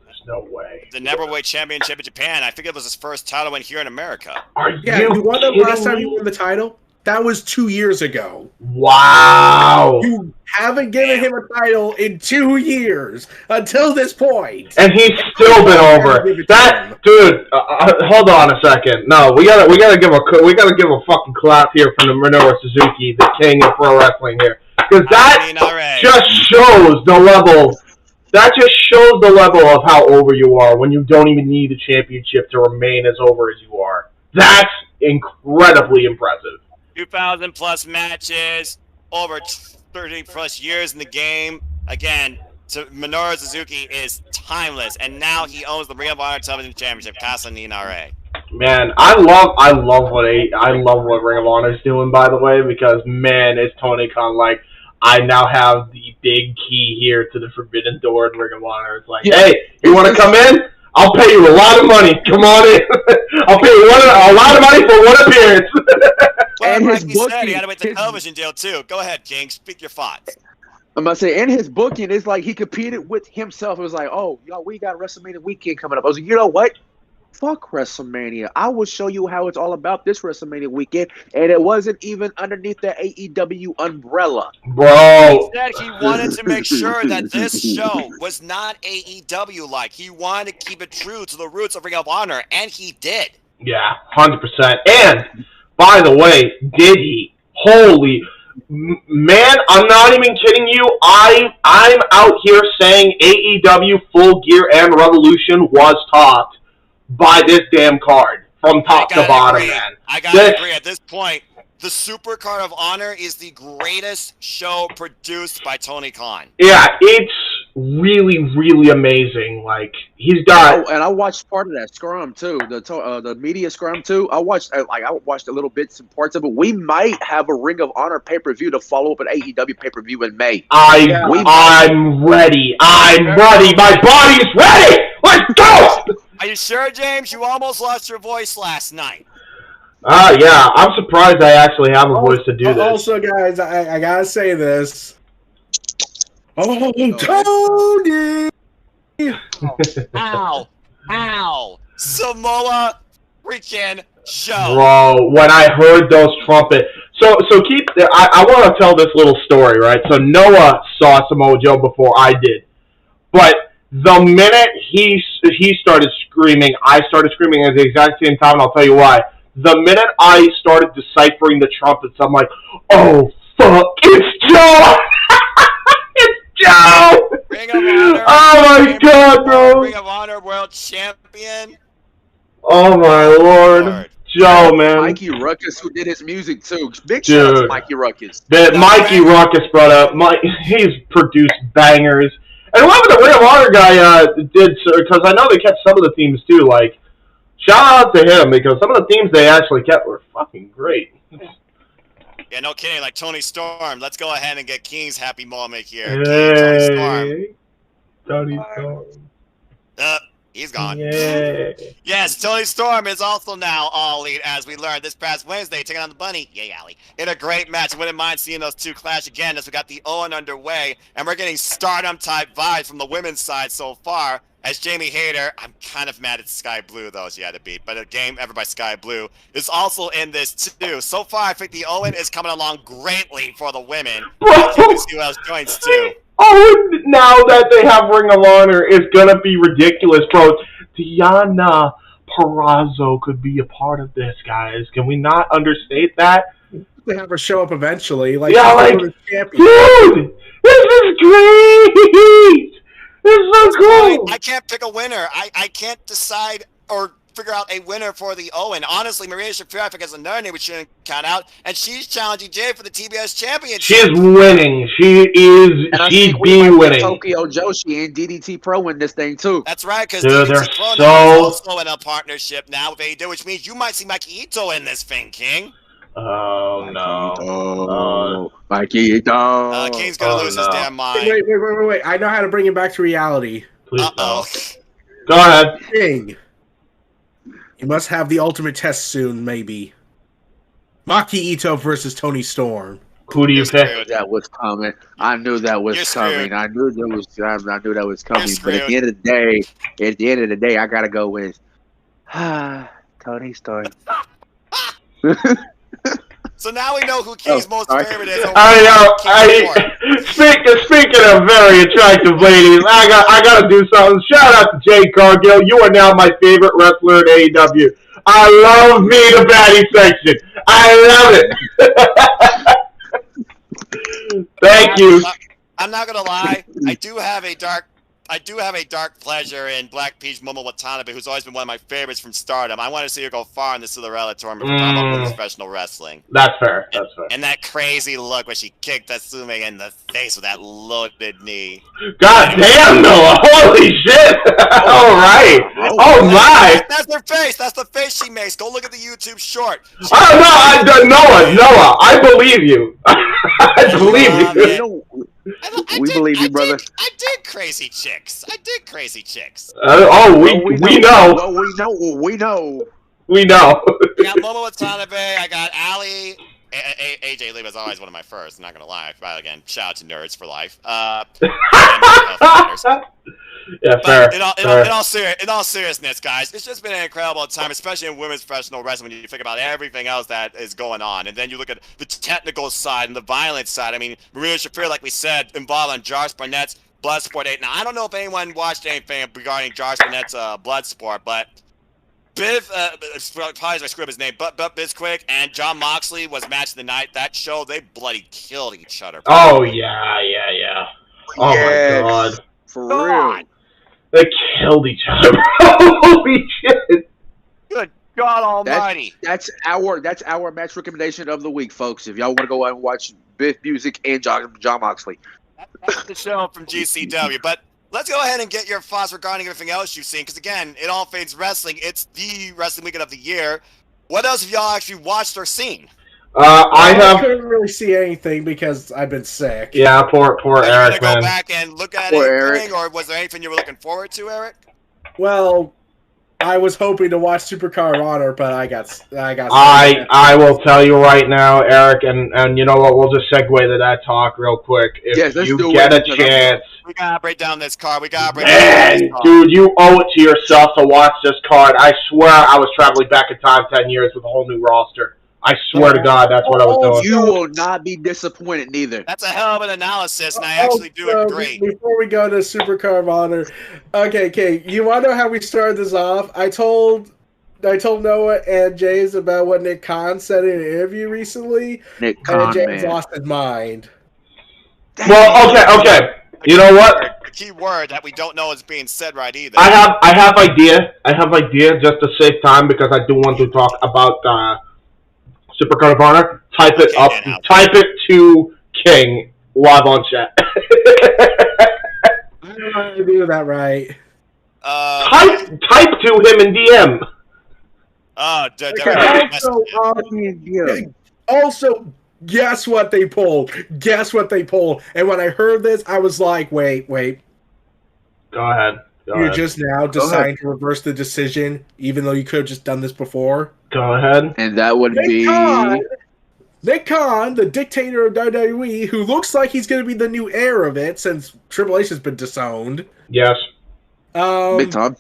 Speaker 10: There's no way.
Speaker 11: The Neverweight Championship in Japan. I think it was his first title win here in America.
Speaker 12: You want to know the last time he won the title? That was 2 years ago.
Speaker 10: Wow.
Speaker 12: You haven't given him a title in 2 years until this point,
Speaker 10: and he's still been over. That dude. Hold on a second. No, we gotta give a fucking clap here from the Minoru Suzuki, the king of pro wrestling here, because that just shows the level. That just shows the level of how over you are when you don't even need a championship to remain as over as you are. That's incredibly impressive.
Speaker 11: 2,000 plus matches, over 30 plus years in the game. Again, so Minoru Suzuki is timeless, and now he owns the Ring of Honor Television Championship, Casa D18.
Speaker 10: Man, I love what Ring of Honor is doing, by the way, because man, it's Tony Khan like, I now have the big key here to the Forbidden Door in Ring of Honor. It's like, hey, you want to come in? I'll pay you a lot of money. Come on in. I'll pay you a lot of money for one appearance.
Speaker 11: Well, and like he said, he had to wait the television deal too. Go ahead, King. Speak your thoughts.
Speaker 13: I'm about to say, in his booking, it's like he competed with himself. It was like, oh, y'all, we got WrestleMania weekend coming up. I was like, you know what? Fuck WrestleMania. I will show you how it's all about this WrestleMania weekend. And it wasn't even underneath the AEW umbrella.
Speaker 10: Bro.
Speaker 11: He said he wanted to make sure that this show was not AEW-like. He wanted to keep it true to the roots of Ring of Honor, and he did.
Speaker 10: Yeah, 100%. And, by the way, did he? Holy... Man, I'm not even kidding you. I'm out here saying AEW Full Gear and Revolution was topped by this damn card from top to bottom, man.
Speaker 11: I gotta agree. At this point, the Super Card of Honor is the greatest show produced by Tony Khan.
Speaker 10: Yeah, it's really, really amazing. Like, he's got...
Speaker 13: Oh, and I watched part of that scrum, too. The media scrum, too. I watched a little bits and parts of it. We might have a Ring of Honor pay-per-view to follow up an AEW pay-per-view in May.
Speaker 10: I'm ready. I'm ready. My body's ready. Let's go!
Speaker 11: Are you sure, James? You almost lost your voice last night.
Speaker 10: Yeah. I'm surprised I actually have a voice to do this.
Speaker 12: Also, guys, I gotta say this. Oh, Tony!
Speaker 11: Ow. Ow. Samoa freaking Joe.
Speaker 10: Bro, when I heard those trumpets... So I want to tell this little story, right? So Noah saw Samoa Joe before I did. But the minute he started screaming, I started screaming at the exact same time, and I'll tell you why. The minute I started deciphering the trumpets, I'm like, oh, fuck, it's Joe! It's Joe!
Speaker 11: Ring of Honor.
Speaker 10: Oh, my God, bro.
Speaker 11: Ring of Honor World Champion.
Speaker 10: Oh, my Lord. Joe, man.
Speaker 13: Mikey Ruckus, who did his music, too. Big shout out to Mikey Ruckus.
Speaker 10: Mikey Ruckus brought up. He's produced bangers. And whoever the Ring of Honor guy did, because I know they kept some of the themes, too. Like, shout out to him, because some of the themes they actually kept were fucking great.
Speaker 11: Yeah, no kidding. Like Tony Storm. Let's go ahead and get King's happy moment here.
Speaker 10: Hey. Tony Storm.
Speaker 11: He's gone.
Speaker 10: Yeah.
Speaker 11: Yes, Tony Storm is also now All Elite, as we learned this past Wednesday, taking on the Bunny. Yay, Allie. In a great match. I wouldn't mind seeing those two clash again as we got the Owen underway, and we're getting Stardom-type vibes from the women's side so far. As Jamie Hayter, I'm kind of mad at Sky Blue, though, she had to beat. But a game ever by Sky Blue is also in this, too. So far, I think the Owen is coming along greatly for the women. See who else joins, too.
Speaker 10: Oh, now that they have Ring of Honor, it's going to be ridiculous, bro. Diana Perazzo could be a part of this, guys. Can we not understate that?
Speaker 12: They have her show up eventually. Like,
Speaker 10: yeah, like, dude, this is great! This is so cool!
Speaker 11: I can't pick a winner. I can't decide or figure out a winner for the Owen. Honestly, Maria Shafir, I think, has another name we shouldn't count out, and she's challenging Jay for the TBS Championship.
Speaker 10: She's winning. She's being winning.
Speaker 13: Tokyo Joshi and DDT Pro win this thing, too.
Speaker 11: That's right, because
Speaker 10: DDT
Speaker 11: Pro is also in a partnership now with AEW, which means you might see Mikey Ito in this thing, King.
Speaker 10: Oh, no.
Speaker 13: Mikey Ito.
Speaker 11: King's going to lose his damn mind.
Speaker 12: Wait. I know how to bring him back to reality.
Speaker 10: Please don't. Go ahead.
Speaker 12: King. You must have the ultimate test soon, maybe. Maki Ito versus Tony Storm.
Speaker 10: Who do you pick?
Speaker 13: That was coming. I knew that was coming. I knew that was coming. But at the end of the day, I gotta go with Tony Storm.
Speaker 11: So now we know who Key's most favorite is.
Speaker 10: Speaking of very attractive ladies, I gotta do something. Shout out to Jade Cargill. You are now my favorite wrestler in AEW. I love me the baddie section. I love it. Thank you.
Speaker 11: I'm not gonna lie. I do have a dark pleasure in Black Peach Momo Watanabe, who's always been one of my favorites from Stardom. I want to see her go far in the Cinderella tournament for women's professional wrestling.
Speaker 10: That's fair. That's fair.
Speaker 11: And that crazy look when she kicked Tatsume in the face with that loaded knee.
Speaker 10: God damn, Noah! Holy shit! All right. Oh my!
Speaker 11: That's her face. That's the face she makes. Go look at the YouTube short.
Speaker 10: Noah, I believe you. I believe you.
Speaker 13: We believe you, brother.
Speaker 11: I did crazy chicks.
Speaker 10: We know.
Speaker 13: We know.
Speaker 10: We know.
Speaker 11: I got Momo Watanabe. I got Ali. AJ Lee was always one of my first. I'm not gonna lie. But again, shout out to Nerds for Life.
Speaker 10: Yeah, fair.
Speaker 11: In all seriousness, guys, it's just been an incredible time, especially in women's professional wrestling. When you think about everything else that is going on, and then you look at the technical side and the violence side. I mean, Maria Shafir, like we said, involved on Josh Barnett's Bloodsport 8. Now, I don't know if anyone watched anything regarding Josh Barnett's Bloodsport, but Biv, probably as I screw up his name, but Bizquick and John Moxley was match of the night. That show, they bloody killed each other.
Speaker 10: Oh yeah. Oh my god.
Speaker 13: For real.
Speaker 10: They killed each other. Holy shit.
Speaker 11: Good God Almighty.
Speaker 13: That's our match recommendation of the week, folks. If y'all want to go out and watch Biff Music and John Moxley.
Speaker 11: That's the show from GCW. But let's go ahead and get your thoughts regarding everything else you've seen. Because again, it all fades wrestling. It's the wrestling weekend of the year. What else have y'all actually watched or seen?
Speaker 12: I couldn't really see anything because I've been sick.
Speaker 10: Yeah, poor Eric,
Speaker 11: man.
Speaker 10: Go
Speaker 11: back and look at anything, or was there anything you were looking forward to, Eric?
Speaker 12: Well, I was hoping to watch Supercar of Honor, but I got.
Speaker 10: I will tell you right now, Eric, and you know what? We'll just segue to that talk real quick. If you get a chance,
Speaker 11: we gotta break down this card.
Speaker 10: Dude, you owe it to yourself to watch this card. I swear, I was traveling back in time 10 years with a whole new roster. I swear to God, that's what I was doing.
Speaker 13: You will not be disappointed, neither.
Speaker 11: That's a hell of an analysis, and I actually do agree.
Speaker 12: Before we go to Supercar of Honor, okay, you want to know how we started this off? I told Noah and James about what Nick Khan said in an interview recently, and James lost his mind.
Speaker 10: Well, okay. You know what?
Speaker 11: The key word that we don't know is being said right either.
Speaker 10: I have idea just to save time because I do want to talk about Supercar of Honor. Type it to King live on chat.
Speaker 12: I don't know how to do that right.
Speaker 10: Type to him in DM.
Speaker 12: Also, guess what they pulled? And when I heard this, I was like, wait.
Speaker 10: Go ahead.
Speaker 12: You're just now deciding to reverse the decision, even though you could have just done this before?
Speaker 10: Go ahead.
Speaker 13: And that would be...
Speaker 12: Nick Khan, the dictator of WWE, who looks like he's going to be the new heir of it since Triple H has been disowned.
Speaker 10: Yes.
Speaker 13: Big time.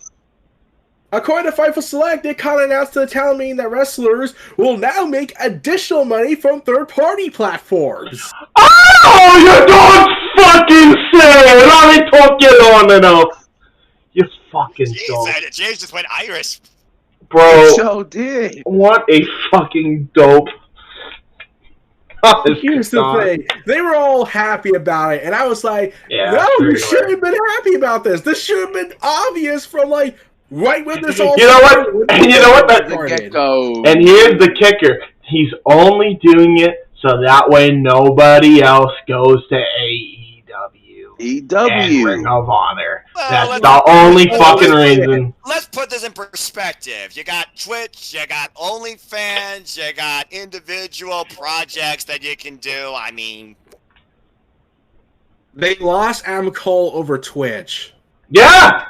Speaker 12: According to Fightful Select, Nick Khan announced to the talent meeting that wrestlers will now make additional money from third-party platforms.
Speaker 10: Oh, you don't fucking say it! Let me talk you on enough. You fucking dope.
Speaker 11: James just went Irish.
Speaker 10: Bro,
Speaker 13: so did.
Speaker 10: What a fucking dope.
Speaker 12: Here's the thing. They were all happy about it, and I was like, no, you shouldn't have been happy about this. This should have been obvious from, right when this all
Speaker 10: started. And you know what? And here's the kicker. He's only doing it so that way nobody else goes to AEW. And Ring of Honor. That's the only fucking reason.
Speaker 11: Let's put this in perspective. You got Twitch, you got OnlyFans, you got individual projects that you can do. I mean...
Speaker 12: They lost Adam Cole over Twitch.
Speaker 10: Yeah.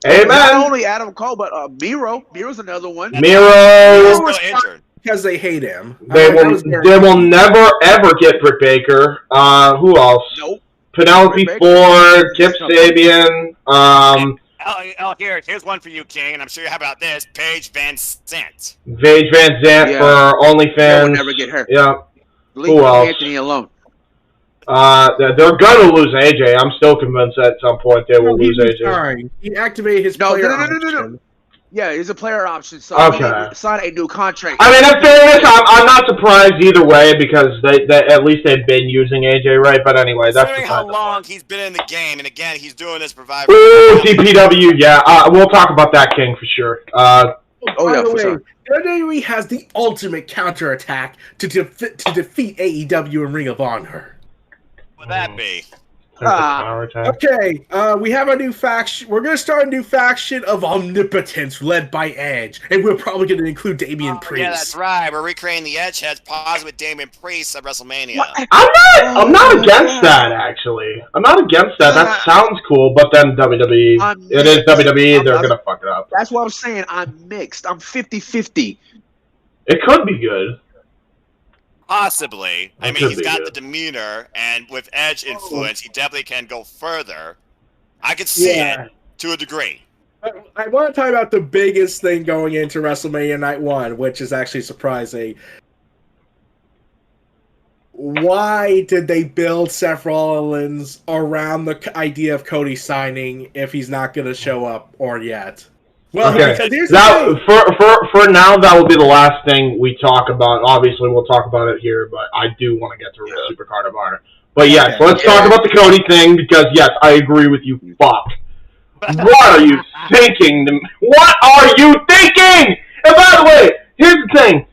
Speaker 10: Amen.
Speaker 13: Not only Adam Cole, but Miro. Miro's another one.
Speaker 10: Miro.
Speaker 11: Still injured.
Speaker 12: Because they hate him.
Speaker 10: They will never ever get Britt Baker. Who else?
Speaker 13: Nope.
Speaker 10: Penelope Ford, Kip Sabian.
Speaker 11: Here's one for you, King, and I'm sure you have about this. Paige Van Sant.
Speaker 10: Paige Van Zandt for OnlyFans.
Speaker 13: Will never get her.
Speaker 10: Yeah.
Speaker 13: Leave
Speaker 10: Who else?
Speaker 13: Anthony alone.
Speaker 10: They're gonna lose AJ. I'm still convinced at some point they will lose AJ.
Speaker 12: Sorry, he activated his player option.
Speaker 13: Yeah, it's a player option, so
Speaker 10: Okay.
Speaker 13: sign a new contract.
Speaker 10: I mean, in fairness, I'm not surprised either way because they at least they've been using AJ right. But anyway, that's
Speaker 11: Considering how long he's been in the game, and again, he's doing this provider.
Speaker 10: Ooh, DPW, yeah. We'll talk about that, King, for sure.
Speaker 12: By the way, WWE has the ultimate counterattack to defeat AEW and Ring of Honor.
Speaker 11: What would that be?
Speaker 12: Okay, we have a new faction. We're going to start a new faction of Omnipotence led by Edge, and we're probably going to include Damian Priest.
Speaker 11: Yeah, that's right. We're recreating the Edge heads paused with Damian Priest at WrestleMania.
Speaker 10: I'm not against that, actually. I'm not against that. That sounds cool, but then WWE, it is WWE, they're going to fuck it up.
Speaker 13: That's what I'm saying. I'm mixed. I'm 50-50.
Speaker 10: It could be good.
Speaker 11: Possibly. I mean, he's got the demeanor, and with Edge influence, he definitely can go further. I could see it to a degree.
Speaker 12: I want to talk about the biggest thing going into WrestleMania Night 1, which is actually surprising. Why did they build Seth Rollins around the idea of Cody signing if he's not going to show up or yet? Well,
Speaker 10: okay.
Speaker 12: here's
Speaker 10: That, for now, that will be the last thing we talk about. Obviously, we'll talk about it here, but I do want to get to Supercard of Honor. But yes, let's talk about the Cody thing because yes, I agree with you. Fuck. What are you thinking? What are you thinking? And by the way, here's the thing.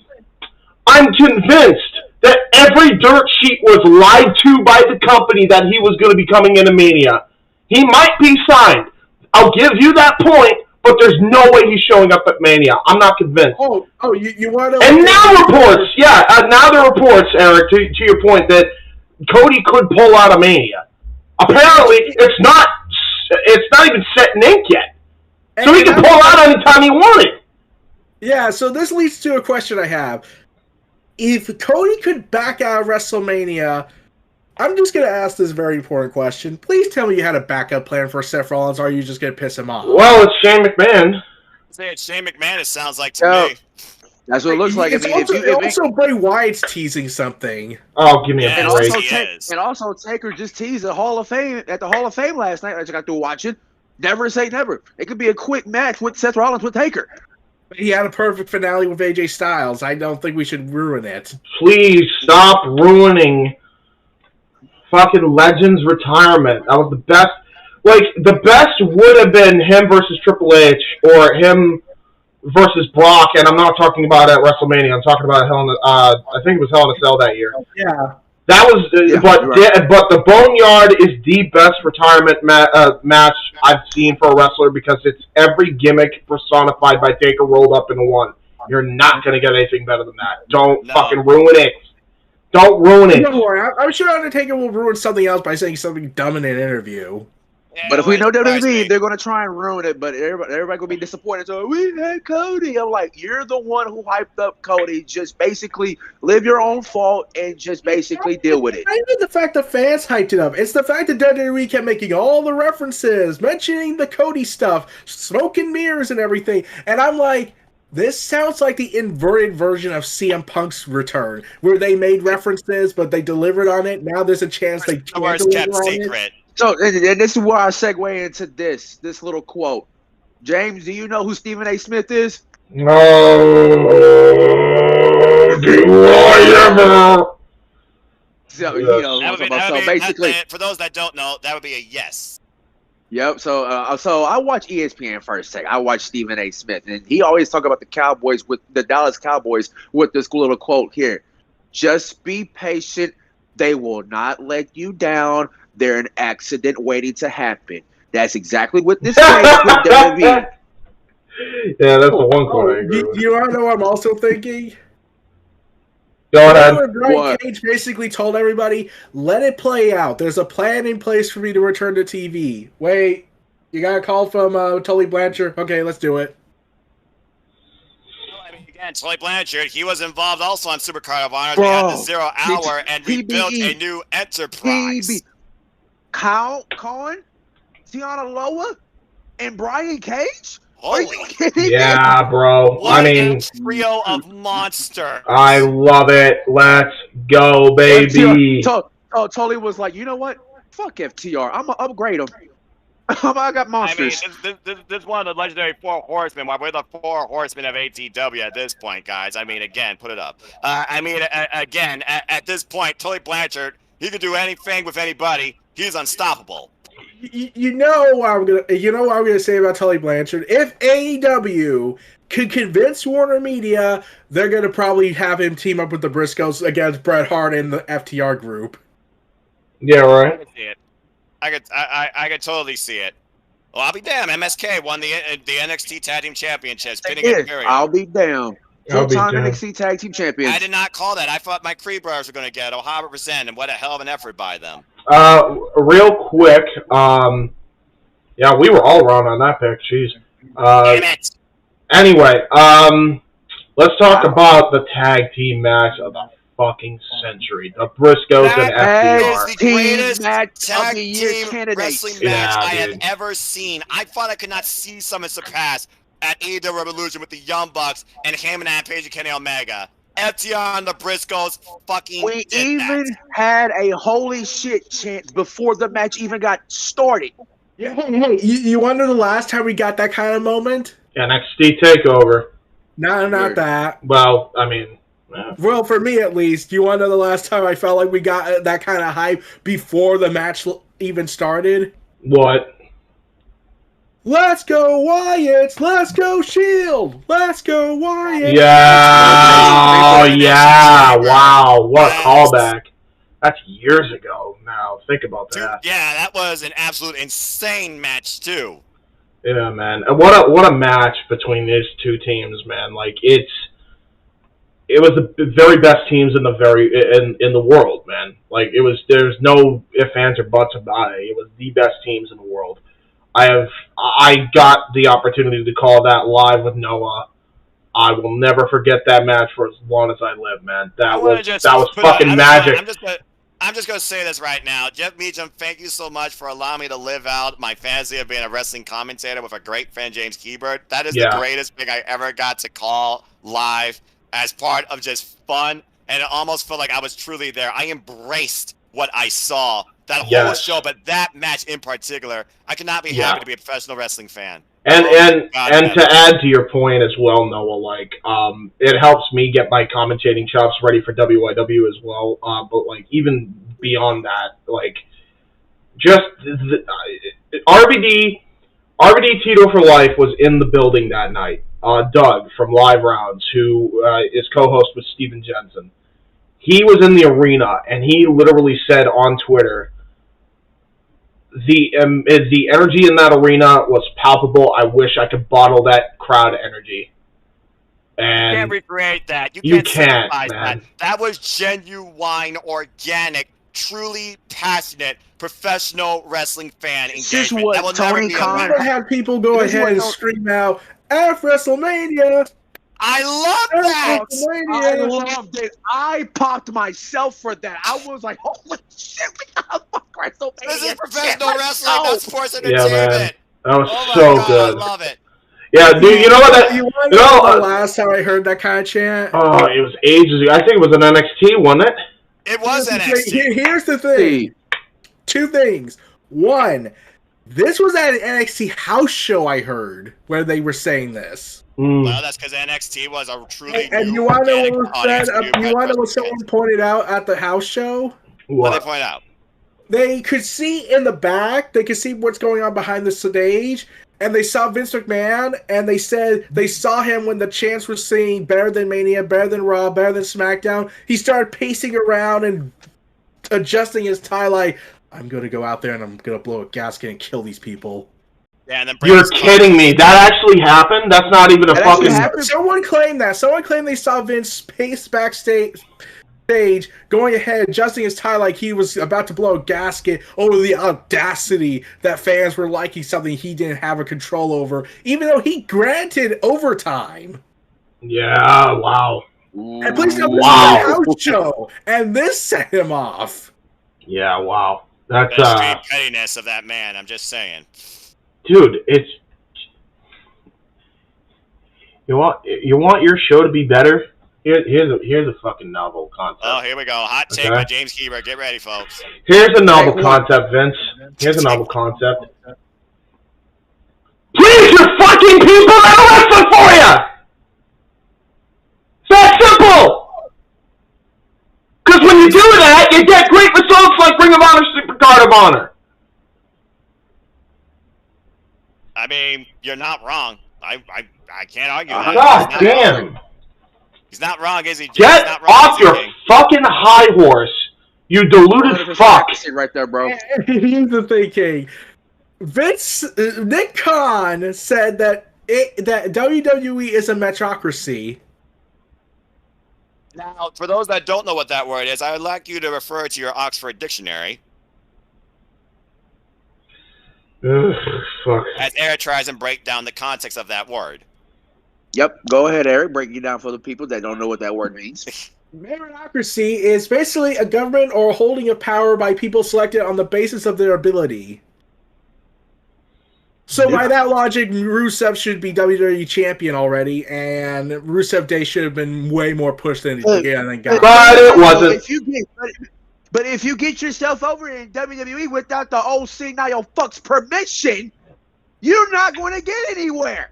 Speaker 10: I'm convinced that every dirt sheet was lied to by the company that he was going to be coming into Mania. He might be signed. I'll give you that point. But there's no way he's showing up at Mania. I'm not convinced.
Speaker 12: You want to?
Speaker 10: And now reports, now there are reports, Eric, to your point that Cody could pull out of Mania. Apparently, it's not even set in ink yet, so he can pull out anytime he wanted.
Speaker 12: Yeah. So this leads to a question I have: if Cody could back out of WrestleMania. I'm just going to ask this very important question. Please tell me you had a backup plan for Seth Rollins, or are you just going to piss him off?
Speaker 10: Well, it's Shane McMahon.
Speaker 11: Say it's Shane McMahon, it sounds like to me.
Speaker 13: That's what it looks like.
Speaker 12: It's also Bray Wyatt's teasing something.
Speaker 10: Oh, give me a break.
Speaker 13: And also Taker just teased the Hall of Fame at the Hall of Fame last night. I just got to watch it. Never say never. It could be a quick match with Seth Rollins with Taker.
Speaker 12: He had a perfect finale with AJ Styles. I don't think we should ruin it.
Speaker 10: Please stop ruining fucking Legend's retirement. That was the best. Like, the best would have been him versus Triple H or him versus Brock, and I'm not talking about at WrestleMania. I'm talking about I think it was Hell in a Cell that year.
Speaker 12: Yeah.
Speaker 10: That was, but the Boneyard is the best retirement match I've seen for a wrestler because it's every gimmick personified by Taker rolled up into one. You're not going to get anything better than that. Don't fucking ruin it. Don't ruin it.
Speaker 12: Don't worry. I'm sure Undertaker will ruin something else by saying something dumb in an interview.
Speaker 13: But if we know WWE, they're going to try and ruin it, but everybody going to be disappointed. So, we had Cody. I'm like, you're the one who hyped up Cody. Just basically live your own fault and just basically deal with it.
Speaker 12: I know the fact the fans hyped it up. It's the fact that WWE kept making all the references, mentioning the Cody stuff, smoke and mirrors and everything. And I'm like, this sounds like the inverted version of CM Punk's return, where they made references, but they delivered on it. Now there's a chance they can't deliver on it.
Speaker 13: So, and this is where I segue into this little quote. James, do you know who Stephen A. Smith is?
Speaker 10: No. Do I ever?
Speaker 13: So, you know, so basically,
Speaker 11: for those that don't know, that would be a yes.
Speaker 13: Yep. So, I watch ESPN first. I watch Stephen A. Smith, and he always talk about the Cowboys with the Dallas Cowboys with this little quote here: "Just be patient. They will not let you down. They're an accident waiting to happen." That's exactly what this is with WWE.
Speaker 10: Yeah, that's the one quote I agree with.
Speaker 12: You want to know what I'm also thinking?
Speaker 10: Go ahead.
Speaker 12: Brian Cage basically told everybody, let it play out. There's a plan in place for me to return to TV. Wait, You got a call from Tully Blanchard. Okay, let's do it.
Speaker 11: Again, Tully Blanchard, he was involved also on Supercard of Honors.
Speaker 13: Bro,
Speaker 11: We had the 0 Hour, and we built
Speaker 13: TBE.
Speaker 11: a new enterprise.
Speaker 13: Kyle Cohen, Tiana Loa, and Brian Cage?
Speaker 11: Holy.
Speaker 13: Are you kidding me?
Speaker 10: Yeah, bro.
Speaker 11: What
Speaker 10: I mean,
Speaker 11: a trio of monsters.
Speaker 10: I love it. Let's go, baby.
Speaker 13: Tully was like, you know what? Fuck FTR. I'm going to upgrade them. I got monsters.
Speaker 11: I mean, this is one of the legendary 4 horsemen. We're the 4 horsemen of ATW at this point, guys. I mean, again, put it up. Again, at this point, Tully Blanchard, he could do anything with anybody. He's unstoppable.
Speaker 12: You know what I'm gonna say about Tully Blanchard. If AEW could convince Warner Media, they're gonna probably have him team up with the Briscoes against Bret Hart and the FTR group.
Speaker 10: Yeah, right.
Speaker 11: I can see it. I could totally see it. Well, I'll be damned. MSK won the NXT Tag Team Championships.
Speaker 13: I'll be down. Full-time NXT Tag Team Champions.
Speaker 11: I did not call that. I thought my Creed brothers were going to get it 100%, and what a hell of an effort by them.
Speaker 10: Real quick, yeah, we were all wrong on that pick. Jeez.
Speaker 11: Damn it.
Speaker 10: Anyway, let's talk about the tag team match of the fucking century. The Briscoes and FTR.
Speaker 11: That is the greatest tag team
Speaker 13: candidates.
Speaker 11: wrestling match I have ever seen. I thought I could not see someone surpass at AEW Revolution with the Young Bucks and Heyman and Page and Kenny Omega. FTR and the Briscoes fucking
Speaker 13: We even had a holy shit chant before the match even got started.
Speaker 12: Yeah, hey, you wonder the last time we got that kind of moment?
Speaker 10: NXT TakeOver.
Speaker 12: No, not that.
Speaker 10: Well, I mean... Yeah.
Speaker 12: Well, for me at least, you want to know the last time I felt like we got that kind of hype before the match even started?
Speaker 10: What?
Speaker 12: Let's go Wyatt! Let's go Shield! Let's go Wyatt!
Speaker 10: Yeah! Oh, yeah! Wow, what a callback. That's years ago now. Think about that.
Speaker 11: Yeah, that was an absolute insane match, too.
Speaker 10: Yeah, man. And what a match between these two teams, man. Like, it was the very best teams in the world, man. Like, there's no ifs, ands, or buts about it. It was the best teams in the world. I got the opportunity to call that live with Noah. I will never forget that match for as long as I live, man. That was fucking magic.
Speaker 11: I'm just going to say this right now. Jeff Meacham, thank you so much for allowing me to live out my fantasy of being a wrestling commentator with a great fan, James Hebert. That is the greatest thing I ever got to call live as part of just fun, and it almost felt like I was truly there. I embraced what I saw, that whole show, but that match in particular, I could not be happy to be a professional wrestling fan.
Speaker 10: And to add to your point as well, Noah, like, it helps me get my commentating chops ready for WIW as well. But like, even beyond that, like, just RVD Tito for Life was in the building that night. Doug from Live Rounds, who is co-host with Steven Jensen. He was in the arena, and he literally said on Twitter, the energy in that arena was palpable. I wish I could bottle that crowd energy. And
Speaker 11: you can't recreate that.
Speaker 10: You can't,
Speaker 11: man. That was genuine, organic, truly passionate, professional wrestling fan engagement. That will never be
Speaker 12: Khan had people go ahead and scream out, F WrestleMania!
Speaker 11: I love that!
Speaker 13: I loved it. I popped myself for that. I was like, holy shit, we got a WrestleMania.
Speaker 11: This is professional wrestling, not sports entertainment.
Speaker 10: Yeah, man. That was so good.
Speaker 11: I love it.
Speaker 10: Yeah, dude, you know what?
Speaker 12: The last time I heard that kind of chant?
Speaker 10: Oh, it was ages ago. I think it was an NXT, wasn't it?
Speaker 11: It was NXT.
Speaker 12: Here's the thing. Two things. One, this was at an NXT house show, I heard, where they were saying this.
Speaker 10: Mm.
Speaker 11: Well, that's because NXT was a truly
Speaker 12: and you want to know what said? You want to know what someone pointed out at the house show?
Speaker 11: What did they point out?
Speaker 12: They could see in the back. They could see what's going on behind the stage, and they saw Vince McMahon, and they said they saw him when the chants were saying "Better than Mania, better than Raw, better than SmackDown." He started pacing around and adjusting his tie, like, "I'm going to go out there and I'm going to blow a gasket and kill these people."
Speaker 11: Yeah, and then
Speaker 10: you're kidding me. That actually happened? That's not even a fucking...
Speaker 12: Someone claimed that. Someone claimed they saw Vince pace backstage, stage, going ahead, adjusting his tie like he was about to blow a gasket over the audacity that fans were liking something he didn't have a control over, even though he granted overtime.
Speaker 10: Yeah, wow.
Speaker 12: And please tell me this is a house show, and this set him off.
Speaker 10: Yeah, wow. That's
Speaker 11: the extreme pettiness of that man. I'm just saying,
Speaker 10: dude. It's you want your show to be better. Here's a fucking novel concept.
Speaker 11: Oh, here we go. Hot take by James Keeber. Get ready, folks.
Speaker 10: Here's a novel concept, Vince. Here's a novel concept. Please your fucking people that are wrestling for you. It's that simple. Because when you do that, you get great results like Ring of Honor, Supercard of Honor.
Speaker 11: I mean, you're not wrong. I can't argue that.
Speaker 10: God damn.
Speaker 11: He's not wrong, is he?
Speaker 10: Get off your fucking high horse, you deluded fuck.
Speaker 13: Right there, bro.
Speaker 12: Here's the thinking. Nick Khan said that WWE is a metrocracy.
Speaker 11: Now, for those that don't know what that word is, I would like you to refer to your Oxford Dictionary.
Speaker 10: Ugh, fuck.
Speaker 11: As Eric tries and break down the context of that word.
Speaker 13: Yep, go ahead, Eric. Break it down for the people that don't know what that word means.
Speaker 12: Meritocracy is basically a government or holding of power by people selected on the basis of their ability. So by that logic, Rusev should be WWE champion already, and Rusev Day should have been way more pushed than he got.
Speaker 10: But it wasn't.
Speaker 13: But if you get yourself over in WWE without the old senile fuck's permission, you're not going to get anywhere.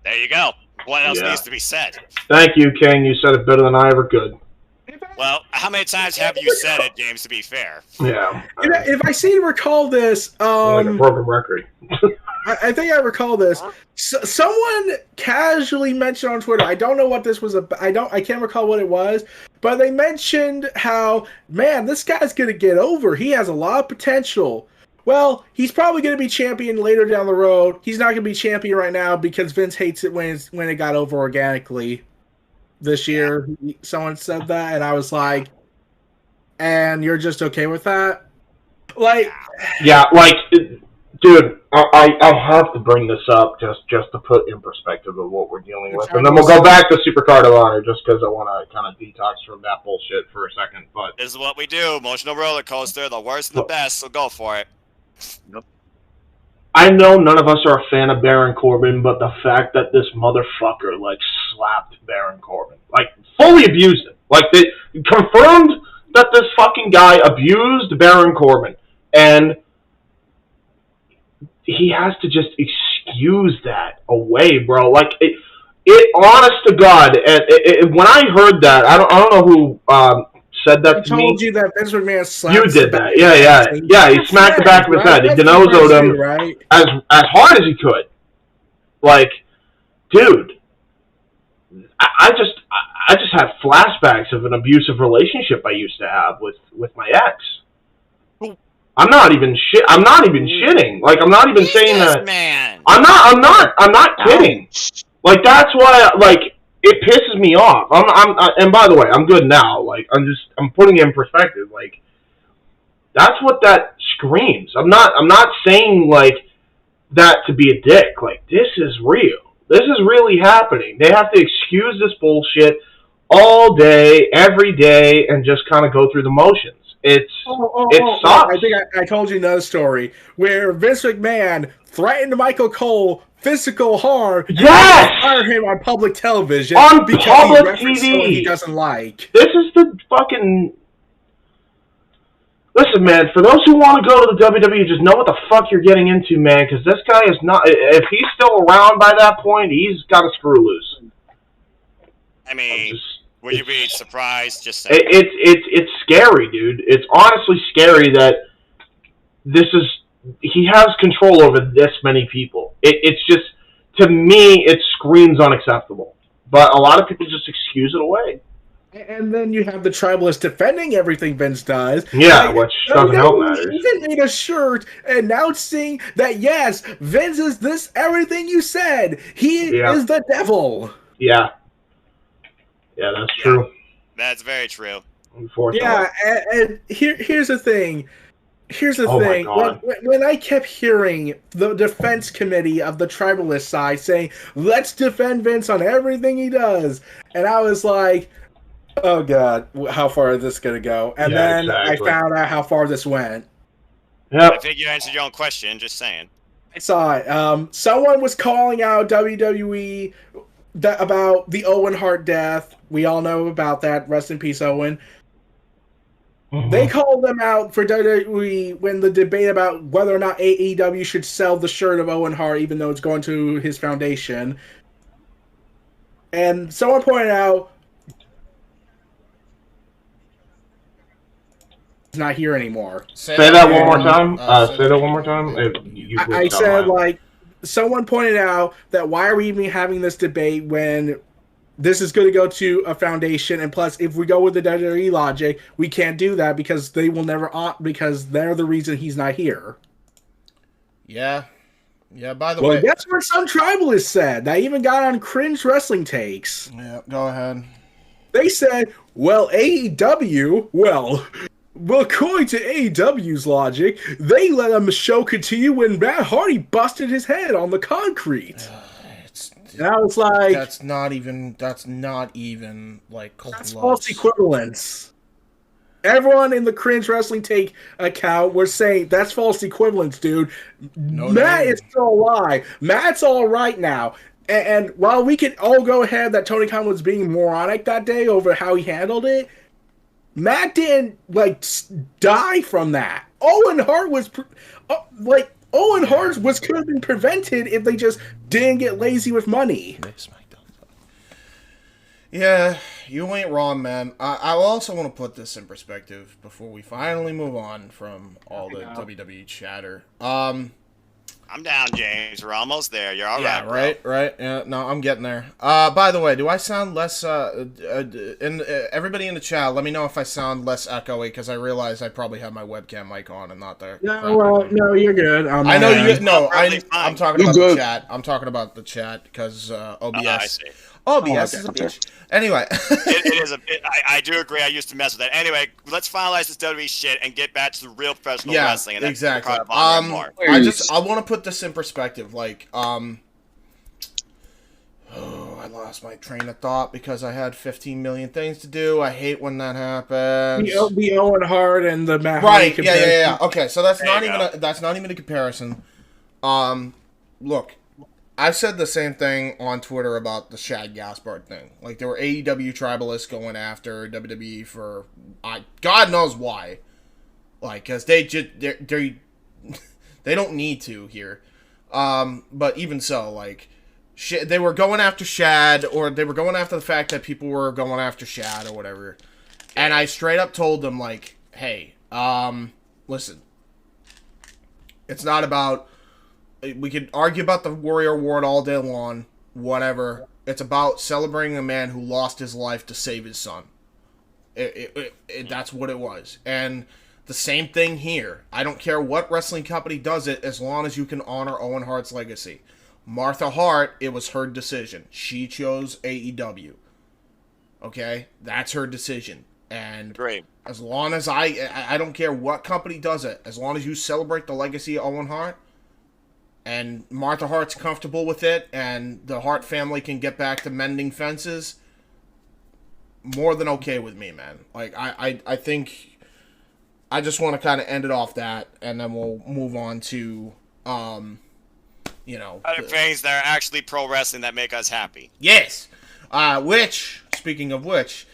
Speaker 11: There you go. What else needs to be said?
Speaker 10: Thank you, King. You said it better than I ever could.
Speaker 11: Well, how many times have you said it, James, to be fair?
Speaker 10: Yeah.
Speaker 12: If I seem to recall this...
Speaker 10: like a broken record.
Speaker 12: I think I recall this. Someone casually mentioned on Twitter, I don't know what this was about, I can't recall what it was, but they mentioned how, man, this guy's going to get over. He has a lot of potential. Well, he's probably going to be champion later down the road. He's not going to be champion right now because Vince hates it when it got over organically. This year, someone said that, and I was like, and you're just okay with that? Like...
Speaker 10: Yeah, like, dude, I have to bring this up just to put in perspective of what we're dealing with. And then we'll go back to Supercard of Honor just because I want to kind of detox from that bullshit for a second. But
Speaker 11: this is what we do. Emotional roller coaster, the worst and the best, so go for it.
Speaker 13: Nope.
Speaker 10: I know none of us are a fan of Baron Corbin, but the fact that this motherfucker, like, slapped Baron Corbin, like, fully abused him. Like, they confirmed that this fucking guy abused Baron Corbin. And he has to just excuse that away, bro. Like, it honest to God, and when I heard that, I don't know who said that to me.
Speaker 12: I told you that Vince McMahon slapped
Speaker 10: you did that, yeah. He smacked the back of his head. He denozoed him as hard as he could. Like, dude, I just have flashbacks of an abusive relationship I used to have with my ex. I'm not even shitting. Like, I'm not even saying that.
Speaker 11: Man.
Speaker 10: I'm not kidding. Like, that's why, like, it pisses me off. And by the way, I'm good now. Like, I'm putting it in perspective. Like, that's what that screams. I'm not saying, like, that to be a dick. Like, this is real. This is really happening. They have to excuse this bullshit all day, every day, and just kind of go through the motions. It sucks.
Speaker 12: I think I told you another story where Vince McMahon threatened Michael Cole physical harm.
Speaker 10: Yes!
Speaker 12: And fired him on public television
Speaker 10: on
Speaker 12: because
Speaker 10: public
Speaker 12: he referenced someone he doesn't like.
Speaker 10: This is the fucking... Listen, man, for those who want to go to the WWE, just know what the fuck you're getting into, man, because this guy is not... If he's still around by that point, he's got to screw loose.
Speaker 11: I mean... Would you be surprised? Just saying.
Speaker 10: It's scary, dude. It's honestly scary that he has control over this many people. It's just, to me, it screams unacceptable. But a lot of people just excuse it away.
Speaker 12: And then you have the tribalists defending everything Vince does.
Speaker 10: Yeah, like, which doesn't help matters.
Speaker 12: He even made a shirt announcing that, yes, Vince is everything you said. He is the devil.
Speaker 10: Yeah. Yeah, that's true.
Speaker 11: That's very true.
Speaker 10: Unfortunately.
Speaker 12: Yeah, and here's the thing. Here's the
Speaker 10: Oh my
Speaker 12: thing.
Speaker 10: God.
Speaker 12: When I kept hearing the defense committee of the tribalist side saying, let's defend Vince on everything he does, and I was like, oh God, how far is this going to go? And then
Speaker 10: exactly.
Speaker 12: I found out how far this went.
Speaker 10: Yep.
Speaker 11: I think you answered your own question, just saying.
Speaker 12: I saw it. Someone was calling out WWE about the Owen Hart death. We all know about that. Rest in peace, Owen. They called them out for WWE when the debate about whether or not AEW should sell the shirt of Owen Hart, even though it's going to his foundation. And someone pointed out he's not here anymore.
Speaker 10: Say that one more time. Say that one more time.
Speaker 12: I said, like, someone pointed out that why are we even having this debate when this is going to go to a foundation, and plus, if we go with the WWE logic, we can't do that because they will never, because they're the reason he's not here.
Speaker 3: Yeah. Yeah, by the way.
Speaker 12: Well, that's what some tribalists said. That even got on Cringe Wrestling Takes.
Speaker 3: Yeah, go ahead.
Speaker 12: They said, well, AEW, according to AEW's logic, they let a show continue when Matt Hardy busted his head on the concrete. And I was like,
Speaker 3: that's not even like close.
Speaker 12: That's false equivalence. Everyone in the Cringe Wrestling Take account was saying that's false equivalence, dude. Matt is still alive. Matt's all right now. And while we could all go ahead that Tony Khan was being moronic that day over how he handled it, Matt didn't die from that. Owen Hart was Owen Hart could have been prevented if they just didn't get lazy with money.
Speaker 3: Yeah, you ain't wrong, man. I also want to put this in perspective before we finally move on from all the WWE chatter.
Speaker 11: I'm down, James. We're almost there. You're all right.
Speaker 3: Yeah, right. Yeah, no, I'm getting there. By the way, do I sound less? Everybody in the chat, let me know if I sound less echoey because I realize I probably have my webcam mic on and not the.
Speaker 12: No, you're good.
Speaker 3: I know you. No, I'm talking about the chat. I'm talking about the chat because OBS.
Speaker 11: I see.
Speaker 3: OBS is a bitch. Anyway,
Speaker 11: it is a bit. I do agree. I used to mess with that. Anyway, let's finalize this WWE shit and get back to the real professional wrestling. And
Speaker 3: exactly. I want to put this in perspective. I lost my train of thought because I had 15 million things to do. I hate when that happens.
Speaker 12: The Owen Hart and the Matt
Speaker 3: Hardy
Speaker 12: comparison.
Speaker 3: Yeah. Okay, so that's not even a comparison. Look. I've said the same thing on Twitter about the Shad Gaspard thing. Like, there were AEW tribalists going after WWE for God knows why. Like, because they don't need to here. But even so, like, they were going after Shad, or they were going after the fact that people were going after Shad or whatever. And I straight up told them, like, hey, listen, it's not about. We could argue about the Warrior Award all day long, whatever. It's about celebrating a man who lost his life to save his son. That's what it was. And the same thing here. I don't care what wrestling company does it as long as you can honor Owen Hart's legacy. Martha Hart, it was her decision. She chose AEW. Okay? That's her decision. And
Speaker 11: great.
Speaker 3: As long as I don't care what company does it, as long as you celebrate the legacy of Owen Hart, and Martha Hart's comfortable with it, and the Hart family can get back to mending fences, more than okay with me, man. Like, I think I just want to kind of end it off that, and then we'll move on to,
Speaker 11: other things that are actually pro wrestling that make us happy.
Speaker 3: Yes. Speaking of which,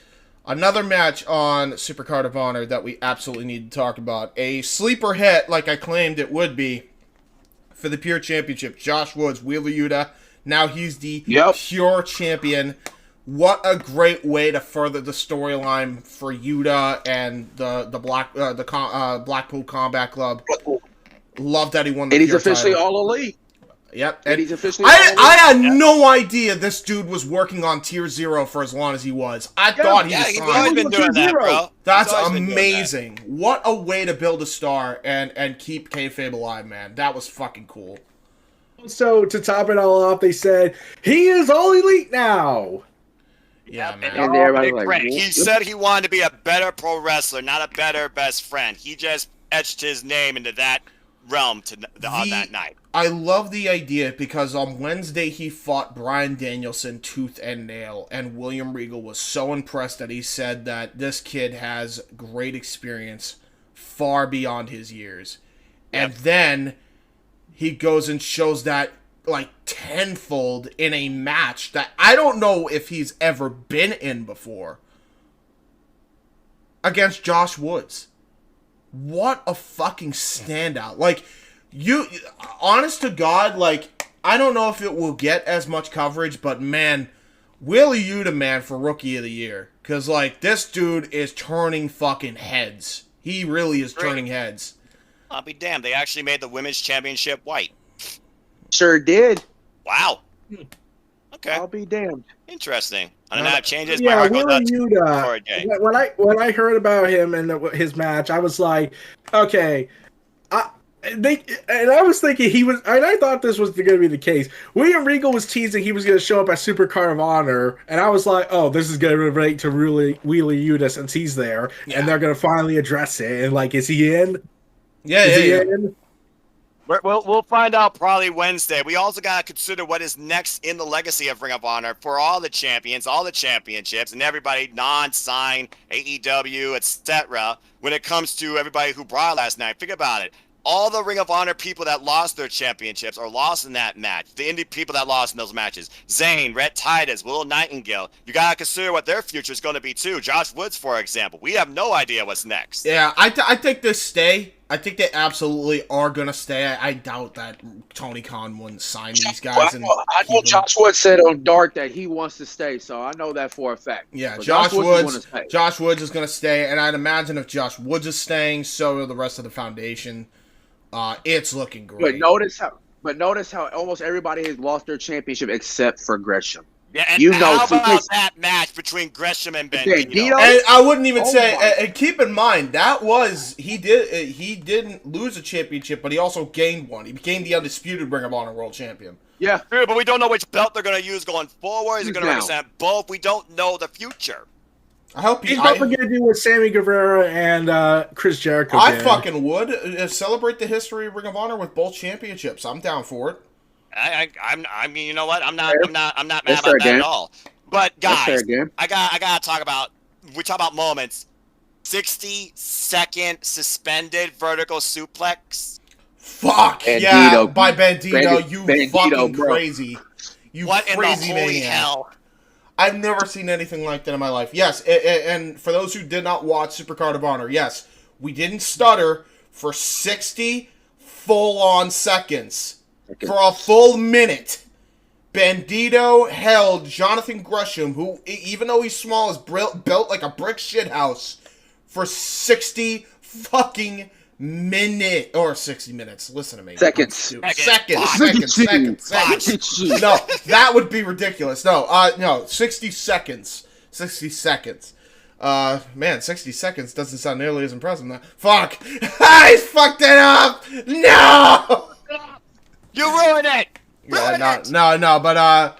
Speaker 3: another match on Supercard of Honor that we absolutely need to talk about. A sleeper hit, like I claimed it would be, for the Pure Championship. Josh Woods, Wheeler Yuta. Now he's the Pure Champion. What a great way to further the storyline for Yuta and the Blackpool Combat Club. Love that he won the
Speaker 13: And he's
Speaker 3: Pure
Speaker 13: officially
Speaker 3: title.
Speaker 13: all elite.
Speaker 3: Yep.
Speaker 13: And he's officially
Speaker 3: I had no idea this dude was working on Tier 0 for as long as he was. I thought he was
Speaker 11: he's always been doing that, bro.
Speaker 3: That's amazing. What a way to build a star and keep kayfabe alive, man. That was fucking cool.
Speaker 12: So, to top it all off, they said, he is all elite now.
Speaker 3: Yeah, man.
Speaker 13: And everybody's like,
Speaker 11: he said he wanted to be a better pro wrestler, not a better best friend. He just etched his name into that realm on that night.
Speaker 3: I love the idea because on Wednesday he fought Bryan Danielson tooth and nail, and William Regal was so impressed that he said that this kid has great experience far beyond his years. Yep. And then he goes and shows that like tenfold in a match that I don't know if he's ever been in before against Josh Woods. What a fucking standout. Like, honest to God, like, I don't know if it will get as much coverage, but man, Wheeler Yuta, man, for Rookie of the Year. Because, like, this dude is turning fucking heads. He really is turning heads.
Speaker 11: I'll be damned. They actually made the women's championship white.
Speaker 13: Sure did.
Speaker 11: Wow. Okay.
Speaker 13: I'll be damned.
Speaker 11: Interesting. I don't know how it changes.
Speaker 12: Yeah, Wheeler Yuta. When I heard about him and his match, I was like, okay. I was thinking I thought this was going to be the case. William Regal was teasing he was going to show up at Super Card of Honor, and I was like, oh, this is going to relate to Wheeler Yuta since he's there, and they're going to finally address it. And like, is he in?
Speaker 3: Yeah, is he in?
Speaker 11: We'll find out probably Wednesday. We also got to consider what is next in the legacy of Ring of Honor for all the champions, all the championships, and everybody non-signed, AEW, etc. When it comes to everybody who brought last night, think about it. All the Ring of Honor people that lost their championships or lost in that match. The indie people that lost in those matches. Zayn, Red Titus, Willow Nightingale. You got to consider what their future is going to be, too. Josh Woods, for example. We have no idea what's next.
Speaker 3: Yeah, I think they stay. I think they absolutely are going to stay. I doubt that Tony Khan wouldn't sign these guys.
Speaker 13: I know Josh Woods said on Dark that he wants to stay, so I know that for a fact.
Speaker 3: Yeah, Josh Woods is going to stay, and I'd imagine if Josh Woods is staying, so are the rest of the foundation. It's looking great.
Speaker 13: But notice how almost everybody has lost their championship except for Gresham.
Speaker 11: Yeah, and how about that match between Gresham and Bandito?
Speaker 3: And I wouldn't even say. And keep in mind that was he didn't lose a championship, but he also gained one. He became the undisputed Ring of Honor World Champion.
Speaker 13: Yeah,
Speaker 11: true, but we don't know which belt they're going to use going forward. Is it going to represent both? We don't know the future.
Speaker 3: I hope
Speaker 12: he's probably going to do with Sammy Guevara and Chris Jericho.
Speaker 3: I fucking would celebrate the history of Ring of Honor with both championships. I'm down for it.
Speaker 11: I mean, you know what? I'm not mad about that at all. But guys, I gotta talk about. We talk about moments. 60-second suspended vertical suplex.
Speaker 3: Fuck yeah! By Bandito, you fucking
Speaker 13: bro.
Speaker 3: Crazy. You
Speaker 11: what
Speaker 3: crazy
Speaker 11: in the holy
Speaker 3: maniac.
Speaker 11: hell?
Speaker 3: I've never seen anything like that in my life. Yes, and for those who did not watch Supercard of Honor, yes, we didn't stutter for 60 full-on seconds. For a full minute, Bandito held Jonathan Gresham, who, even though he's small, is built like a brick shithouse, for 60 fucking minutes. Or 60 minutes. Listen to me.
Speaker 13: Seconds.
Speaker 3: Seconds. No, that would be ridiculous. No, 60 seconds. 60 seconds. Man, 60 seconds doesn't sound nearly as impressive now. Fuck! I fucked it up! No!
Speaker 11: You ruined it!
Speaker 3: No, but,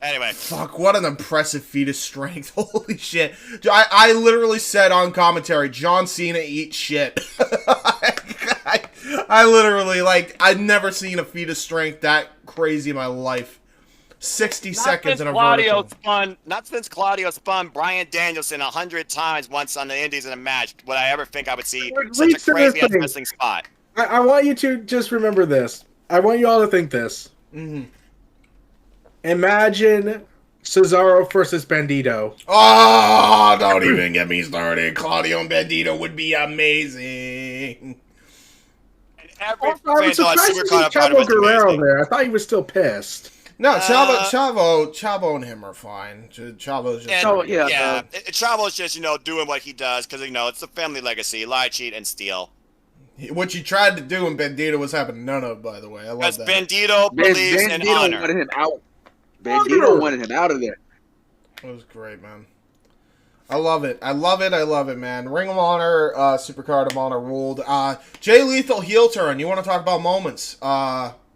Speaker 11: anyway.
Speaker 3: Fuck, what an impressive feat of strength. Holy shit. I literally said on commentary, John Cena eats shit. I literally, I've never seen a feat of strength that crazy in my life. 60 seconds in a vertical.
Speaker 11: Not since Claudio spun Bryan Danielson 100 times once on the Indies in a match would I ever think I would see such a crazy wrestling spot.
Speaker 12: I want you to just remember this. I want you all to think this.
Speaker 3: Mm-hmm.
Speaker 12: Imagine Cesaro versus Bandito.
Speaker 3: Oh, don't even get me started. Claudio and Bandito would be amazing.
Speaker 12: I was surprised to see Chavo Guerrero there. I thought he was still pissed.
Speaker 3: No, Chavo and him are fine. Chavo's just
Speaker 11: Chavo's just doing what he does because it's a family legacy: lie, cheat, and steal.
Speaker 3: Which he tried to do when Bandito was having none of, by the way. I love that.
Speaker 11: Bandito believes in honor.
Speaker 13: Wanted him out. Bandito wanted him out of there.
Speaker 3: It was great, man. I love it. I love it, man. Ring of Honor, Supercard of Honor ruled. Jay Lethal heel turn. You want to talk about moments?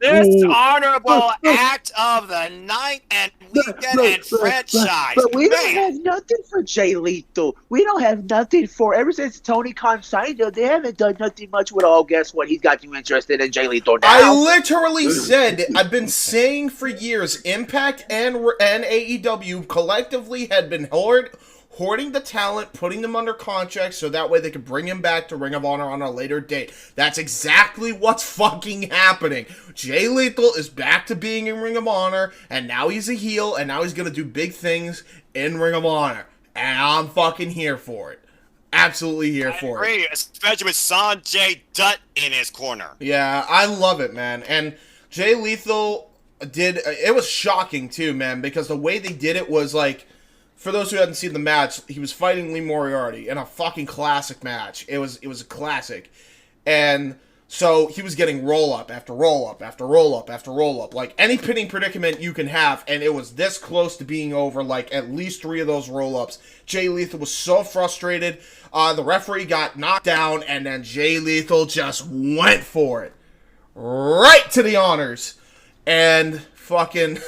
Speaker 11: This honorable act of the night and weekend and franchise.
Speaker 13: But we don't
Speaker 11: Man.
Speaker 13: have nothing for Jay Lethal. We don't have nothing for, ever since Tony Khan signed him, they haven't done nothing much with, oh, guess what? He's got you interested in Jay Lethal now.
Speaker 3: I literally said, I've been saying for years, Impact and AEW collectively had been hoarding the talent, putting them under contract so that way they could bring him back to Ring of Honor on a later date. That's exactly what's fucking happening. Jay Lethal is back to being in Ring of Honor, and now he's a heel, and now he's gonna do big things in Ring of Honor. And I'm fucking here for it. Absolutely here for it.
Speaker 11: Especially with Sanjay Dutt in his corner.
Speaker 3: Yeah, I love it, man. And Jay Lethal it was shocking too, man, because the way they did it was like, for those who hadn't seen the match, he was fighting Lee Moriarty in a fucking classic match. It was a classic. And so he was getting roll-up after roll-up after roll-up after roll-up. Like, any pinning predicament you can have, and it was this close to being over, like, at least 3 of those roll-ups. Jay Lethal was so frustrated. The referee got knocked down, and then Jay Lethal just went for it. Right to the honors. And fucking...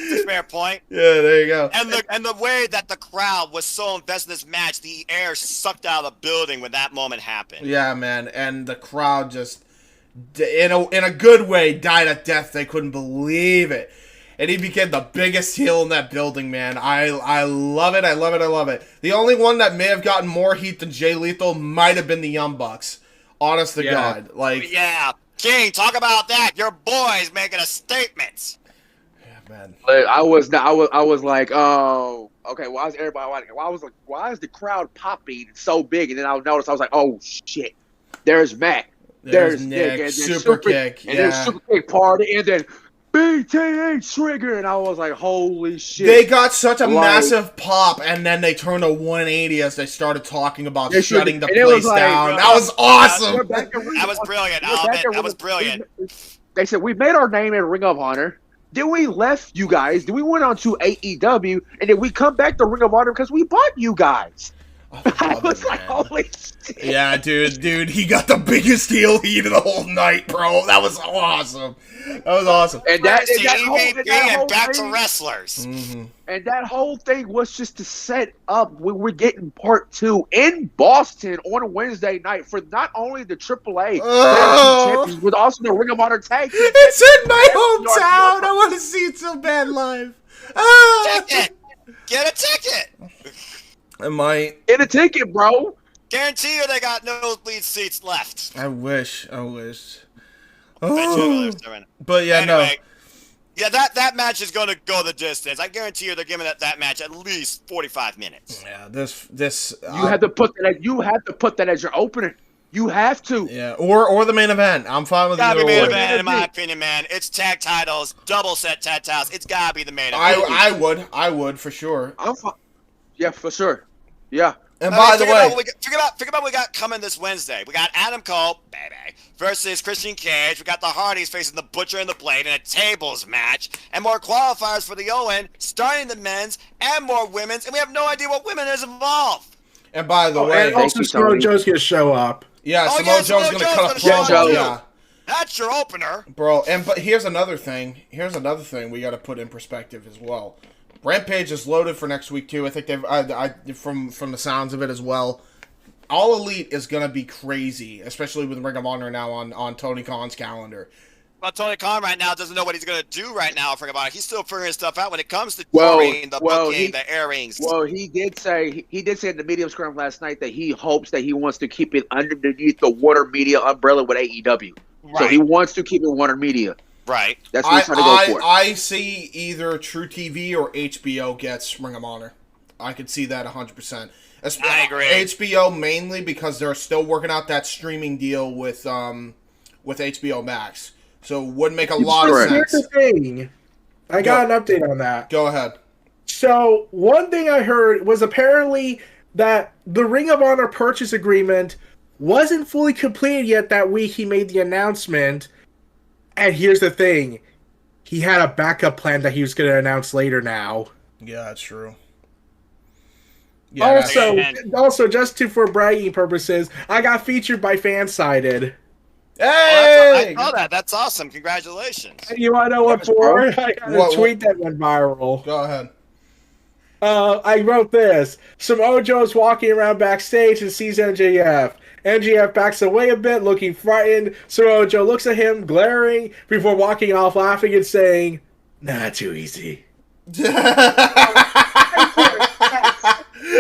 Speaker 11: That's a fair point.
Speaker 3: Yeah, there you go.
Speaker 11: And the way that the crowd was so invested in this match, the air sucked out of the building when that moment happened.
Speaker 3: Yeah, man, and the crowd just, in a good way, died a death. They couldn't believe it. And he became the biggest heel in that building, man. I love it, I love it, I love it. The only one that may have gotten more heat than Jay Lethal might have been the Young Bucks. Honest to God. Like,
Speaker 11: yeah, King, talk about that. Your boy's making a statement.
Speaker 3: Man.
Speaker 13: I was like, oh, okay. Why is everybody like? Why is the crowd popping so big? And then I noticed, I was like, oh shit, there's Mac, there's Nick, and then
Speaker 3: super kick,
Speaker 13: and then super kick party, and then BTH trigger, and I was like, holy shit.
Speaker 3: They got such a massive pop, and then they turned a 180 as they started talking about shutting the place down. That was awesome.
Speaker 11: That was brilliant. That was brilliant.
Speaker 13: They said we made our name in Ring of Honor. Then we left you guys. Then we went on to AEW, and then we come back to Ring of Honor because we bought you guys. I was like, holy shit.
Speaker 3: Yeah, dude, he got the biggest heel heat of the whole night, bro. That was awesome. That was awesome.
Speaker 13: And that whole
Speaker 11: back
Speaker 13: thing,
Speaker 11: to wrestlers.
Speaker 3: Mm-hmm.
Speaker 13: And that whole thing was just to set up when we're getting part 2 in Boston on a Wednesday night for not only the AAA champions, but also the Ring of Honor tag team.
Speaker 3: It's in my hometown. I want to see it so bad live.
Speaker 11: Ticket. Get a ticket.
Speaker 13: Get a ticket, bro.
Speaker 11: Guarantee you they got nosebleed seats left.
Speaker 3: I wish. Oh.
Speaker 11: But
Speaker 3: yeah,
Speaker 11: anyway,
Speaker 3: no.
Speaker 11: Yeah, that match is going to go the distance. I guarantee you they're giving that match at least 45 minutes.
Speaker 3: Yeah, this
Speaker 13: you have to put that as your opener. You have to.
Speaker 3: Yeah, or the main event. I'm fine with either.
Speaker 11: Gotta be main event, in my opinion, man. It's tag titles, double set tag titles. It's gotta be the main event.
Speaker 3: I would for sure.
Speaker 13: I'm fine. Yeah, for sure. Yeah.
Speaker 3: And by the way,
Speaker 11: think about what we got coming this Wednesday. We got Adam Cole, baby, versus Christian Cage. We got the Hardys facing the Butcher and the Blade in a tables match, and more qualifiers for the Owen, starting the men's and more women's, and we have no idea what women is involved.
Speaker 3: And by the way,
Speaker 12: and also Samoa Joe's gonna show up.
Speaker 3: Yeah, Samoa Joe's gonna cut a promo. Yeah.
Speaker 11: That's your opener,
Speaker 3: bro. But here's another thing. We got to put in perspective as well. Rampage is loaded for next week too. I think they've from the sounds of it as well. All Elite is gonna be crazy, especially with Ring of Honor now on Tony Khan's calendar.
Speaker 11: Well, Tony Khan right now doesn't know what he's gonna do right now for Ring of Honor. He's still figuring stuff out when it comes to booking, the airings.
Speaker 13: Well, he did say in the media scrum last night that he hopes that he wants to keep it underneath the Warner Media umbrella with AEW. Right. So he wants to keep it Warner Media.
Speaker 11: Right.
Speaker 13: That's what he's trying to go for.
Speaker 3: I see either True TV or HBO gets Ring of Honor. I could see that 100%.
Speaker 11: I agree.
Speaker 3: HBO mainly because they're still working out that streaming deal with HBO Max. So it would make a lot of sense.
Speaker 12: Here's the thing. I got an update on that.
Speaker 3: Go ahead.
Speaker 12: So one thing I heard was apparently that the Ring of Honor purchase agreement wasn't fully completed yet that week he made the announcement. And here's the thing. He had a backup plan that he was going to announce later now.
Speaker 3: Yeah, that's true. Yeah,
Speaker 12: also, just for bragging purposes, I got featured by Fansided.
Speaker 3: Hey!
Speaker 12: thing.
Speaker 11: I saw that. That's awesome. Congratulations.
Speaker 12: You want to know what for? I got a tweet that went viral.
Speaker 3: Go ahead.
Speaker 12: I wrote this. Samoa Joe's walking around backstage and sees MJF. MJF backs away a bit, looking frightened. Samoa Joe looks at him, glaring, before walking off, laughing and saying, "Not too easy."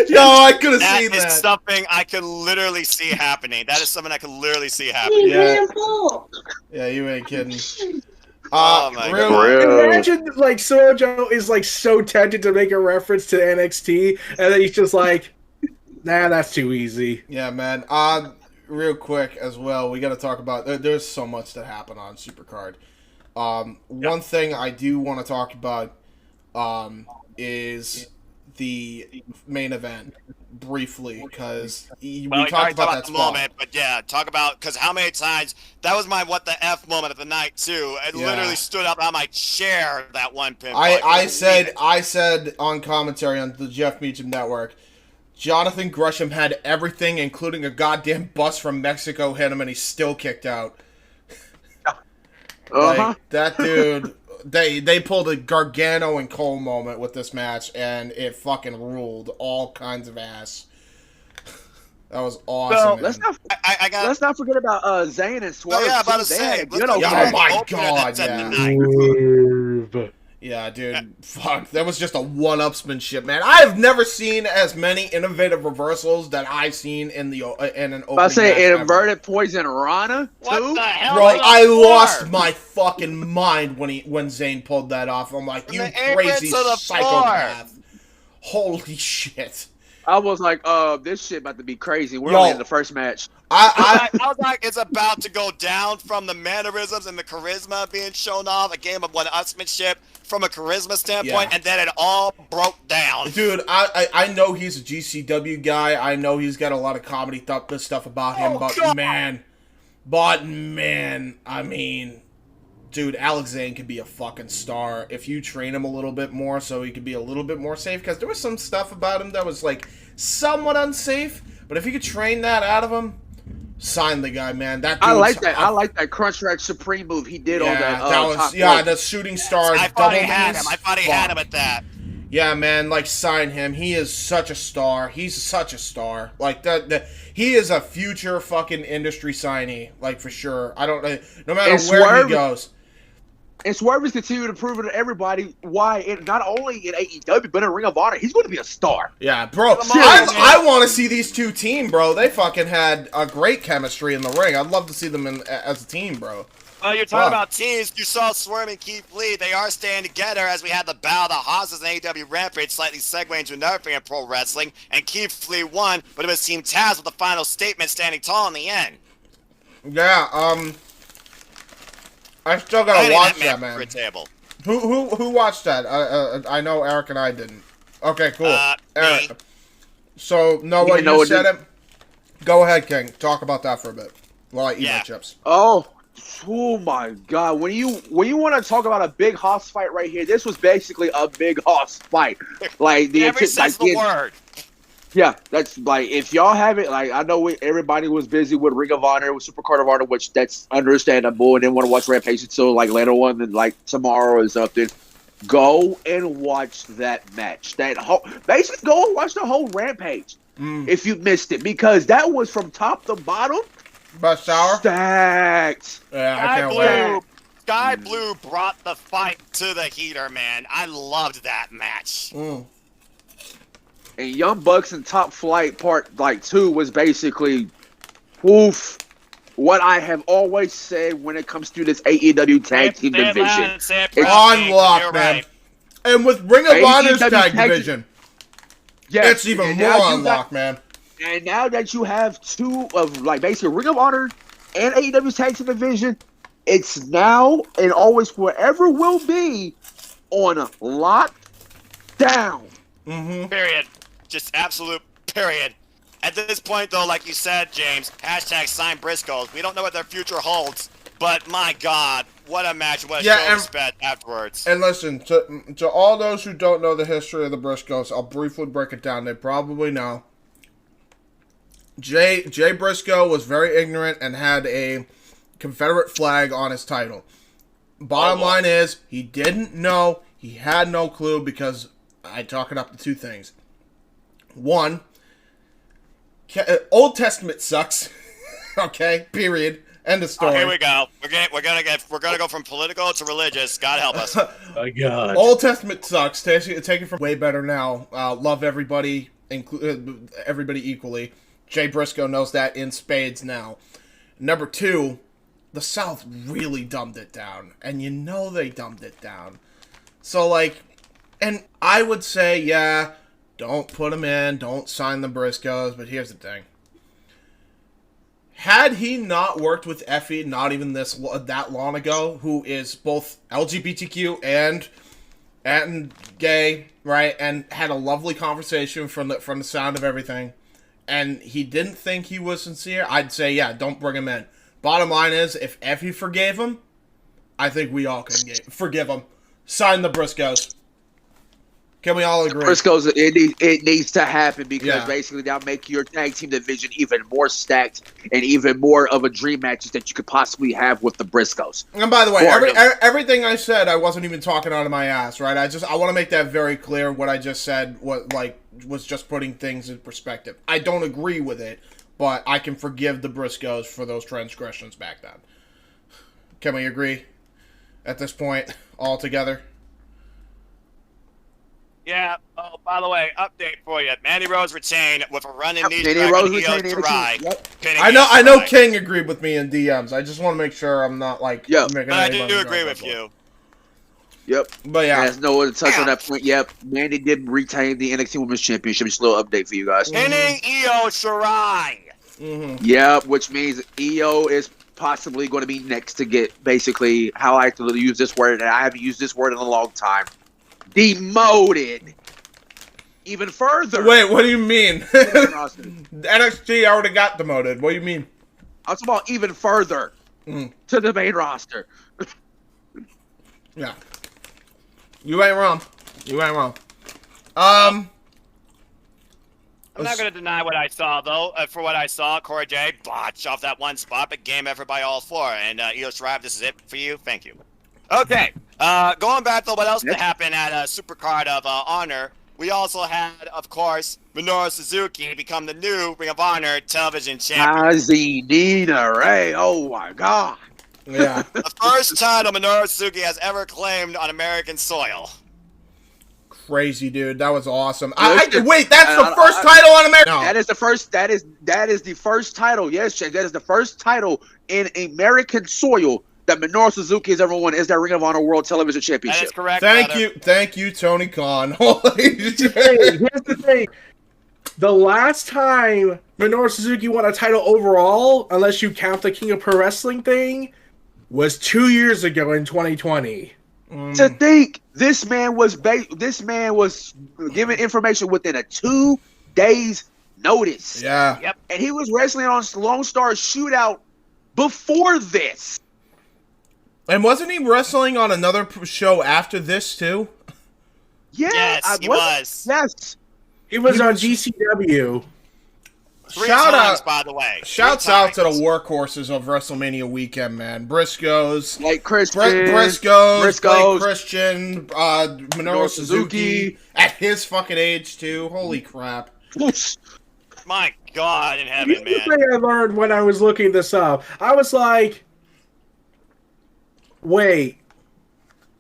Speaker 3: Yo, I could have seen
Speaker 11: That is
Speaker 3: that.
Speaker 11: something I could literally see happening. That is something I could literally see happening.
Speaker 3: Yeah, you ain't kidding.
Speaker 11: Oh my
Speaker 3: God.
Speaker 12: Imagine like Samoa Joe is like so tempted to make a reference to NXT, and then he's just like, "Nah, that's too easy."
Speaker 3: Yeah, man. Real quick as well, we got to talk about. There's so much that happened on Supercard. One thing I do want to talk about is the main event briefly, because we talked about that
Speaker 11: the moment, but yeah, talk about, because how many times that was my what the F moment of the night too. It literally stood up on my chair, that one pin.
Speaker 3: I said on commentary on the Jeff Meacham Network, Jonathan Gresham had everything, including a goddamn bus from Mexico, hit him, and he's still kicked out. Like, that dude, they pulled a Gargano and Cole moment with this match, and it fucking ruled all kinds of ass. That was awesome.
Speaker 13: So, let's not forget about Zayn and Swerve.
Speaker 11: Oh, yeah, about to
Speaker 13: They
Speaker 11: say,
Speaker 13: had a good
Speaker 11: let's
Speaker 13: old
Speaker 11: talk
Speaker 3: Oh
Speaker 13: match.
Speaker 3: my
Speaker 11: opener
Speaker 3: god,
Speaker 11: that's at
Speaker 3: yeah.
Speaker 12: Swerve.
Speaker 3: Yeah, dude, fuck. That was just a one-upsmanship, man. I have never seen as many innovative reversals that I've seen in an opening
Speaker 13: I say
Speaker 3: match ever.
Speaker 13: inverted poison Rana too.
Speaker 11: What the hell?
Speaker 3: Bro,
Speaker 11: was
Speaker 3: I
Speaker 11: that
Speaker 3: lost
Speaker 11: for?
Speaker 3: my fucking mind when Zayn pulled that off. I'm like, you
Speaker 11: the apron
Speaker 3: crazy
Speaker 11: to the
Speaker 3: psychopath. Holy shit.
Speaker 13: I was like, this shit about to be crazy. We're
Speaker 3: Yo.
Speaker 13: only in the first match.
Speaker 11: I was like, it's about to go down from the mannerisms and the charisma being shown off, a game of one-upsmanship from a charisma standpoint, and then it all broke down.
Speaker 3: Dude, I know he's a GCW guy. I know he's got a lot of comedy stuff about him, but man, I mean, dude, Alex Zane could be a fucking star if you train him a little bit more so he could be a little bit more safe, because there was some stuff about him that was like somewhat unsafe, but if you could train that out of him, sign the guy, man. That
Speaker 13: I like that. I like that Crunch Rack Supreme move he did on that.
Speaker 3: The shooting star.
Speaker 11: I thought he had him. I thought he had him at that.
Speaker 3: Yeah, man, like, sign him. He is such a star. He's such a star. Like, he is a future fucking industry signee, like, for sure. I don't know. No matter where he goes.
Speaker 13: And Swerve is continuing to prove to everybody why, not only in AEW, but in Ring of Honor, he's going to be a star.
Speaker 3: Yeah, bro. I want to see these two team, bro. They fucking had a great chemistry in the ring. I'd love to see them as a team, bro.
Speaker 11: You're talking about teams. You saw Swerve and Keith Lee. They are staying together as we had the Battle of the Hosses and AEW Rampage, slightly segue into another thing in pro wrestling. And Keith Lee won, but it was Team Taz with the final statement standing tall in the end.
Speaker 3: Yeah, I still gotta watch that, man. Who watched that? I know Eric and I didn't. Okay, cool. Eric.
Speaker 11: Me.
Speaker 3: So, Noah, you said it. Go ahead, King. Talk about that for a bit while I eat my chips.
Speaker 13: Oh my God! When you want to talk about a big hoss fight right here, this was basically a big hoss fight. Like
Speaker 11: Every sense of the word.
Speaker 13: Yeah, that's like, if y'all haven't, like, I know everybody was busy with Ring of Honor, with Supercard of Honor, which that's understandable, and didn't want to watch Rampage until like later on, and like tomorrow or something. Go and watch that match. Basically, go and watch the whole Rampage if you missed it, because that was from top to bottom.
Speaker 3: Best hour?
Speaker 13: Stacked.
Speaker 3: Yeah, I can't wait.
Speaker 11: Sky Blue brought the fight to the heater, man. I loved that match.
Speaker 13: And Young Bucks and Top Flight Part 2 was basically, what I have always said when it comes to this AEW Tag Team Division.
Speaker 3: It's on lock, man. Right. And with Ring of Honor's Tag Division, it's even more on lock, man.
Speaker 13: And now that you have two of, like, basically Ring of Honor and AEW Tag Team Division, it's now and always forever will be on lockdown.
Speaker 11: Period. Just absolute period. At this point, though, like you said, James, hashtag sign Briscoes. We don't know what their future holds, but my God, what a match, what a show of sped afterwards.
Speaker 3: And listen, to all those who don't know the history of the Briscoes, I'll briefly break it down. They probably know. Jay Briscoe was very ignorant and had a Confederate flag on his title. Bottom line is, he didn't know. He had no clue because I chalk it up to two things. One, Old Testament sucks. Okay, period. End of story.
Speaker 11: Oh, here we go. We're gonna go from political to religious. God help us.
Speaker 12: My God.
Speaker 3: Old Testament sucks. Take it from way better now. Love everybody, everybody equally. Jay Briscoe knows that in spades now. Number two, the South really dumbed it down, and you know they dumbed it down. So like, and I would say, yeah, don't put him in, don't sign the Briscoes. But here's the thing. Had he not worked with Effie, not even that long ago, who is both LGBTQ and gay, right, and had a lovely conversation from the sound of everything, and he didn't think he was sincere, I'd say, yeah, don't bring him in. Bottom line is, if Effie forgave him, I think we all can forgive him. Sign the Briscoes. Can we all agree?
Speaker 13: Briscoes, it needs to happen because basically that'll make your tag team division even more stacked and even more of a dream matches that you could possibly have with the Briscoes.
Speaker 3: And by the way, everything I said, I wasn't even talking out of my ass, right? I want to make that very clear. What I just said was just putting things in perspective. I don't agree with it, but I can forgive the Briscoes for those transgressions back then. Can we agree at this point, all together?
Speaker 11: Yeah. Oh, by the way, update for you. Mandy Rose retained with a running knee
Speaker 13: Mandy
Speaker 11: strike
Speaker 13: Rose
Speaker 11: and Io
Speaker 13: retained
Speaker 11: Shirai.
Speaker 13: Yep.
Speaker 3: I know King agreed with me in DMs. I just want to make sure I'm not like making
Speaker 11: But I
Speaker 3: anybody
Speaker 11: do
Speaker 3: go
Speaker 11: agree with
Speaker 3: overboard.
Speaker 11: you.
Speaker 13: Yep.
Speaker 3: But yeah.
Speaker 13: There's no one to touch on that point. Yep. Mandy did retain the NXT Women's Championship. Just a little update for you guys.
Speaker 11: Pinning Io Shirai.
Speaker 3: Mm-hmm.
Speaker 13: Yep, which means Io is possibly going to be next to get basically how I like to use this word, and I haven't used this word in a long time. Demoted. Even further.
Speaker 3: Wait, what do you mean? NXT already got demoted. What do you mean?
Speaker 13: I'm talking about even further to the main roster.
Speaker 3: Yeah. You ain't wrong. I'm
Speaker 11: not going to deny what I saw, though. For what I saw, Corey J. botched off that one spot, but game effort by all four. And Io Shirai, this is it for you. Thank you. Okay. Going back to what else happened at Supercard of Honor, we also had, of course, Minoru Suzuki become the new Ring of Honor television champion.
Speaker 13: Nina Ray. Oh, my God.
Speaker 3: Yeah.
Speaker 11: The first title Minoru Suzuki has ever claimed on American soil.
Speaker 3: Crazy, dude. That was awesome. Wait, that's the first title on American. No.
Speaker 13: That is the first. That is the first title. Yes, Jake. That is the first title in American soil that Minoru Suzuki has ever won. Is that Ring of Honor World Television Championship?
Speaker 11: That is correct.
Speaker 3: Thank you, Tony Khan.
Speaker 12: Here's the thing. The last time Minoru Suzuki won a title overall, unless you count the King of Pro Wrestling thing, was 2 years ago in 2020.
Speaker 13: To think this man was given information within a 2 days notice.
Speaker 3: Yeah.
Speaker 11: Yep.
Speaker 13: And he was wrestling on Lone Star Shootout before this.
Speaker 3: And wasn't he wrestling on another show after this too?
Speaker 13: Yeah,
Speaker 11: yes, he was.
Speaker 13: Yes.
Speaker 12: He was on GCW.
Speaker 3: Shout out,
Speaker 11: by the way.
Speaker 3: Shouts out to the workhorses of WrestleMania weekend, man. Briscoes,
Speaker 13: like Christian,
Speaker 3: Briscoes, Blake Christian, Minoru Suzuki at his fucking age too. Holy crap!
Speaker 11: My God in heaven, man.
Speaker 12: The thing I learned when I was looking this up, I was like, wait,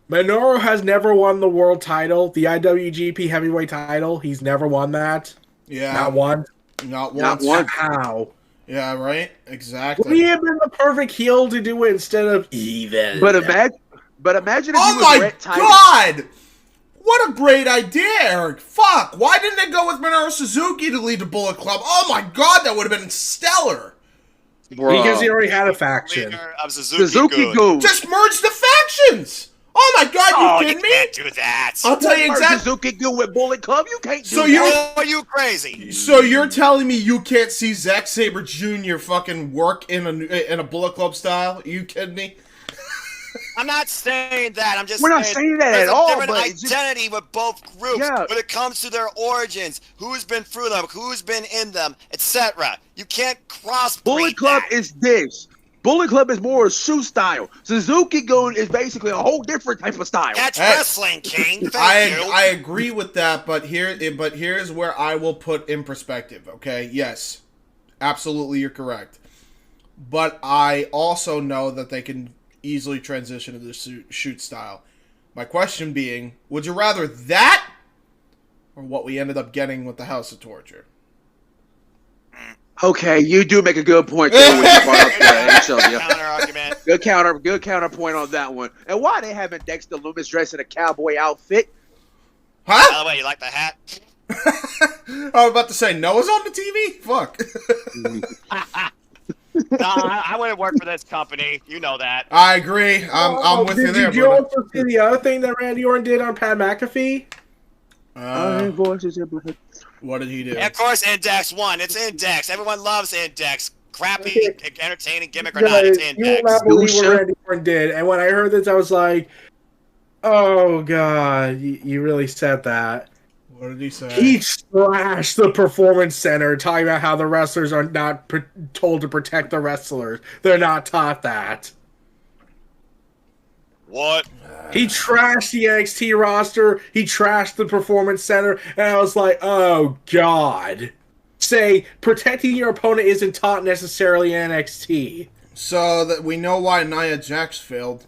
Speaker 12: Minoru has never won the world title, the IWGP Heavyweight title. He's never won that.
Speaker 3: Yeah,
Speaker 12: not one.
Speaker 3: Not once.
Speaker 12: How?
Speaker 3: Yeah, right. Exactly.
Speaker 12: Would he have been the perfect heel to do it instead of even?
Speaker 13: But imagine if
Speaker 3: oh
Speaker 13: he was
Speaker 3: my
Speaker 13: Brett Titus.
Speaker 3: God! What a great idea, Eric. Fuck! Why didn't they go with Minoru Suzuki to lead the Bullet Club? Oh my God, that would have been stellar.
Speaker 12: Bruh. Because he already had a faction.
Speaker 13: Suzuki Goon.
Speaker 3: Just merge the factions. Oh my God, you kidding me?
Speaker 11: You can't do that.
Speaker 3: I'll tell you exactly.
Speaker 13: Suzuki Goon with Bullet Club. You can't do
Speaker 11: that. Are you crazy?
Speaker 3: So you're telling me you can't see Zack Sabre Jr. fucking work in a Bullet Club style? Are you kidding me?
Speaker 11: I'm not saying that. I'm just
Speaker 13: We're not saying that
Speaker 11: there's
Speaker 13: at all.
Speaker 11: Different identity with both groups when it comes to their origins, who's been through them, who's been in them, etc. You can't crossbreed
Speaker 13: Bullet Club
Speaker 11: that.
Speaker 13: is this. Bullet Club is more a shoe style. Suzuki Gun is basically a whole different type of style.
Speaker 11: That's wrestling, King.
Speaker 3: I agree with that, but here's where I will put in perspective. Okay, yes, absolutely, you're correct. But I also know that they can easily transition to the shoot style. My question being, would you rather that or what we ended up getting with the House of Torture?
Speaker 13: Okay, you do make a good point there when you brought up the
Speaker 11: Counter argument.
Speaker 13: Good counterpoint on that one. And why they having Dexter Loomis dressed in a cowboy outfit?
Speaker 3: Huh?
Speaker 11: By the way, you like the hat?
Speaker 3: I was about to say, Noah's on the TV? Fuck.
Speaker 11: No, I wouldn't work for this company. You know that.
Speaker 3: I agree. I'm with you there,
Speaker 12: Did you also see the other thing that Randy Orton did on Pat McAfee?
Speaker 3: What did he do?
Speaker 11: And of course, Index won. It's Index. Everyone loves Index. Crappy, entertaining gimmick or not, it's Index.
Speaker 12: You will not believe what Randy Orton did. And when I heard this, I was like, oh, God, you really said that.
Speaker 3: What did he say?
Speaker 12: He trashed the Performance Center, talking about how the wrestlers are not told to protect the wrestlers. They're not taught that.
Speaker 11: What?
Speaker 12: He trashed the NXT roster. He trashed the Performance Center. And I was like, oh, God. Say, protecting your opponent isn't taught necessarily in NXT.
Speaker 3: So that we know why Nia Jax failed.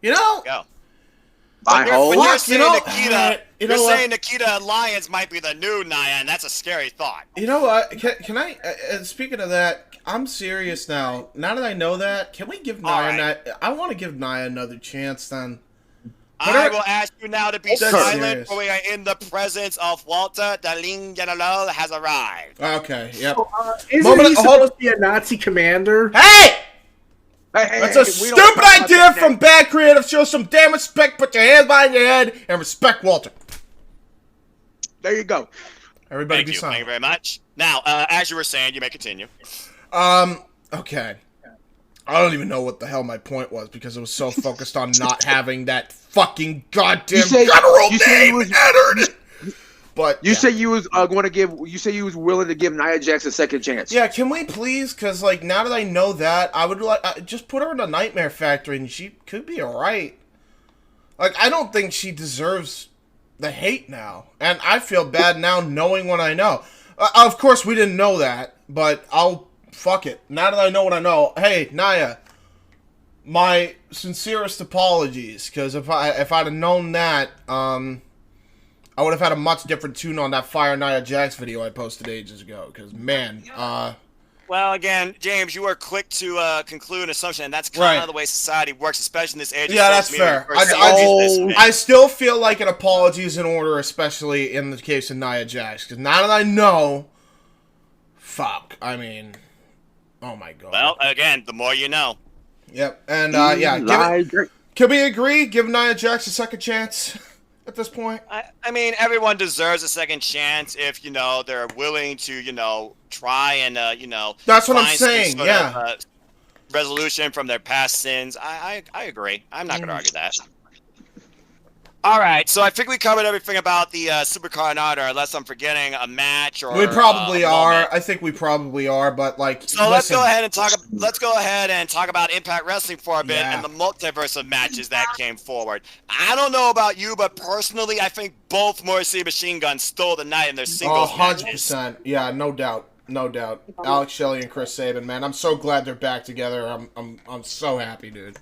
Speaker 3: You know?
Speaker 11: Go.
Speaker 13: When
Speaker 11: you're saying
Speaker 3: Nikita,
Speaker 11: you're saying Nikita Lyons might be the new Nia, and that's a scary thought.
Speaker 3: You know what? Can I? Speaking of that, I'm serious now. Now that I know that, can we give Nia? I want to give Nia another chance. Then
Speaker 11: I will ask you now to be silent,
Speaker 3: serious.
Speaker 11: for we are in the presence of Walter. The Ling General has arrived.
Speaker 3: Okay. Yep.
Speaker 12: Isn't he supposed to be a Nazi commander?
Speaker 3: Hey! That's a stupid idea from bad creative. Show some damn respect. Put your hands behind your head and respect Walter.
Speaker 13: There you go.
Speaker 3: Everybody
Speaker 11: Thank you.
Speaker 3: silent.
Speaker 11: Thank you very much. Now, as you were saying, you may continue.
Speaker 3: Okay. I don't even know what the hell my point was because it was so focused on not having that fucking goddamn guttural name entered. But
Speaker 13: you say you was going to give. You say you was willing to give Nia Jax a second chance.
Speaker 3: Yeah, can we please? Because like now that I know that, I would like just put her in the Nightmare Factory, and she could be alright. Like I don't think she deserves the hate now, and I feel bad now knowing what I know. Of course, we didn't know that, but fuck it. Now that I know what I know, hey Nia, my sincerest apologies. Because if I'd have known that, I would have had a much different tune on that Fire Nia Jax video I posted ages ago. Because, man,
Speaker 11: Well, again, James, you are quick to conclude an assumption, and that's kind of the way society works, especially in this age.
Speaker 3: Yeah, that's fair. I still feel like an apology is in order, especially in the case of Nia Jax. Because now that I know, fuck, I mean, oh my god.
Speaker 11: Well, again, the more you know.
Speaker 3: Yep, and can we agree? Give Nia Jax a second chance? At this point,
Speaker 11: I mean, everyone deserves a second chance if they're willing to try and
Speaker 3: that's what I'm
Speaker 11: find
Speaker 3: saying.
Speaker 11: some sort of, resolution from their past sins. I agree. I'm not going to argue that. All right, so I think we covered everything about the Supercard and Honor, unless I'm forgetting a match or.
Speaker 3: We probably are. I think we probably are, but like.
Speaker 11: So let's go ahead and talk. Let's go ahead and talk about Impact Wrestling for a bit and the multiverse of matches that came forward. I don't know about you, but personally, I think both Morrissey and Machine Gun stole the night in their singles matches.
Speaker 3: 100%. Yeah, no doubt. No doubt. Alex Shelley and Chris Sabin, man, I'm so glad they're back together. I'm so happy, dude.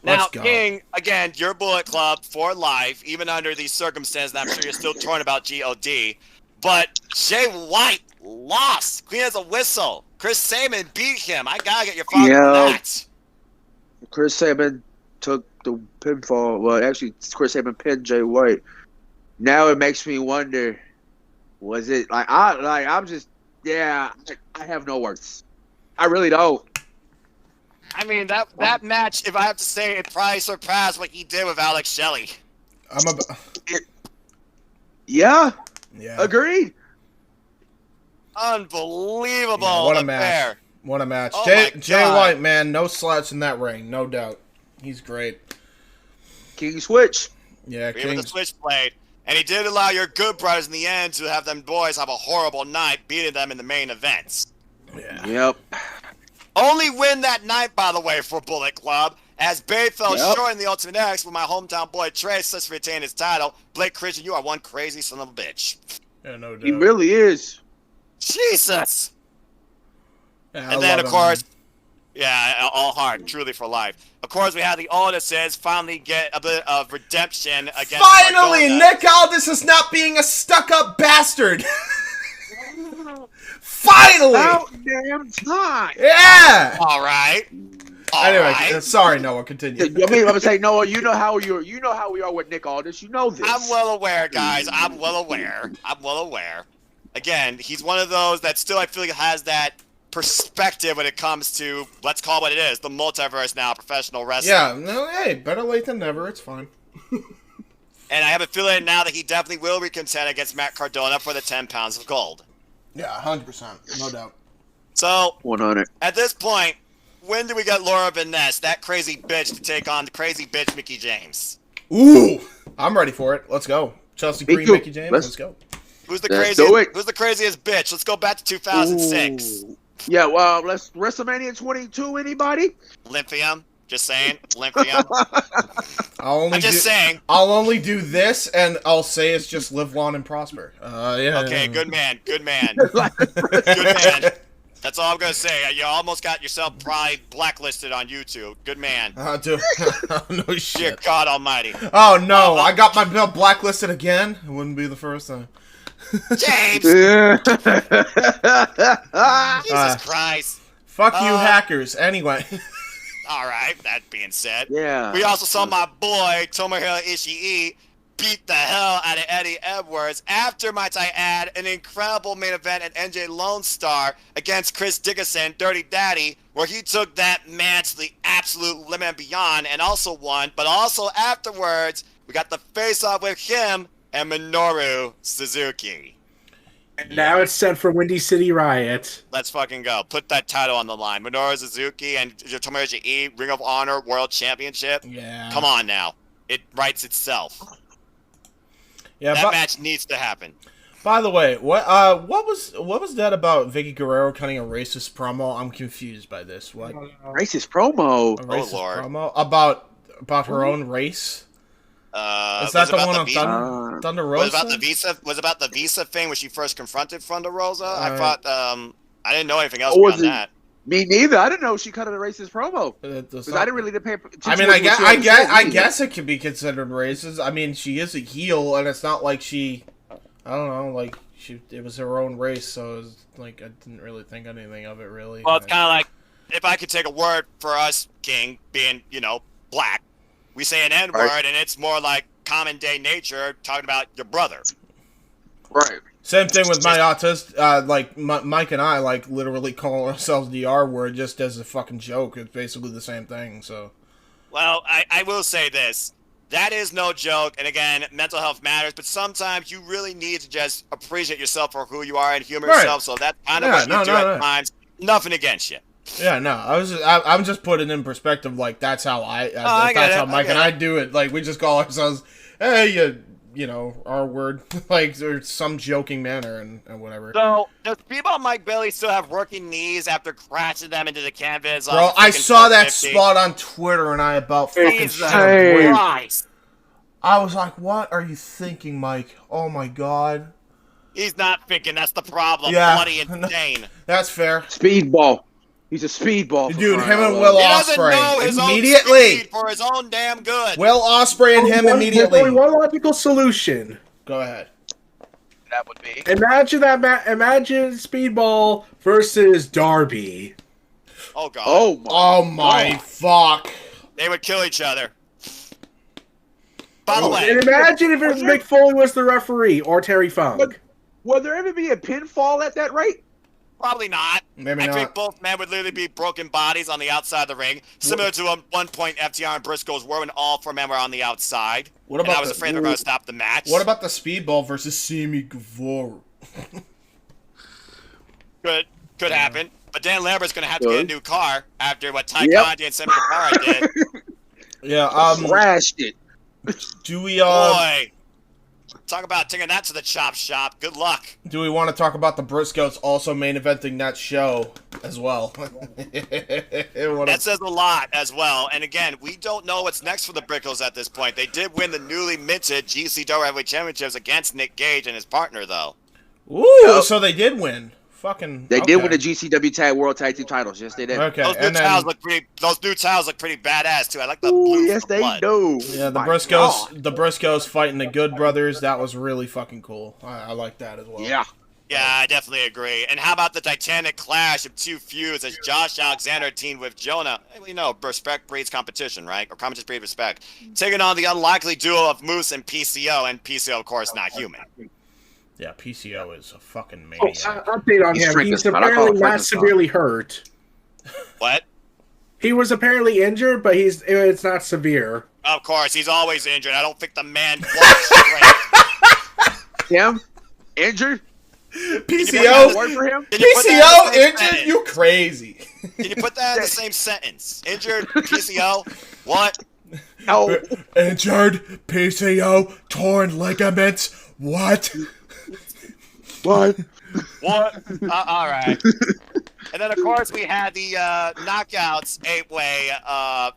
Speaker 11: Now, King, again, your Bullet Club for life, even under these circumstances, I'm sure you're still torn about GOD. But Jay White lost. Clean as a whistle. Chris Sabin beat him. I gotta get your thoughts on that.
Speaker 13: Chris Sabin took the pinfall. Well, actually, Chris Sabin pinned Jay White. Now it makes me wonder, was it I have no words. I really don't.
Speaker 11: I mean, that match, if I have to say, it probably surpassed what he did with Alex Shelley.
Speaker 13: Yeah. Agreed.
Speaker 11: Unbelievable.
Speaker 3: Yeah, what a
Speaker 11: affair.
Speaker 3: match. What a match.
Speaker 11: Oh
Speaker 3: Jay White, man, no slouch in that ring, no doubt. He's great.
Speaker 13: King Switch.
Speaker 3: Yeah,
Speaker 11: King. With the switchblade. And he did allow your Good Brothers in the end to have them boys have a horrible night, beating them in the main events.
Speaker 3: Yeah.
Speaker 13: Yep.
Speaker 11: Only win that night, by the way, for Bullet Club, as Bay fell short in the Ultimate X with my hometown boy Trey successfully retain his title. Blake Christian, you are one crazy son of a bitch.
Speaker 3: Yeah, no doubt.
Speaker 13: He really is.
Speaker 11: Jesus.
Speaker 3: Yeah,
Speaker 11: and then, of course, all heart, truly for life. Of course, we had the Aldises finally get a bit of redemption against
Speaker 3: Finally,
Speaker 11: Cardona.
Speaker 3: Nick Aldis is not being a stuck-up bastard. Finally!
Speaker 13: About damn time.
Speaker 3: Yeah!
Speaker 11: All right.
Speaker 3: Anyway, sorry, Noah, continue.
Speaker 13: I mean, I'm gonna say, Noah, you know how we are with Nick Aldis. You know this.
Speaker 11: I'm well aware, guys. I'm well aware. Again, he's one of those that still I feel like has that perspective when it comes to, let's call it what it is, the multiverse now, professional wrestling.
Speaker 3: Yeah, no, hey, better late than never. It's fine.
Speaker 11: And I have a feeling now that he definitely will recontend against Matt Cardona for the 10 pounds of gold.
Speaker 3: Yeah, 100%. No doubt.
Speaker 11: So,
Speaker 13: 100.
Speaker 11: At this point, when do we get Laura Vaness, that crazy bitch, to take on the crazy bitch Mickey James?
Speaker 3: Ooh! I'm ready for it. Let's go. Chelsea Green, Mickey James, let's go.
Speaker 11: Who's the craziest bitch? Let's go back to 2006.
Speaker 13: Ooh. Yeah, well, let's WrestleMania 22. Anybody?
Speaker 11: Lymphium. Just saying. Lymphium.
Speaker 3: I'm
Speaker 11: just saying.
Speaker 3: I'll only do this, and I'll say it's just live long and prosper. Yeah.
Speaker 11: Okay, good man. Good man. Good man. That's all I'm going to say. You almost got yourself probably blacklisted on YouTube. Good man.
Speaker 3: Dude. No shit.
Speaker 11: Dear God almighty.
Speaker 3: Oh, no. I got my bill blacklisted again. It wouldn't be the first time.
Speaker 11: James! Jesus Christ.
Speaker 3: Fuck you, hackers. Anyway.
Speaker 11: All right, that being said.
Speaker 13: Yeah.
Speaker 11: We also saw my boy, Tomohiro Ishii, beat the hell out of Eddie Edwards after, might I add, an incredible main event at NJ Lone Star against Chris Dickinson, Dirty Daddy, where he took that man to the absolute limit and beyond and also won. But also afterwards, we got the face-off with him and Minoru Suzuki.
Speaker 12: And now it's set for Windy City Riot.
Speaker 11: Let's fucking go. Put that title on the line. Minoru Suzuki and Tomohiro Ishii, Ring of Honor World Championship.
Speaker 3: Yeah.
Speaker 11: Come on now. It writes itself.
Speaker 3: Yeah,
Speaker 11: that match needs to happen.
Speaker 3: By the way, what was that about Vicky Guerrero cutting a racist promo? I'm confused by this. What?
Speaker 13: Racist promo?
Speaker 3: A racist
Speaker 11: Lord.
Speaker 3: promo about her own race? Is that the one on Thunder Rosa?
Speaker 11: Was about the visa thing when she first confronted Thunder Rosa? I thought I didn't know anything else
Speaker 13: was
Speaker 11: beyond that.
Speaker 13: Me neither. I didn't know she cut a racist promo. Because I didn't really pay attention.
Speaker 3: I mean, I guess it could be considered racist. I mean, she is a heel, and it's not like she, I don't know, like it was her own race, so it was like I didn't really think anything of it really.
Speaker 11: Well, it's kind of like if I could take a word for us, King, being black, we say an N-word, right, and it's more like common day nature talking about your brother.
Speaker 13: Right.
Speaker 3: Same thing with my autist, like Mike and I, like literally call ourselves the R word just as a fucking joke. It's basically the same thing. So,
Speaker 11: well, I will say this: that is no joke. And again, mental health matters, but sometimes you really need to just appreciate yourself for who you are and humor yourself. So that's kind of what you do at times. Nothing against you.
Speaker 3: Yeah, no, I'm just putting in perspective. Like that's how that's how Mike and I do it. Like we just call ourselves, hey, you know, our word, like there's some joking manner and whatever.
Speaker 11: So, does people Mike Bailey still have working knees after crashing them into the canvas?
Speaker 3: Bro, I saw that spot on Twitter and I about fucking
Speaker 11: Christ.
Speaker 3: I was like, what are you thinking, Mike? Oh my god.
Speaker 11: He's not thinking, that's the problem.
Speaker 3: Yeah.
Speaker 11: Bloody insane.
Speaker 3: That's fair.
Speaker 13: Speedball. He's a speedball.
Speaker 3: Dude, him and Will Ospreay
Speaker 11: immediately for his own damn good.
Speaker 3: Will Ospreay and him immediately.
Speaker 12: There's only one logical solution.
Speaker 3: Go ahead.
Speaker 13: That would be.
Speaker 12: Imagine Imagine Speedball versus Darby.
Speaker 11: Oh god.
Speaker 3: Oh my fuck.
Speaker 11: They would kill each other. By the way,
Speaker 12: and imagine if Mick Foley was the referee or Terry Funk.
Speaker 13: Would there ever be a pinfall at that rate?
Speaker 11: Probably not.
Speaker 3: Maybe
Speaker 11: I
Speaker 3: not.
Speaker 11: think both men would literally be broken bodies on the outside of the ring, similar to one point FTR and Briscoes were when all four men were on the outside.
Speaker 3: What about
Speaker 11: I was afraid they were going to stop the match.
Speaker 3: What about the Speedball versus Sammy Guevara?
Speaker 11: Could happen. But Dan Lambert's going to have to get a new car after what Ty Conti and Sammy Guevara did.
Speaker 3: Yeah,
Speaker 13: crashed it.
Speaker 3: Do we
Speaker 11: Boy, Talk about taking that to the chop shop. Good luck.
Speaker 3: Do we want to talk about the Briscoes also main eventing that show as well?
Speaker 11: That says a lot as well. And again, we don't know what's next for the Briscoes at this point. They did win the newly minted GCW Heavyweight Championships against Nick Gage and his partner, though.
Speaker 3: Ooh, so they did win.
Speaker 13: They did win the GCW World Tag Team titles. Yes, they did.
Speaker 3: Okay,
Speaker 11: those new towels look pretty badass too. I like the blue.
Speaker 13: Yes, they do.
Speaker 3: Yeah, the Briscoes fighting the Good Brothers. That was really fucking cool. I like that as well.
Speaker 13: Yeah.
Speaker 11: Yeah, I definitely agree. And how about the titanic clash of two feuds as Josh Alexander teamed with Jonah? You know, respect breeds competition, right? Or competition breeds respect. Taking on the unlikely duo of Moose and PCO, and PCO, of course, not human.
Speaker 3: Yeah, PCO is a fucking maniac.
Speaker 12: Update on him. He's apparently not severely hurt.
Speaker 11: What?
Speaker 12: He was apparently injured, but it's not severe.
Speaker 11: Of course, he's always injured. I don't think the man walks straight.
Speaker 13: Him? Injured?
Speaker 3: PCO? PCO injured? You crazy.
Speaker 11: Can you put that in the same sentence? Injured, PCO, what?
Speaker 13: No.
Speaker 3: Injured, PCO, torn ligaments, what?
Speaker 13: What?
Speaker 11: What? All right. And then, of course, we had the Knockouts 8-way,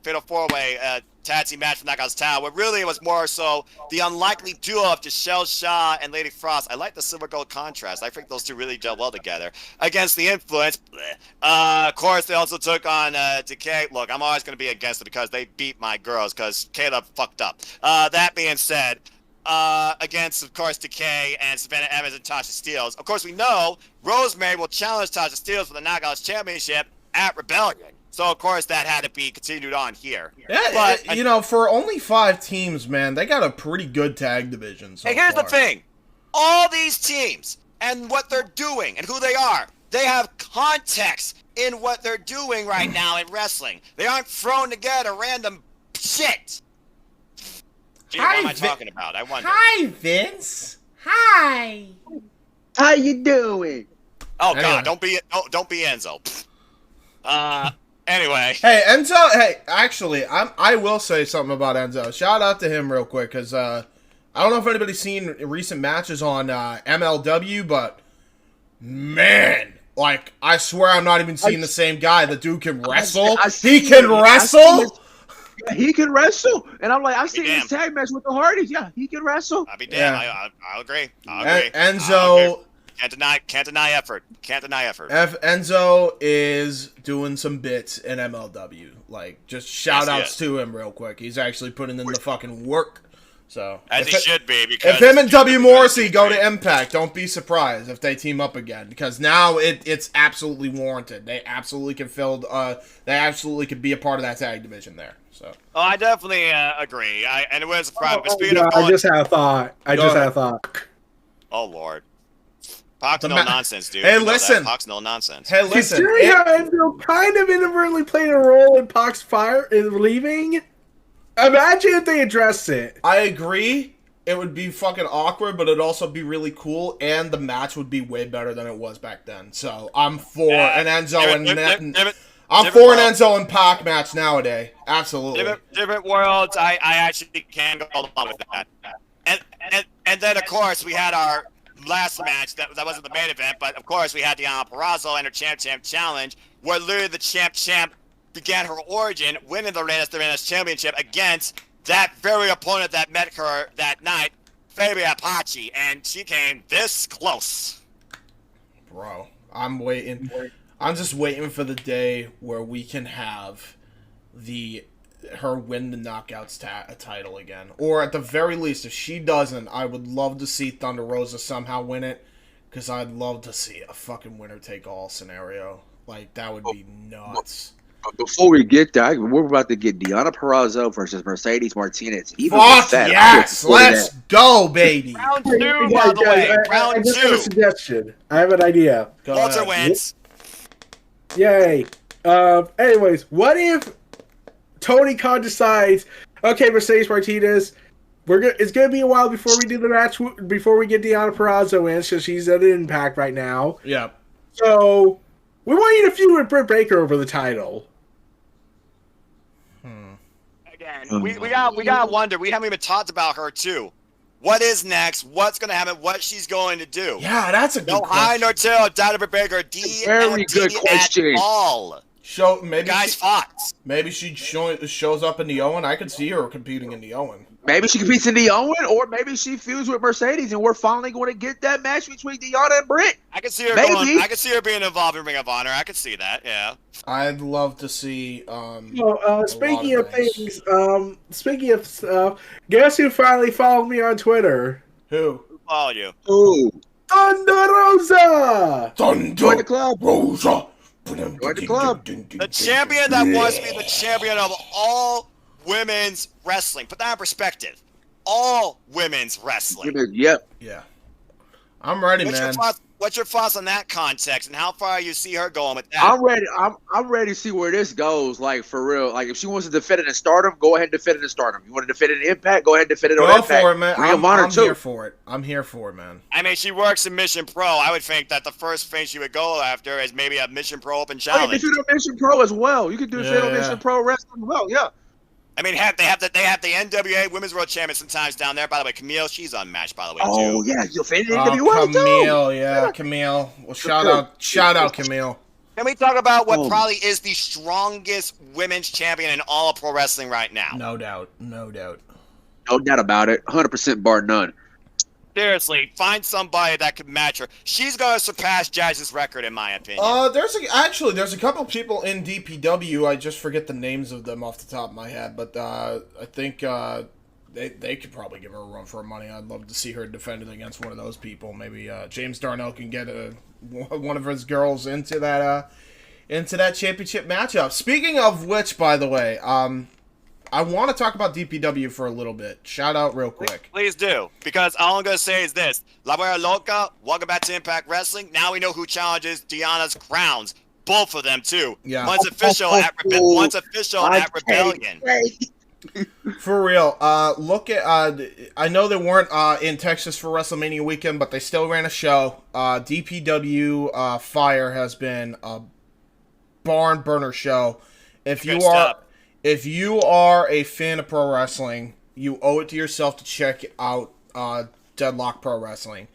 Speaker 11: Fatal 4-way tag team match for Knockouts Town, where really it was more so the unlikely duo of Giselle Shaw and Lady Frost. I like the silver gold contrast. I think those two really gel well together. Against the Influence, of course, they also took on Decay. Look, I'm always going to be against it because they beat my girls because Caleb fucked up. That being said, against, of course, Decay and Savannah Evans and Tasha Steelz. Of course, we know Rosemary will challenge Tasha Steelz for the Knockouts Championship at Rebellion. So, of course, that had to be continued on here.
Speaker 3: Yeah, but, you know, for only 5 teams, man, they got a pretty good tag division so
Speaker 11: Hey, here's
Speaker 3: far.
Speaker 11: the thing. All these teams and what they're doing and who they are, they have context in what they're doing right now in wrestling. They aren't thrown together random shit. Gee, what am I talking about? I wonder.
Speaker 3: Hi, Vince. Hi.
Speaker 13: How you doing?
Speaker 11: Oh God! Don't be Enzo. Anyway.
Speaker 3: Hey, Enzo. Hey, actually, I will say something about Enzo. Shout out to him real quick, because I don't know if anybody's seen recent matches on MLW, but man, like I swear I'm not even seeing the same guy. The dude can wrestle. He can wrestle.
Speaker 13: Yeah, he can wrestle, and I'm like, I see his tag match with the Hardys. Yeah, he can wrestle.
Speaker 11: I'll be damned.
Speaker 3: Yeah.
Speaker 11: I'll agree. I'll agree.
Speaker 3: Enzo.
Speaker 11: Can't deny effort. Can't deny effort.
Speaker 3: Enzo is doing some bits in MLW. Like, just shout outs to him real quick. He's actually putting in the fucking work. So
Speaker 11: as he should be, because
Speaker 3: if him and W. Morrissey go to Impact, don't be surprised if they team up again, because now it's absolutely warranted. They absolutely can they absolutely could be a part of that tag division there. So.
Speaker 11: Oh, I definitely agree. And it was speaking
Speaker 12: of
Speaker 11: going,
Speaker 12: I just had a thought.
Speaker 11: Oh Lord. Pac's no nonsense, dude.
Speaker 3: Hey,
Speaker 11: you
Speaker 3: listen.
Speaker 11: Pac's no nonsense.
Speaker 3: Hey, listen.
Speaker 12: Considering how Enzo kind of inadvertently played a role in Pac's fire in leaving, imagine if they address it.
Speaker 3: I agree. It would be fucking awkward, but it'd also be really cool, and the match would be way better than it was back then. So I'm for an Enzo Enzo and Pac match nowadays. Absolutely.
Speaker 11: Different worlds. I actually can go along with that. And then of course we had our last match that wasn't the main event, but of course we had Deonna Purrazzo and her Champ Challenge, where literally the Champ began her origin, winning the Reina's Championship against that very opponent that met her that night, Fabi Apache, and she came this close.
Speaker 3: Bro, I'm waiting. I'm just waiting for the day where we can have her win the Knockouts title again. Or at the very least, if she doesn't, I would love to see Thunder Rosa somehow win it, because I'd love to see a fucking winner-take-all scenario. Like, that would be nuts.
Speaker 13: Before we get that, we're about to get Deonna Purrazzo versus Mercedes Martinez.
Speaker 3: Fuck yes! Let's go, baby!
Speaker 11: Round 2, by the way. Round 2.
Speaker 12: I just have a suggestion. I have an idea.
Speaker 11: Walter wins.
Speaker 12: Yay. Anyways, what if Tony Khan decides, okay, Mercedes Martinez, it's going to be a while before we do the match, before we get Deonna Purrazzo in, so she's at Impact right now.
Speaker 3: Yeah.
Speaker 12: So, we want you to feud with Britt Baker over the title.
Speaker 11: Again, we got to wonder. We haven't even talked about her too. What is next? What's going to happen? What she's going to do?
Speaker 3: Yeah, that's a good
Speaker 11: No high nor tail, Donna Baker,
Speaker 13: Very good question.
Speaker 11: at all.
Speaker 3: Show maybe
Speaker 11: Guys, Fox.
Speaker 3: Maybe she shows up in the Owen. I could see her competing in the Owen.
Speaker 13: Maybe she competes in the Owen, or maybe she feuds with Mercedes, and we're finally going to get that match between Deanna and Britt.
Speaker 11: I can see her
Speaker 13: Maybe.
Speaker 11: I can see her being involved in Ring of Honor. I could see that. Yeah.
Speaker 3: I'd love to see.
Speaker 12: Speaking of things, speaking of stuff, guess who finally followed me on Twitter?
Speaker 3: Who?
Speaker 11: Follow you.
Speaker 13: Ooh.
Speaker 12: Thunder Rosa.
Speaker 13: Join the club.
Speaker 3: Rosa.
Speaker 13: Join the club.
Speaker 11: The champion that wants to be the champion of all women's wrestling. Put that in perspective. All women's wrestling.
Speaker 13: Yep.
Speaker 3: Yeah. I'm ready, man.
Speaker 11: What's your thoughts on that context, and how far you see her going with that?
Speaker 13: I'm ready. I'm ready to see where this goes. Like, for real. Like, if she wants to defend it in Stardom, go ahead and defend it in Stardom. You want to defend it in Impact, go ahead and defend it on Impact.
Speaker 3: Go for it, man.
Speaker 13: Ring of Honor,
Speaker 3: I'm
Speaker 13: too.
Speaker 3: here for it. I'm here for it, man.
Speaker 11: I mean, she works in Mission Pro. I would think that the first thing she would go after is maybe a Mission Pro Open Challenge.
Speaker 13: You can do Mission Pro as well. You can do straight on Mission Pro Wrestling as well. Yeah.
Speaker 11: I mean, they have the NWA Women's World Champion sometimes down there. By the way, Camille, she's unmatched. By the way, too.
Speaker 13: Oh yeah, you'll fit in NWA
Speaker 3: Camille, yeah, Camille. Well, shout out, Camille.
Speaker 11: Can we talk about what probably is the strongest women's champion in all of pro wrestling right now?
Speaker 3: No doubt, no doubt.
Speaker 13: No doubt about it. 100% bar none.
Speaker 11: Seriously, find somebody that could match her. She's going to surpass Jazz's record, in my opinion.
Speaker 3: There's a couple people in DPW. I just forget the names of them off the top of my head, but I think they could probably give her a run for her money. I'd love to see her defended against one of those people. Maybe James Darnell can get one of his girls into that championship matchup. Speaking of which, by the way, I want to talk about DPW for a little bit. Shout out real quick.
Speaker 11: Please do, because all I'm going to say is this. La Guerra Loca, welcome back to Impact Wrestling. Now we know who challenges Deanna's crowns. Both of them, too.
Speaker 3: Yeah.
Speaker 11: One's official at Rebellion.
Speaker 3: For real, look at, I know they weren't in Texas for WrestleMania weekend, but they still ran a show. DPW Fire has been a barn burner show. If you are a fan of pro wrestling, you owe it to yourself to check out Deadlock Pro Wrestling.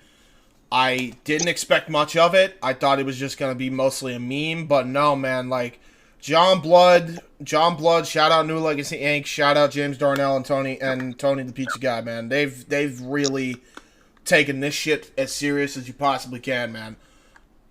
Speaker 3: I didn't expect much of it. I thought it was just going to be mostly a meme, but no, man. Like, John Blood, shout out New Legacy Inc., shout out James Darnell and Tony the Pizza Guy, man. They've really taken this shit as serious as you possibly can, man.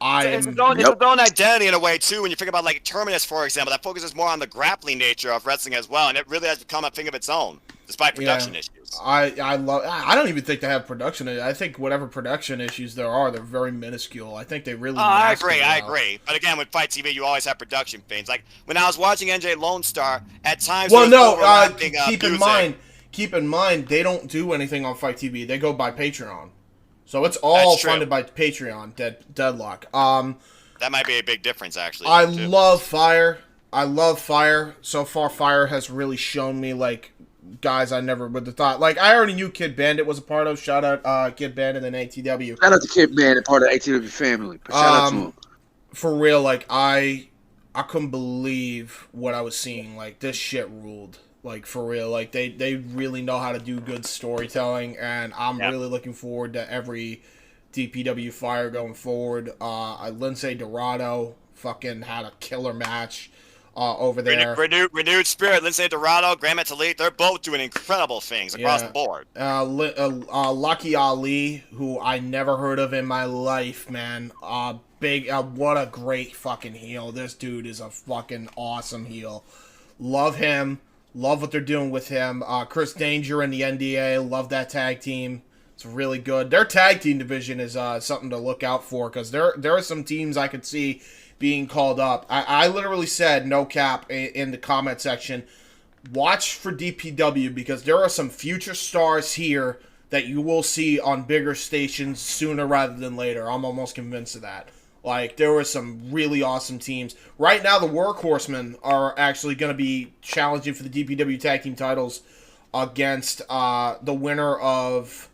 Speaker 11: It's its own identity in a way, too, when you think about, like, Terminus, for example, that focuses more on the grappling nature of wrestling as well, and it really has become a thing of its own, despite production issues.
Speaker 3: I don't even think they have production. I think whatever production issues there are, they're very minuscule. I think they really
Speaker 11: I agree. But again, with Fight TV, you always have production things. Like, when I was watching NJ Lone Star, at times...
Speaker 3: keep in mind, they don't do anything on Fight TV. They go by Patreon. So it's all funded by Patreon, Deadlock.
Speaker 11: That might be a big difference, actually.
Speaker 3: I love Fire. So far, Fire has really shown me, like, guys I never would have thought. Like, I already knew Kid Bandit was a part of. Shout out Kid Bandit and ATW.
Speaker 13: Shout out to Kid Bandit, part of the ATW family. Shout out to him.
Speaker 3: For real, like, I couldn't believe what I was seeing. Like, this shit ruled. Like, for real, like, they really know how to do good storytelling, and I'm really looking forward to every DPW Fire going forward. Lindsay Dorado fucking had a killer match over there.
Speaker 11: Renewed Spirit, Lindsay Dorado, Graham Talib, they're both doing incredible things across the board.
Speaker 3: Lucky Ali, who I never heard of in my life, man. What a great fucking heel. This dude is a fucking awesome heel. Love him. Love what they're doing with him. Chris Danger and the NDA. Love that tag team. It's really good. Their tag team division is something to look out for, because there are some teams I could see being called up. I literally said, no cap, in the comment section, watch for DPW, because there are some future stars here that you will see on bigger stations sooner rather than later. I'm almost convinced of that. Like, there were some really awesome teams. Right now, the Workhorsemen are actually going to be challenging for the DPW tag team titles against the winner of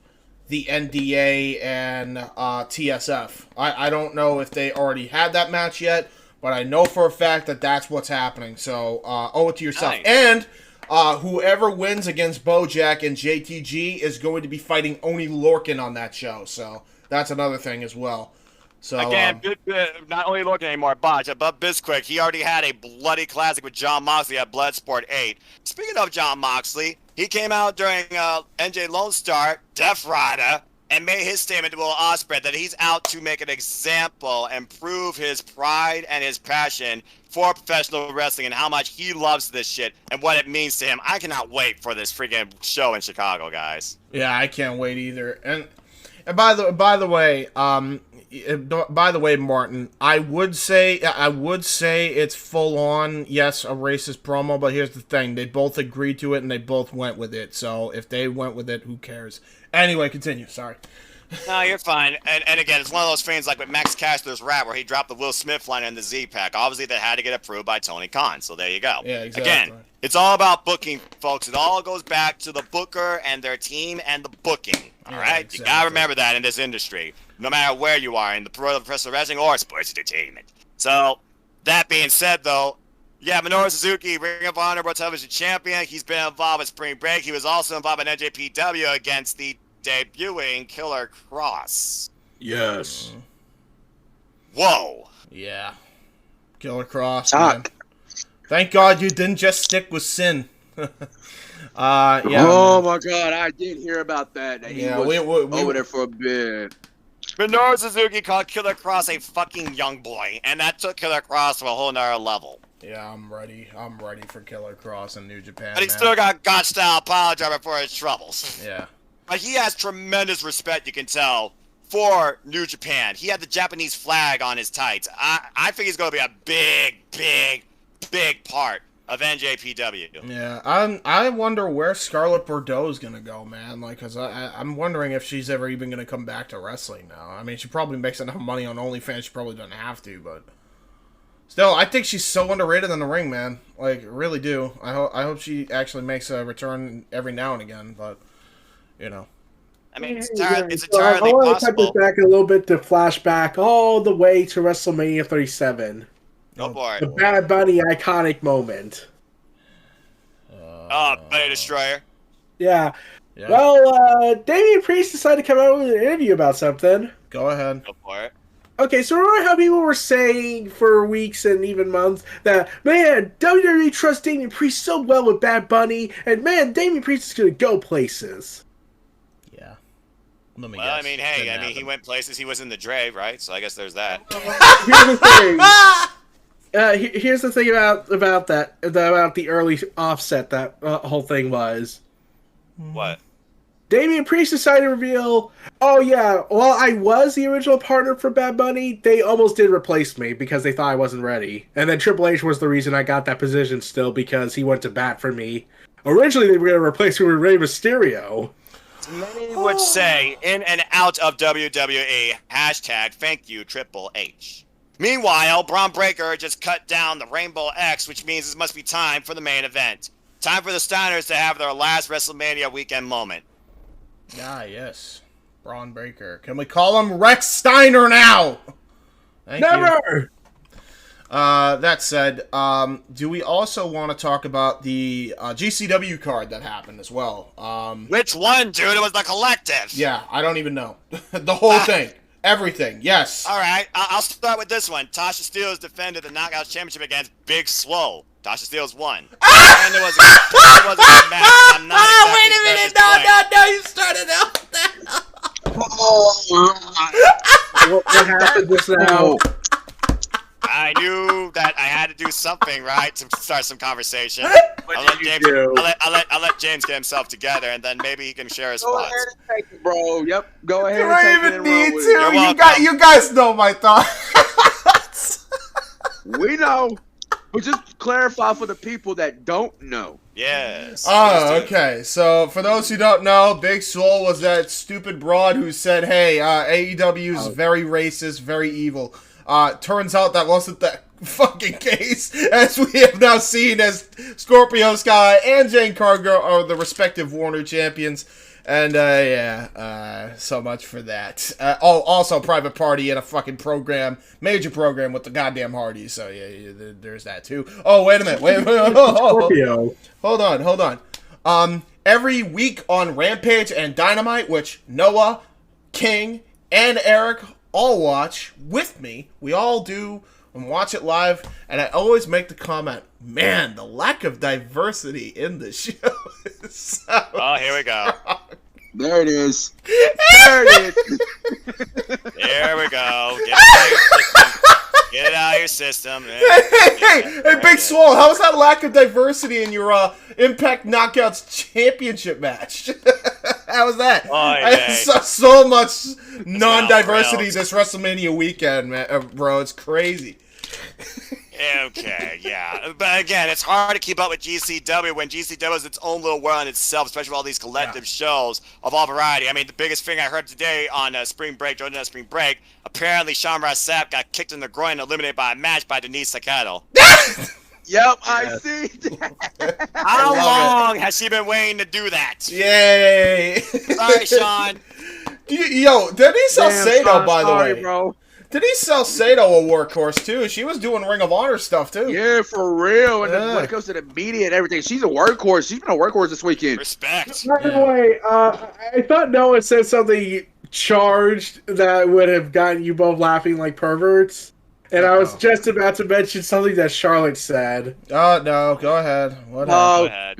Speaker 3: the NDA and TSF. I don't know if they already had that match yet, but I know for a fact that that's what's happening. So, owe it to yourself.
Speaker 11: Nice.
Speaker 3: And Whoever wins against Bojack and JTG is going to be fighting Oni Lorcan on that show. So that's another thing as well. So
Speaker 11: again, not only Lorcan anymore, but Bisquick, he already had a bloody classic with John Moxley at Bloodsport 8. Speaking of John Moxley, he came out during NJ Lone Star, Death Rider, and made his statement to Will Ospreay that he's out to make an example and prove his pride and his passion for professional wrestling and how much he loves this shit and what it means to him. I cannot wait for this freaking show in Chicago, guys.
Speaker 3: Yeah, I can't wait either. And by the way, Martin, I would say it's full on, yes, a racist promo, but here's the thing. They both agreed to it and they both went with it. So if they went with it, who cares? Anyway, continue. Sorry.
Speaker 11: No, you're fine. And again, it's one of those things like with Max Caster's rap where he dropped the Will Smith line in the Z-Pack. Obviously, that had to get approved by Tony Khan, so there you go.
Speaker 3: Yeah, exactly.
Speaker 11: Again, it's all about booking, folks. It all goes back to the booker and their team and the booking, all right? Exactly. You got to remember that in this industry, no matter where you are, in the professional wrestling or sports entertainment. So, that being said, though, yeah, Minoru Suzuki, Ring of Honor World Television Champion. He's been involved with Spring Break. He was also involved in NJPW against the debuting Killer Cross.
Speaker 12: Yes.
Speaker 11: Whoa.
Speaker 3: Yeah. Killer Cross, man. Thank God you didn't just stick with Sin. Yeah.
Speaker 13: Oh my God, I did hear about that. He was
Speaker 3: we
Speaker 13: over there for a bit.
Speaker 11: Minoru Suzuki called Killer Cross a fucking young boy, and that took Killer Cross to a whole nother level.
Speaker 3: Yeah, I'm ready. I'm ready for Killer Cross in New Japan.
Speaker 11: But he still got God-style power driver for his troubles.
Speaker 3: Yeah.
Speaker 11: But he has tremendous respect, you can tell, for New Japan. He had the Japanese flag on his tights. I think he's going to be a big part of NJPW.
Speaker 3: Yeah, I wonder where Scarlett Bordeaux is going to go, man. Like, because I'm wondering if she's ever even going to come back to wrestling now. I mean, she probably makes enough money on OnlyFans, she probably doesn't have to, but still, I think she's so underrated in the ring, man. Like, really do. I hope she actually makes a return every now and again, but you know.
Speaker 11: I mean, it's entirely
Speaker 12: I want to cut
Speaker 11: possible.
Speaker 12: this back a little bit to flashback all the way to WrestleMania 37.
Speaker 11: Go for it.
Speaker 12: The Bad Bunny iconic moment.
Speaker 11: Bunny Destroyer.
Speaker 12: Yeah. Well, Damian Priest decided to come out with an interview about something.
Speaker 3: Go ahead.
Speaker 11: Go for it.
Speaker 12: Okay, so remember how people were saying for weeks and even months that, man, WWE trusts Damian Priest so well with Bad Bunny, and man, Damian Priest is going to go places.
Speaker 3: Yeah.
Speaker 11: Well, I mean, hey, he went places. He was in the Dre, right? So I guess there's that.
Speaker 12: Here's the thing about the early offset that whole thing was.
Speaker 11: What?
Speaker 12: Damian Priest decided to reveal, oh yeah, while I was the original partner for Bad Bunny, they almost did replace me because they thought I wasn't ready. And then Triple H was the reason I got that position still because he went to bat for me. Originally they were going to replace me with Rey Mysterio.
Speaker 11: Many would say, in and out of WWE, hashtag thank you Triple H. Meanwhile, Braun Breaker just cut down the Rainbow X, which means it must be time for the main event. Time for the Steiners to have their last WrestleMania weekend moment.
Speaker 3: Ah, yes. Braun Breaker. Can we call him Rex Steiner now? Thank
Speaker 12: Never!
Speaker 3: That said, do we also want to talk about the GCW card that happened as well?
Speaker 11: Which one, dude? It was the collective.
Speaker 3: Yeah, I don't even know. The whole thing. Everything. Yes.
Speaker 11: All right, I'll start with this one. Tasha Steelz defended the Knockouts Championship against Big Swole. Tasha Steelz won. And it was a good match. I'm not exactly
Speaker 8: wait a minute. No, you started out
Speaker 12: What happened just now?
Speaker 11: I knew that I had to do something, right, to start some conversation. I'll let James get himself together, and then maybe he can share his thoughts.
Speaker 13: Go ahead and take it, bro. Yep, go ahead
Speaker 3: You
Speaker 13: and take
Speaker 3: don't
Speaker 13: it
Speaker 3: even
Speaker 13: and
Speaker 3: need
Speaker 13: roll with
Speaker 3: to.
Speaker 13: it.
Speaker 3: You guys know my thoughts.
Speaker 13: We know. But just clarify for the people that don't know.
Speaker 11: Yes.
Speaker 3: Oh, okay. So, for those who don't know, Big Swole was that stupid broad who said, hey, AEW is very racist, very evil. Turns out that wasn't fucking case, as we have now seen as Scorpio Sky and Jane Cargill are the respective Warner champions. And, so much for that. Also, Private Party in a fucking major program with the goddamn Hardys. So, there's that, too. Oh, wait a minute.
Speaker 12: Scorpio.
Speaker 3: Hold on. Every week on Rampage and Dynamite, which Noah, King, and Eric all watch with me. We all do and watch it live, and I always make the comment, man, the lack of diversity in the show is so
Speaker 11: here we go.
Speaker 13: There it is. There it is.
Speaker 11: There we go. Get it out of your system.
Speaker 3: Hey, Big Swole, how was that lack of diversity in your Impact Knockouts Championship match? How was that? I saw so much non-diversity this WrestleMania weekend, man, bro. It's crazy.
Speaker 11: Okay, yeah. But again, it's hard to keep up with GCW when GCW is its own little world in itself, especially with all these collective shows of all variety. I mean, the biggest thing I heard today on Spring Break, apparently Sean Ross Sapp got kicked in the groin and eliminated by a match by Denise Sacato.
Speaker 13: Yep, I see that.
Speaker 11: How long has she been waiting to do that?
Speaker 3: Yay!
Speaker 11: Sorry, Sean.
Speaker 3: Yo, Denise Salcedo, by the way.
Speaker 13: Bro.
Speaker 3: Denise Salcedo a workhorse, too. She was doing Ring of Honor stuff, too.
Speaker 13: Yeah, for real. And then when it comes to the media and everything, she's a workhorse. She's been a workhorse this weekend.
Speaker 11: Respect.
Speaker 12: By the way, I thought Noah said something charged that would have gotten you both laughing like perverts. And I was just about to mention something that Charlotte said.
Speaker 3: Oh, no. Go ahead. What happened?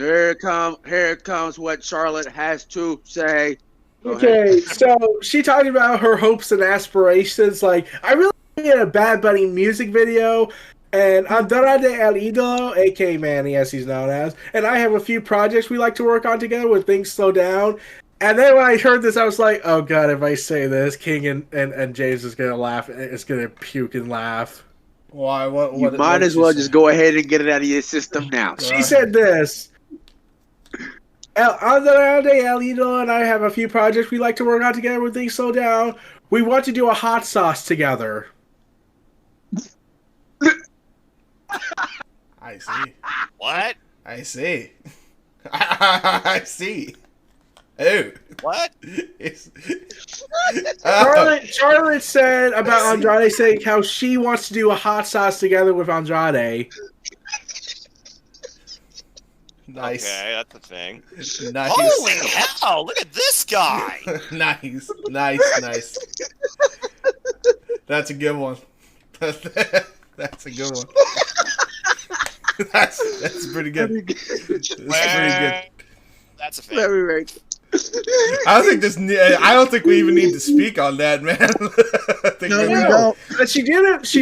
Speaker 13: Here comes what Charlotte has to say.
Speaker 12: Okay, so she talked about her hopes and aspirations. Like, I really made a Bad Bunny music video, and Andrade El Idolo, a.k.a. Manny, as he's known as, and I have a few projects we like to work on together when things slow down. And then when I heard this, I was like, oh god, if I say this, King and James is going to laugh. It's going to puke and laugh.
Speaker 3: Why?
Speaker 13: You might as well just go ahead and get it out of your system now.
Speaker 12: She said this. Andrade El Idolo and I have a few projects we like to work on together when things slow down. We want to do a hot sauce together.
Speaker 3: I see.
Speaker 11: What?
Speaker 3: I see. I see. Ooh.
Speaker 11: What?
Speaker 12: Charlotte said about Andrade saying how she wants to do a hot sauce together with Andrade.
Speaker 3: Nice.
Speaker 11: Okay, that's the thing.
Speaker 3: Nice.
Speaker 11: Holy hell! Look at this guy.
Speaker 3: Nice. That's a good one. That's a good one. That's pretty good.
Speaker 11: That's a thing.
Speaker 3: I don't think we even need to speak on that, man.
Speaker 12: No, we don't. But she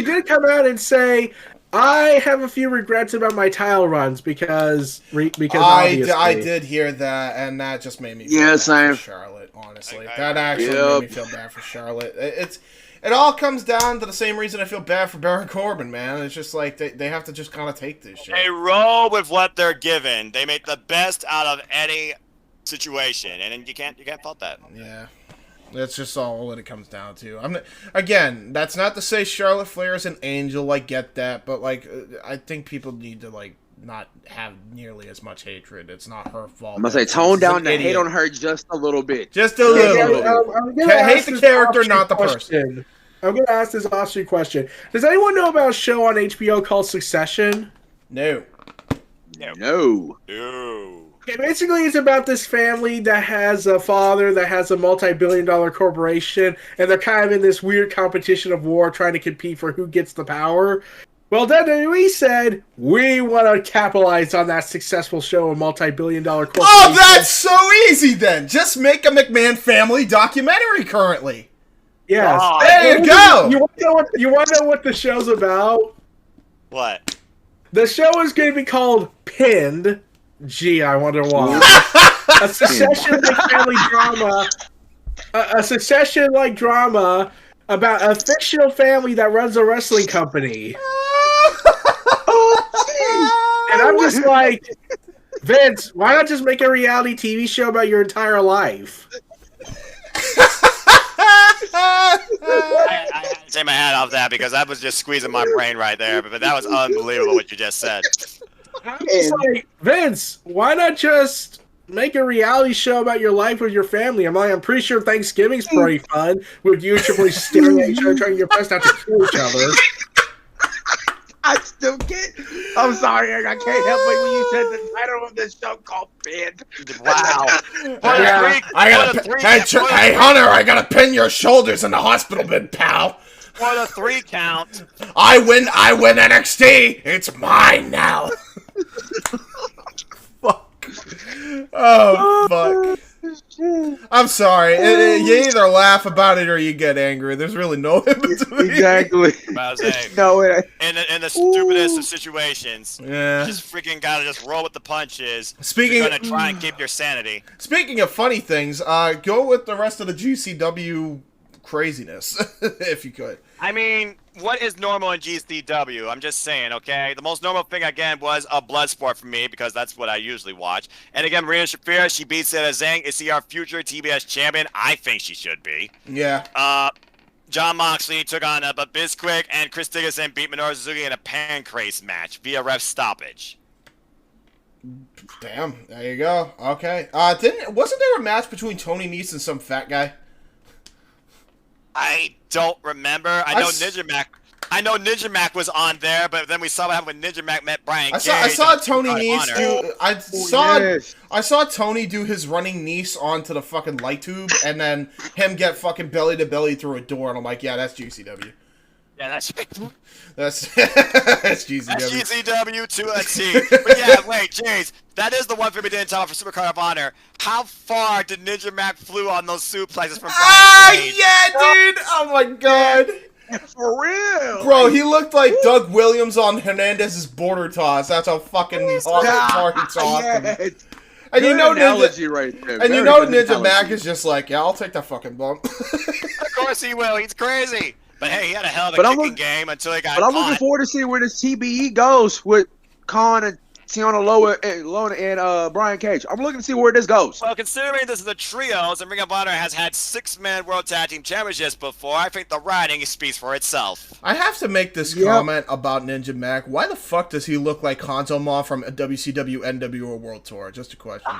Speaker 12: did come out and say, I have a few regrets about my title runs because
Speaker 3: I did hear that, and that just made me feel bad for Charlotte, honestly. That actually made me feel bad for Charlotte. It all comes down to the same reason I feel bad for Baron Corbin, man. It's just like they have to just kind of take this shit.
Speaker 11: They roll with what they're given. They make the best out of any situation, and you can't fault that.
Speaker 3: Yeah. That's just all that it comes down to. Again, that's not to say Charlotte Flair is an angel. I get that, but I think people need to not have nearly as much hatred. It's not her fault.
Speaker 13: I'm gonna say tone down the hate on her just a little bit.
Speaker 3: Just a little bit. Hate the character, not the person.
Speaker 12: I'm gonna ask this off-street question. Does anyone know about a show on HBO called Succession?
Speaker 3: No.
Speaker 12: Okay, basically, it's about this family that has a father that has a multi-billion-dollar corporation, and they're kind of in this weird competition of war trying to compete for who gets the power. Well, WWE said, we want to capitalize on that successful show of multi-billion-dollar corporation.
Speaker 3: Oh, that's so easy, then! Just make a McMahon family documentary currently.
Speaker 12: Yes.
Speaker 3: Oh, there you go!
Speaker 12: You want to know what the show's about?
Speaker 11: What?
Speaker 12: The show is going to be called Pinned. Gee, I wonder why. A succession-like family drama. A succession-like drama about a fictional family that runs a wrestling company. And I'm just like, Vince, why not just make a reality TV show about your entire life?
Speaker 11: I had to take my hat off that because that was just squeezing my brain right there. But that was unbelievable what you just said.
Speaker 12: It's like, Vince, why not just make a reality show about your life with your family? I'm pretty sure Thanksgiving's pretty fun with you simply staring at each other, trying your best not to kill each other.
Speaker 13: I still can't. I'm sorry, Eric. I can't help it when you said the title of this show called Pin.
Speaker 11: Wow.
Speaker 3: Hey, Hunter, I gotta pin your shoulders in the hospital bed, pal.
Speaker 11: For the 3 count.
Speaker 3: I win NXT. It's mine now. Fuck. Oh, fuck. I'm sorry. You either laugh about it or you get angry. There's really no in between.
Speaker 13: Exactly.
Speaker 11: No, in the stupidest of situations,
Speaker 3: yeah,
Speaker 11: you just freaking gotta just roll with the punches.
Speaker 3: Speaking,
Speaker 11: you're gonna try and keep your sanity.
Speaker 3: Speaking of funny things, go with the rest of the GCW craziness, if you could.
Speaker 11: I mean, what is normal in GCW? I'm just saying, okay? The most normal thing, again, was a blood sport for me, because that's what I usually watch. And again, Marina Shafir, she beats Seta Zhang. Is she our future TBS champion? I think she should be.
Speaker 3: Yeah.
Speaker 11: John Moxley took on Bisquick, and Chris Dickinson beat Minoru Suzuki in a pancrase match via ref stoppage.
Speaker 3: Damn, there you go. Okay. Wasn't there a match between Tony Nese and some fat guy?
Speaker 11: I don't remember. I know Ninja Mac was on there, but then we saw what happened when Ninja Mac met Brian Cage.
Speaker 3: I saw Tony Nese do. I saw Tony do his running Nese onto the fucking light tube, and then him get fucking belly to belly through a door, and I'm like, yeah, that's GCW.
Speaker 11: Yeah, that's
Speaker 3: GCW.
Speaker 11: That's GCW to a T. But yeah, wait, James, that is the one thing we didn't talk about for Supercard of Honor. How far did Ninja Mac flew on those suplexes from Brian Cage?
Speaker 3: Yeah, dude! Oh my god!
Speaker 13: For real!
Speaker 3: Bro, he looked like Doug Williams on Hernandez's border toss. That's how fucking far he tossed him. And you know Ninja Mac is just like, yeah, I'll take that fucking bump.
Speaker 11: Of course he will. He's crazy. But hey, he had a hell of a kicking game until he got caught.
Speaker 13: I'm looking forward to seeing where this TBE goes with Khan and Tiana Loa and Brian Cage. I'm looking to see where this goes.
Speaker 11: Well, considering this is the trios and Ring of Honor has had 6-man World Tag Team Championships before, I think the writing speaks for itself.
Speaker 3: I have to make this comment about Ninja Mac. Why the fuck does he look like Hanzo Ma from a WCW NWO World Tour? Just a question.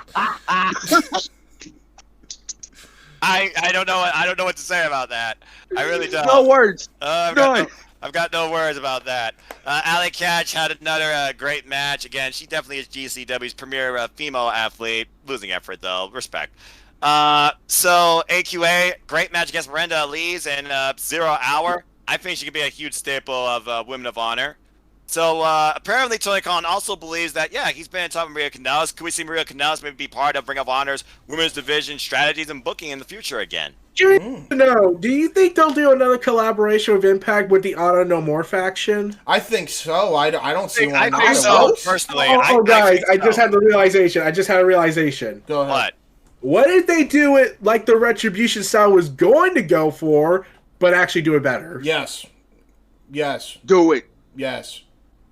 Speaker 11: I don't know. I don't know what to say about that. I really don't.
Speaker 13: No words.
Speaker 11: I've got no words about that. Ali Catch had another great match. Again, she definitely is GCW's premier female athlete. Losing effort though. Respect. So AQA, great match against Miranda Elise in 0 Hour. I think she could be a huge staple of Women of Honor. So apparently Tony Khan also believes that, yeah, he's been in talk with Maria Kanellis. Could we see Maria Kanellis maybe be part of Ring of Honor's women's division strategies and booking in the future again?
Speaker 12: No, do you think they'll do another collaboration with Impact with the Honor No More faction?
Speaker 3: I think so. I don't see one.
Speaker 11: I think so, personally.
Speaker 12: Guys, I just had the realization. Go
Speaker 11: ahead.
Speaker 12: What if they do it like the Retribution style was going to go for, but actually do it better?
Speaker 3: Yes.
Speaker 13: Do it.
Speaker 3: Yes.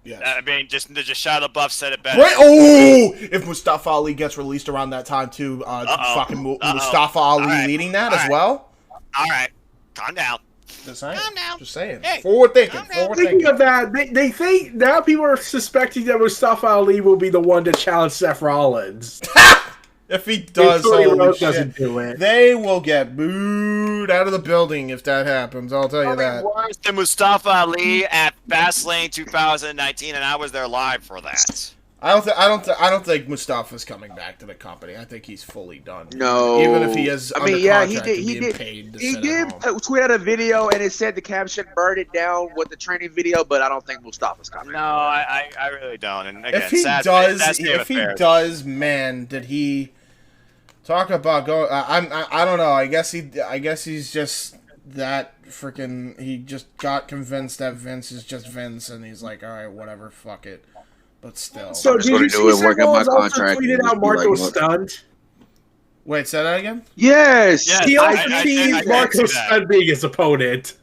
Speaker 11: I mean, just Shia LaBeouf said it better.
Speaker 3: Right? Oh, if Mustafa Ali gets released around that time too, Mustafa Ali leading that as well.
Speaker 11: All right, calm down.
Speaker 3: Just saying.
Speaker 11: Hey,
Speaker 3: forward thinking.
Speaker 12: Speaking of that, they think now people are suspecting that Mustafa Ali will be the one to challenge Seth Rollins.
Speaker 3: If he does,
Speaker 12: doesn't do it,
Speaker 3: they will get booed out of the building if that happens. I'll tell you that.
Speaker 11: Worse than Mustafa Ali at Fastlane 2019, and I was there live for that.
Speaker 3: I don't think Mustafa's coming back to the company. I think he's fully done.
Speaker 13: No,
Speaker 3: even if he is. He
Speaker 13: did tweet out a video and it said the caption "Burn it down" with the training video, but I don't think Mustafa's coming.
Speaker 11: No, I really don't. And again,
Speaker 3: if he does, man, did he talk about going? I don't know. I guess he's just that freaking. He just got convinced that Vince is just Vince, and he's like, all right, whatever, fuck it. But still.
Speaker 12: So did you see Seth Rollins also tweeted out Marco's stunt?
Speaker 3: Wait, say that again?
Speaker 13: Yes!
Speaker 12: He also teased Marco's stunt being his opponent.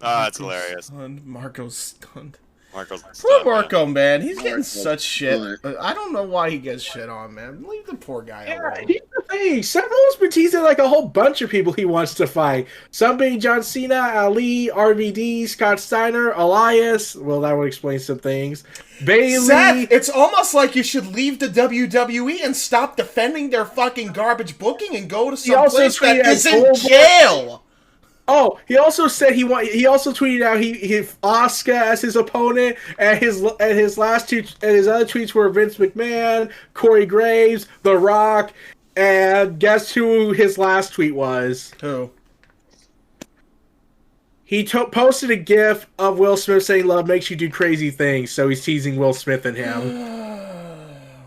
Speaker 11: Oh, that's hilarious.
Speaker 3: Marco's stunned.
Speaker 11: Marco's
Speaker 3: Poor Marco, man. He's getting such shit. I don't know why he gets shit on, man. Leave the poor guy alone.
Speaker 12: Here's the thing. Severo's been teasing like a whole bunch of people he wants to fight. Some being John Cena, Ali, RVD, Scott Steiner, Elias. Well, that would explain some things. Bailey.
Speaker 3: Seth, it's almost like you should leave the WWE and stop defending their fucking garbage booking and go to some place that isn't jail.
Speaker 12: Oh, he also said he also tweeted out he Asuka as his opponent, and his last two and his other tweets were Vince McMahon, Corey Graves, The Rock, and guess who his last tweet was?
Speaker 3: Who?
Speaker 12: He posted a GIF of Will Smith saying "Love makes you do crazy things," so he's teasing Will Smith and him.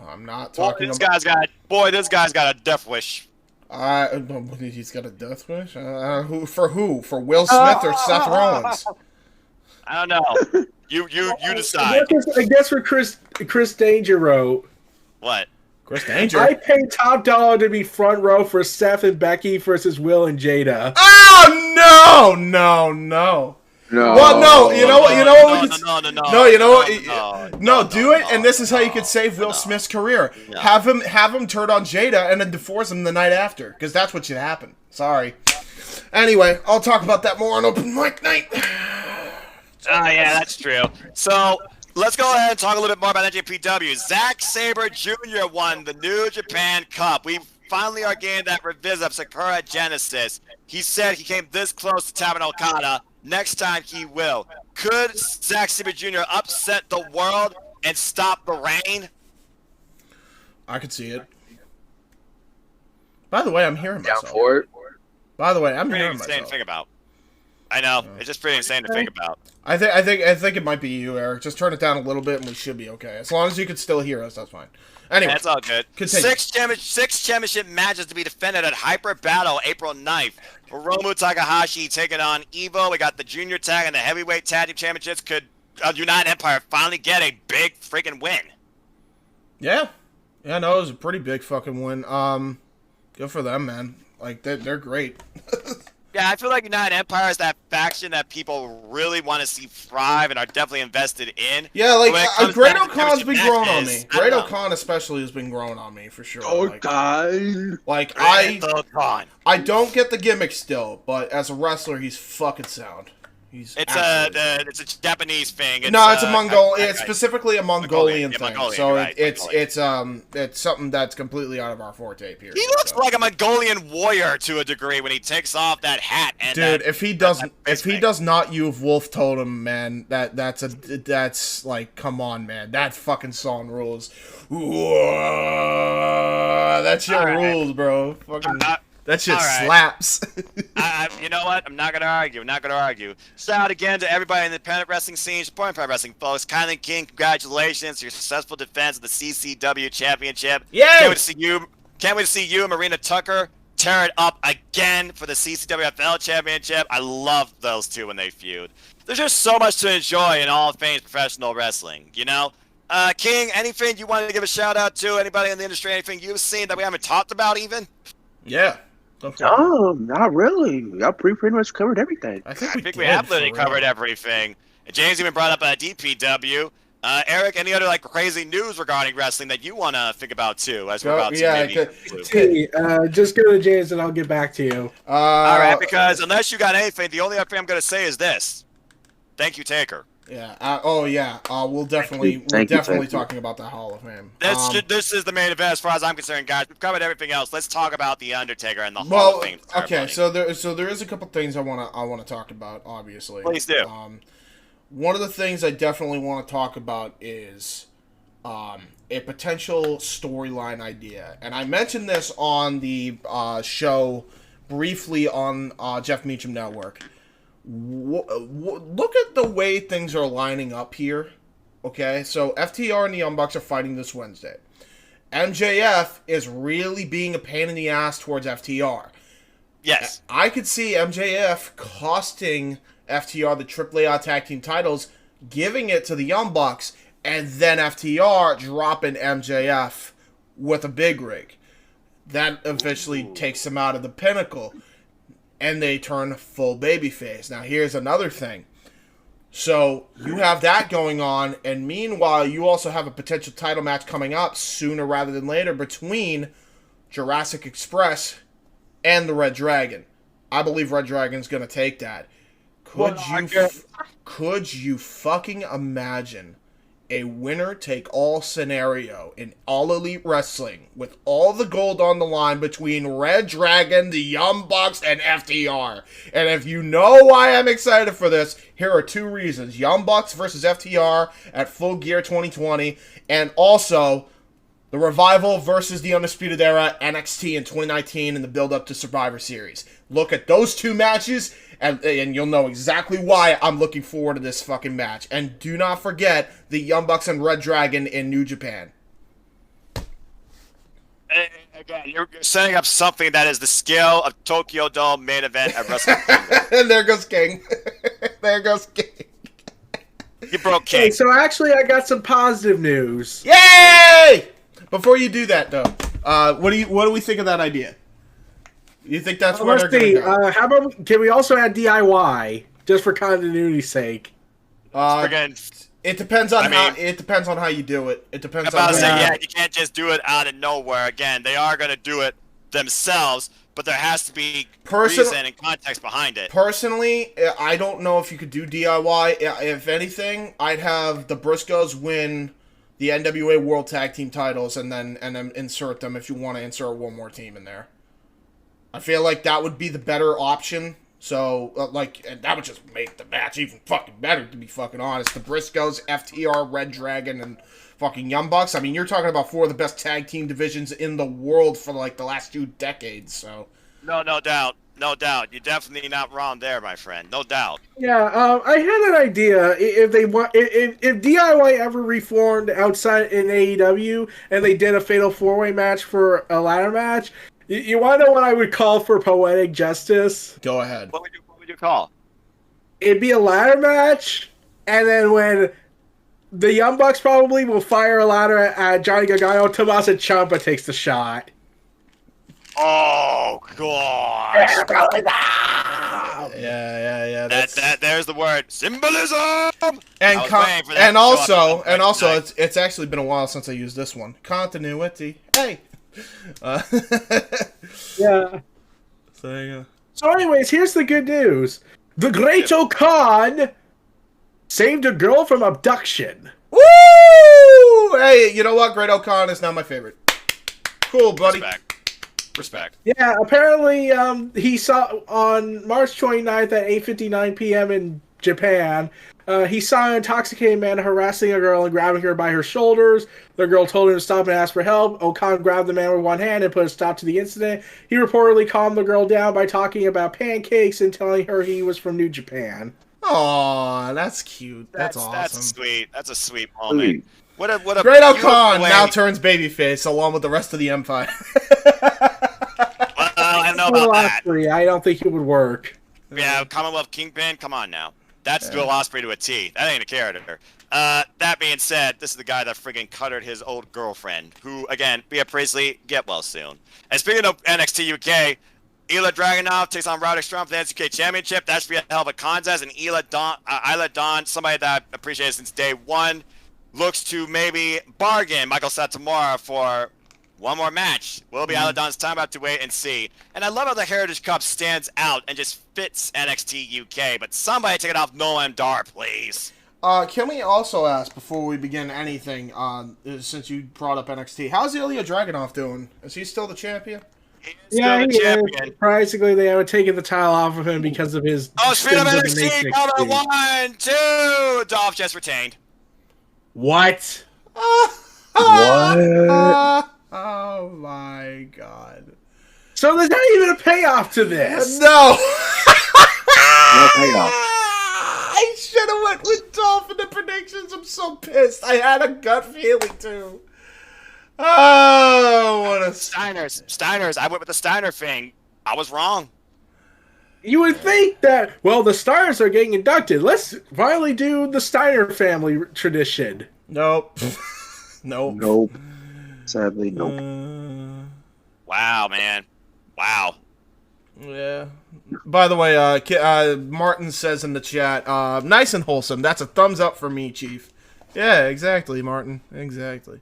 Speaker 3: I'm not talking
Speaker 11: this guy's got a death wish.
Speaker 3: He's got a death wish? Who? For Will Smith or Seth Rollins?
Speaker 11: I don't know. You decide.
Speaker 12: I guess what Chris Danger wrote.
Speaker 11: What?
Speaker 3: Chris Danger?
Speaker 12: I pay top dollar to be front row for Seth and Becky versus Will and Jada.
Speaker 3: Oh, no. Well, no, you know what? No, you know what? No, do it, and this is how you could save Will Smith's career. Have him turn on Jada and then divorce him the night after, because that's what should happen. Sorry. Anyway, I'll talk about that more on open mic night.
Speaker 11: Oh, yeah, that's true. So let's go ahead and talk a little bit more about NJPW. Zack Sabre Jr. won the New Japan Cup. We finally are getting that revisit of Sakura Genesis. He said he came this close to tapping Okada. Next time he will. Could Zack Sabre Jr. upset the world and stop the reign?
Speaker 3: I could see it. By the way, I'm hearing myself.
Speaker 13: Down for it.
Speaker 3: By the way, I'm
Speaker 11: Pretty
Speaker 3: hearing
Speaker 11: insane
Speaker 3: myself.
Speaker 11: to think about. I know. It's just pretty insane to think about.
Speaker 3: I think it might be you, Eric. Just turn it down a little bit and we should be okay. As long as you can still hear us, that's fine. Anyway,
Speaker 11: that's all good.
Speaker 3: Continue.
Speaker 11: Six championship matches to be defended at Hyper Battle April 9th. Hiromu Takahashi taking on Evo. We got the junior tag and the heavyweight tag team championships. Could United Empire finally get a big freaking win?
Speaker 3: Yeah, no, it was a pretty big fucking win. Good for them, man. Like they're great.
Speaker 11: Yeah, I feel like United Empire is that faction that people really want to see thrive and are definitely invested in.
Speaker 3: Yeah, like Great O'Con's been growing on
Speaker 11: matches,
Speaker 3: me. Great O'Con especially has been growing on me for sure.
Speaker 13: Oh,
Speaker 3: like,
Speaker 13: God.
Speaker 3: Like
Speaker 11: O'Con.
Speaker 3: I don't get the gimmick still, but as a wrestler, he's fucking sound. It's
Speaker 11: a Japanese thing.
Speaker 3: It's a Mongolian. It's specifically a Mongolian thing. So it's something that's completely out of our forte. Period.
Speaker 11: He looks like a Mongolian warrior to a degree when he takes off that hat. And
Speaker 3: dude, if he does not use Wolf Totem, man, that's like, come on, man, that fucking song rules. That shit rules, bro. Fucking. That shit slaps.
Speaker 11: You know what? I'm not gonna argue. Shout out again to everybody in the independent wrestling scene, supporting independent wrestling folks. Kylan King, congratulations to your successful defense of the CCW Championship.
Speaker 3: Yay!
Speaker 11: Can't wait to see you and Marina Tucker tear it up again for the CCWFL Championship. I love those two when they feud. There's just so much to enjoy in all things professional wrestling, you know? King, anything you wanted to give a shout out to? Anybody in the industry? Anything you've seen that we haven't talked about even?
Speaker 3: Yeah.
Speaker 13: Not really. Y'all pretty much covered everything.
Speaker 11: I think we have literally covered everything. James even brought up DPW. Eric, any other like crazy news regarding wrestling that you want to think about too? As we're about to maybe.
Speaker 12: Just go to James and I'll get back to you.
Speaker 11: All right, because unless you got anything, the only other thing I'm going to say is this. Thank you, Taker.
Speaker 3: Yeah. We'll definitely talking about the Hall of Fame.
Speaker 11: This is the main event as far as I'm concerned, guys. We've covered everything else. Let's talk about the Undertaker and the Hall of Fame ceremony.
Speaker 3: Okay, so there is a couple things I want to talk about. Obviously,
Speaker 11: please do.
Speaker 3: One of the things I definitely want to talk about is a potential storyline idea, and I mentioned this on the show briefly on Jeff Meacham Network. Look at the way things are lining up here. Okay, so FTR and the Young Bucks are fighting this Wednesday. MJF is really being a pain in the ass towards FTR.
Speaker 11: Yes.
Speaker 3: I could see MJF costing FTR the AAA tag team titles, giving it to the Young Bucks, and then FTR dropping MJF with a big rig. That eventually takes him out of the Pinnacle. And they turn full babyface. Now, here's another thing. So you have that going on, and meanwhile, you also have a potential title match coming up sooner rather than later between Jurassic Express and the Red Dragon. I believe Red Dragon's going to take that. Could you fucking imagine a winner-take-all scenario in All Elite Wrestling with all the gold on the line between Red Dragon, the Young Bucks, and FTR? And if you know why I'm excited for this, here are 2 reasons. Young Bucks versus FTR at Full Gear 2020, and also the Revival versus the Undisputed Era NXT in 2019 in the build-up to Survivor Series. Look at those 2 matches, and you'll know exactly why I'm looking forward to this fucking match. And do not forget the Young Bucks and Red Dragon in New Japan.
Speaker 11: Again, you're setting up something that is the scale of Tokyo Dome main event at Wrestle Kingdom.
Speaker 3: And there goes King. There goes King.
Speaker 11: You broke King.
Speaker 12: Hey, so actually, I got some positive news.
Speaker 3: Yay! Before you do that, though, what do we think of that idea? You think that's where they're going to go?
Speaker 12: How about, can we also add DIY just for continuity's sake?
Speaker 3: It depends on how you do it. It depends on
Speaker 11: you can't just do it out of nowhere. Again, they are going to do it themselves, but there has to be reason and context behind it.
Speaker 3: Personally, I don't know if you could do DIY. If anything, I'd have the Briscoes win the NWA World Tag Team titles and then insert them if you want to insert one more team in there. I feel like that would be the better option. So, and that would just make the match even fucking better, to be fucking honest. The Briscoes, FTR, Red Dragon, and fucking Young Bucks. I mean, you're talking about 4 of the best tag team divisions in the world for, the last 2 decades, so.
Speaker 11: No doubt. No doubt. You're definitely not wrong there, my friend. No doubt.
Speaker 12: Yeah, I had an idea. If DIY ever reformed outside in AEW and they did a Fatal 4-Way match for a ladder match, you want to know what I would call for poetic justice?
Speaker 3: Go ahead.
Speaker 11: What would you call?
Speaker 12: It'd be a ladder match, and then when the Young Bucks probably will fire a ladder at Johnny Gargano, Tommaso Ciampa takes the shot.
Speaker 11: Oh God!
Speaker 3: Yeah.
Speaker 11: There's the word symbolism.
Speaker 3: And also, it's actually been a while since I used this one. Continuity. Hey.
Speaker 12: Yeah.
Speaker 3: So there you go.
Speaker 12: So, anyways, here's the good news: the Great O'Khan saved a girl from abduction.
Speaker 3: Woo! Hey, you know what? Great O'Khan is now my favorite. Cool, buddy.
Speaker 11: Respect.
Speaker 12: Yeah, apparently he saw on March 29th at 8:59 p.m. in Japan, he saw an intoxicated man harassing a girl and grabbing her by her shoulders. The girl told him to stop and ask for help. O'Khan grabbed the man with one hand and put a stop to the incident. He reportedly calmed the girl down by talking about pancakes and telling her he was from New Japan.
Speaker 3: Aw, that's cute. That's awesome.
Speaker 11: That's sweet. That's a sweet moment. What a
Speaker 3: Great O'Khan now turns babyface along with the rest of the Empire.
Speaker 11: I don't know about that.
Speaker 12: I don't think it would work.
Speaker 11: Yeah, Commonwealth Kingpin, come on now. That's Will Ospreay to a T. That ain't a character. That being said, this is the guy that friggin' cuttered his old girlfriend, who, again, Bea Priestley, get well soon. And speaking of NXT UK, Ilya Dragunov takes on Roderick Strong for the NXT UK Championship. That should be a hell of a contest. And Isla Dawn, somebody that I've appreciated since day one, looks to maybe bargain Michael Satomura for one more match. Will it be Isla Dawn's time? I have to wait and see. And I love how the Heritage Cup stands out and just fits NXT UK. But somebody take it off Noam Dar, please.
Speaker 3: Can we also ask, before we begin anything, since you brought up NXT, how's Ilya Dragunov doing? Is he still the champion?
Speaker 12: Yeah, he is. Surprisingly, they haven't taken the title off of him because of his...
Speaker 11: Oh, speed of NXT, cover 1, 2! Dolph just retained.
Speaker 12: What?
Speaker 3: What? Oh my god.
Speaker 12: So there's not even a payoff to this.
Speaker 3: No.
Speaker 13: No payoff.
Speaker 3: I should have went with Dolph in the predictions. I'm so pissed. I had a gut feeling too. Oh, what a
Speaker 11: Steiners. I went with the Steiner thing. I was wrong.
Speaker 12: You would think that, well, the Steiners are getting inducted. Let's finally do the Steiner family tradition.
Speaker 3: Nope. Nope.
Speaker 13: Sadly, nope.
Speaker 11: Wow, man. Wow.
Speaker 3: Yeah. By the way, Martin says in the chat, nice and wholesome. That's a thumbs up for me, Chief. Yeah, exactly, Martin. Exactly.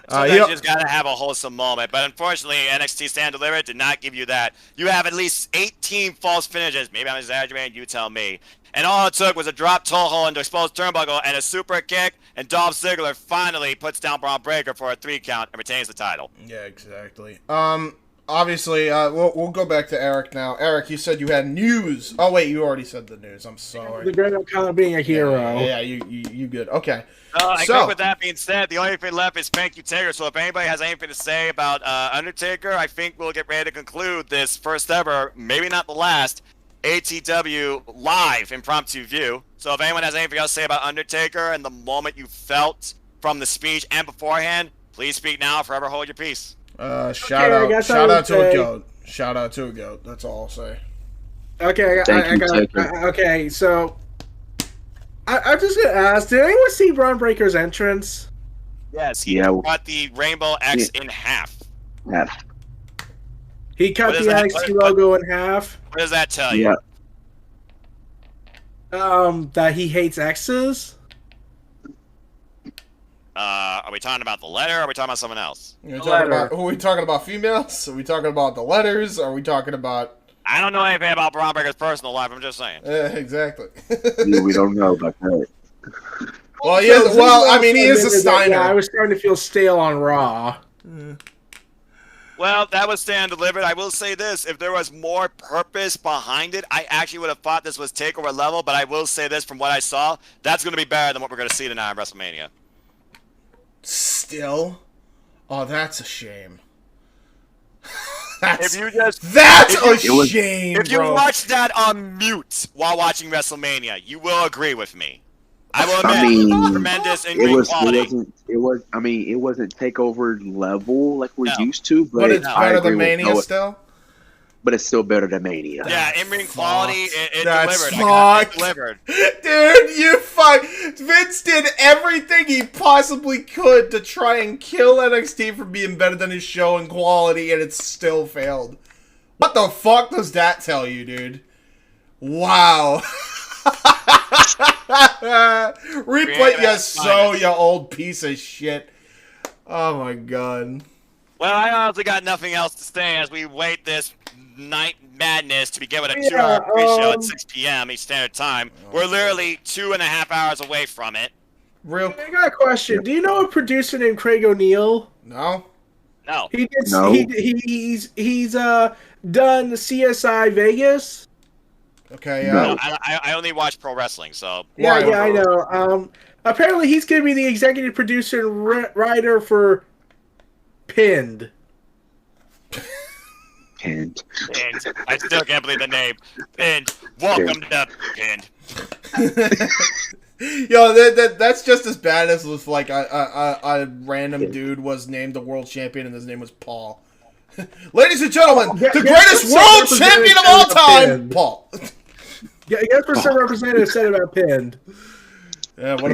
Speaker 11: Sometimes you just gotta have a wholesome moment, but unfortunately, NXT Stand Delivered did not give you that. You have at least 18 false finishes. Maybe I'm exaggerating. You tell me. And all it took was a drop toe hold into exposed turnbuckle and a super kick, and Dolph Ziggler finally puts down Braun Breaker for a 3 count and retains the title.
Speaker 3: Yeah, exactly. Obviously, we'll go back to Eric now. Eric, you said you had news. Oh wait, you already said the news. I'm sorry.
Speaker 12: The great kind of being a hero.
Speaker 3: Yeah, you good. Okay.
Speaker 11: I think with that being said, the only thing left is thank you, Taker. So if anybody has anything to say about Undertaker, I think we'll get ready to conclude this first ever, maybe not the last, ATW live impromptu view. So if anyone has anything else to say about Undertaker and the moment you felt from the speech and beforehand, please speak now or forever hold your peace.
Speaker 3: Shout out to a goat. Shout out to a goat. That's all I'll say.
Speaker 12: Okay, okay. So I'm just gonna ask: did anyone see Braun Breaker's entrance?
Speaker 11: Yes, he cut the Rainbow X in half.
Speaker 12: He cut the NXT logo in half.
Speaker 11: What does that tell you?
Speaker 12: That he hates X's.
Speaker 11: Are we talking about the letter or are we talking about someone else?
Speaker 3: Are we talking about females? Are we talking about the letters? Are we talking about...
Speaker 11: I don't know anything about Braun Breaker's personal life, I'm just saying.
Speaker 3: Yeah, exactly.
Speaker 13: We don't know about that.
Speaker 3: Well, he is a Steiner.
Speaker 12: I was starting to feel stale on Raw.
Speaker 11: Well, that was Stand Delivered. I will say this. If there was more purpose behind it, I actually would have thought this was TakeOver level, but I will say this from what I saw, that's going to be better than what we're going to see tonight at WrestleMania.
Speaker 3: Still? Oh, that's a shame.
Speaker 11: That's a
Speaker 3: shame,
Speaker 11: If you watch that on mute while watching WrestleMania, you will agree with me. I will admit, tremendous in-ring quality.
Speaker 13: It wasn't TakeOver level like we're used to,
Speaker 3: but it's better than Mania still?
Speaker 13: But it's still better than Mania.
Speaker 11: Yeah, in-ring quality, it
Speaker 3: That's
Speaker 11: delivered.
Speaker 3: It
Speaker 11: delivered.
Speaker 3: Dude, you fuck. Vince did everything he possibly could to try and kill NXT from being better than his show in quality, and it still failed. What the fuck does that tell you, dude? Wow. Replay you old piece of shit. Oh my god.
Speaker 11: Well, I honestly got nothing else to say as we wait this night madness to begin with a 2-hour pre-show at 6 p.m. Each Standard Time. We're literally 2.5 hours away from it.
Speaker 3: I
Speaker 12: got a question. Do you know a producer named Craig O'Neill?
Speaker 3: No.
Speaker 11: No.
Speaker 12: He's done CSI Vegas.
Speaker 3: Okay,
Speaker 11: No, I only watch pro wrestling, so...
Speaker 12: Yeah, I know. Apparently he's going to be the executive producer and writer for Pinned.
Speaker 13: Pinned.
Speaker 11: I still can't believe the name. Pinned. Welcome to Pinned.
Speaker 3: Yo, that's just as bad as if like a random dude was named the world champion and his name was Paul. Ladies and gentlemen, the greatest world champion of all time, Paul.
Speaker 12: Yeah, guess what some representative said about Pinned.
Speaker 3: Yeah, what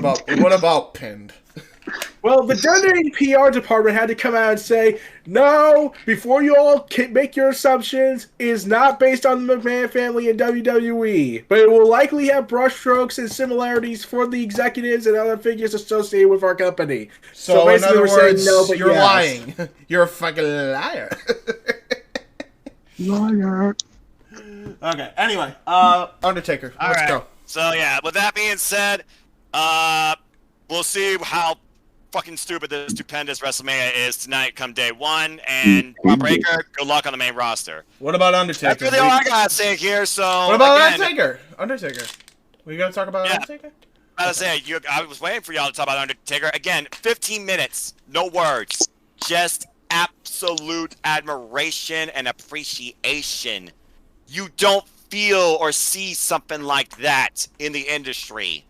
Speaker 3: about Pinned?
Speaker 12: Well, the WWE PR department had to come out and say, no, before you all make your assumptions, it is not based on the McMahon family in WWE, but it will likely have brushstrokes and similarities for the executives and other figures associated with our company.
Speaker 3: So
Speaker 12: basically,
Speaker 3: in other
Speaker 12: we're
Speaker 3: words,
Speaker 12: saying no, but
Speaker 3: you're
Speaker 12: yes.
Speaker 3: lying. You're a fucking liar.
Speaker 13: Liar.
Speaker 3: Okay, anyway, Undertaker, let's go.
Speaker 11: So, yeah, with that being said, we'll see how fucking stupid this stupendous WrestleMania is tonight come day one, and Braun Breaker, good luck on the main roster.
Speaker 3: What about Undertaker?
Speaker 11: That's really all I gotta say here, so...
Speaker 3: What about Undertaker? We gotta talk about Undertaker?
Speaker 11: I was saying, I was waiting for y'all to talk about Undertaker. Again, 15 minutes, no words, just absolute admiration and appreciation. You don't feel or see something like that in the industry.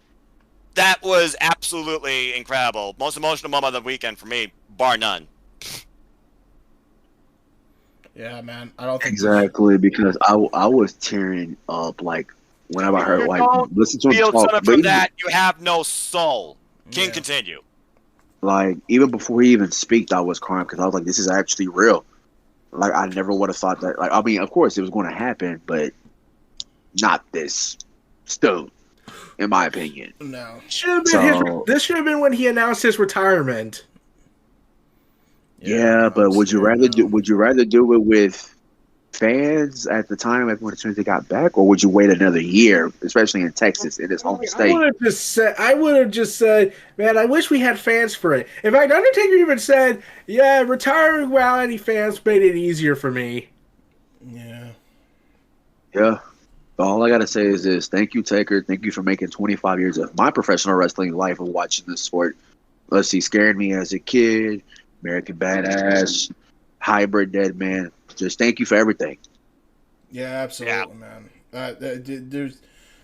Speaker 11: That was absolutely incredible. Most emotional moment of the weekend for me, bar none.
Speaker 3: Yeah, man. I don't think
Speaker 13: exactly because I was tearing up like whenever I heard like listen to him talk.
Speaker 11: From that, you have no soul. King, continue.
Speaker 13: Like even before he even speak, I was crying because I was like, "This is actually real." Like I never would have thought that. Like I mean, of course it was going to happen, but not this soon, in my opinion.
Speaker 3: No.
Speaker 12: This should have been when he announced his retirement.
Speaker 13: Yeah, but would you rather do it with fans at the time when they got back, or would you wait another year, especially in Texas, in his home state?
Speaker 12: I would have just said, man, I wish we had fans for it. In fact, Undertaker even said, yeah, retiring without any fans made it easier for me.
Speaker 13: Yeah. All I gotta say is this: thank you, Taker. Thank you for making 25 years of my professional wrestling life of watching this sport. Let's see, scared me as a kid, American Badass, Hybrid Dead Man. Just thank you for everything.
Speaker 3: Yeah, absolutely, man.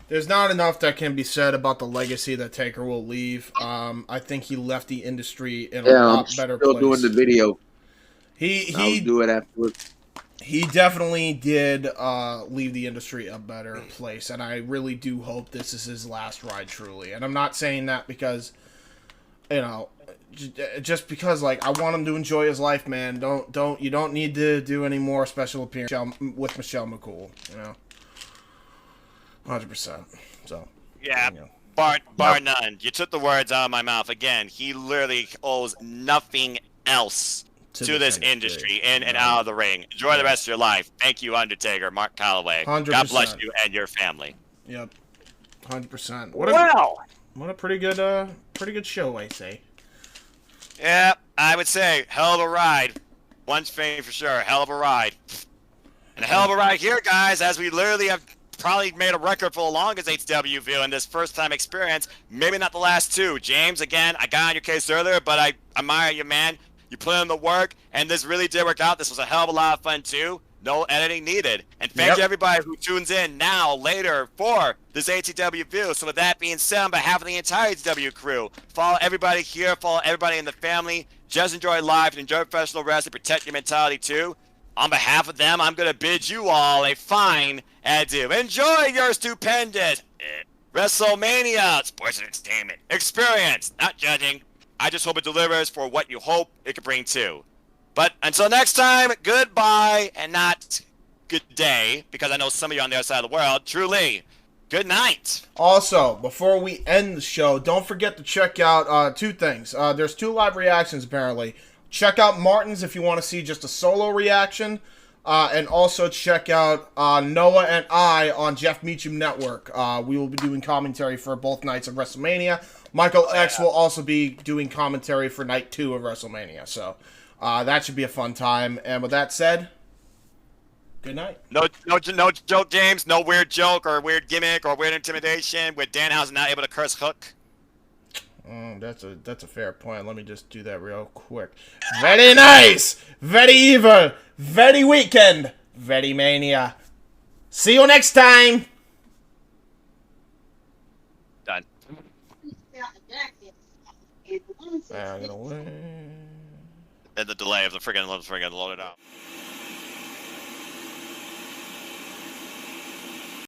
Speaker 3: There's not enough that can be said about the legacy that Taker will leave. I think he left the industry in a lot better place.
Speaker 13: Still doing the video.
Speaker 3: I'll
Speaker 13: do it afterwards.
Speaker 3: He definitely did leave the industry a better place, and I really do hope this is his last ride, truly. And I'm not saying that because, just because, like, I want him to enjoy his life, man. You don't need to do any more special appearances with Michelle McCool, 100%. So
Speaker 11: yeah, bar none. You took the words out of my mouth again. He literally owes nothing else to this industry in and out of the ring. Enjoy the rest of your life. Thank you, Undertaker, Mark Calloway.
Speaker 3: 100%.
Speaker 11: God bless you and your family.
Speaker 3: Yep, 100%. What a pretty good show, I say.
Speaker 11: Yeah, I would say hell of a ride. One thing for sure, hell of a ride. And a hell of a ride here, guys, as we literally have probably made a record for the longest ATW View in this first-time experience. Maybe not the last two. James, again, I got on your case earlier, but I admire you, man. You put in the work, and this really did work out. This was a hell of a lot of fun, too. No editing needed. And thank you, everybody who tunes in now, later, for this ATW View. So with that being said, on behalf of the entire ATW crew, follow everybody here, follow everybody in the family. Just enjoy life and enjoy professional wrestling. Protect your mentality, too. On behalf of them, I'm going to bid you all a fine adieu. Enjoy your stupendous WrestleMania sports entertainment experience. Not judging. I just hope it delivers for what you hope it could bring too. But until next time, goodbye and not good day, because I know some of you on the other side of the world. Truly, good night.
Speaker 3: Also, before we end the show, don't forget to check out two things. There's 2 live reactions, apparently. Check out Martin's if you want to see just a solo reaction. And also check out Noah and I on Jeff Meacham Network. We will be doing commentary for both nights of WrestleMania. Michael X will also be doing commentary for night 2 of WrestleMania. So that should be a fun time. And with that said, good night.
Speaker 11: No joke, James. No weird joke or weird gimmick or weird intimidation with Danhausen not able to curse Hook.
Speaker 3: That's a fair point. Let me just do that real quick. Very nice, very evil, very weekend, very mania. See you next time.
Speaker 11: Done.
Speaker 3: I'm gonna win.
Speaker 11: And the delay of the friggin' loaded out.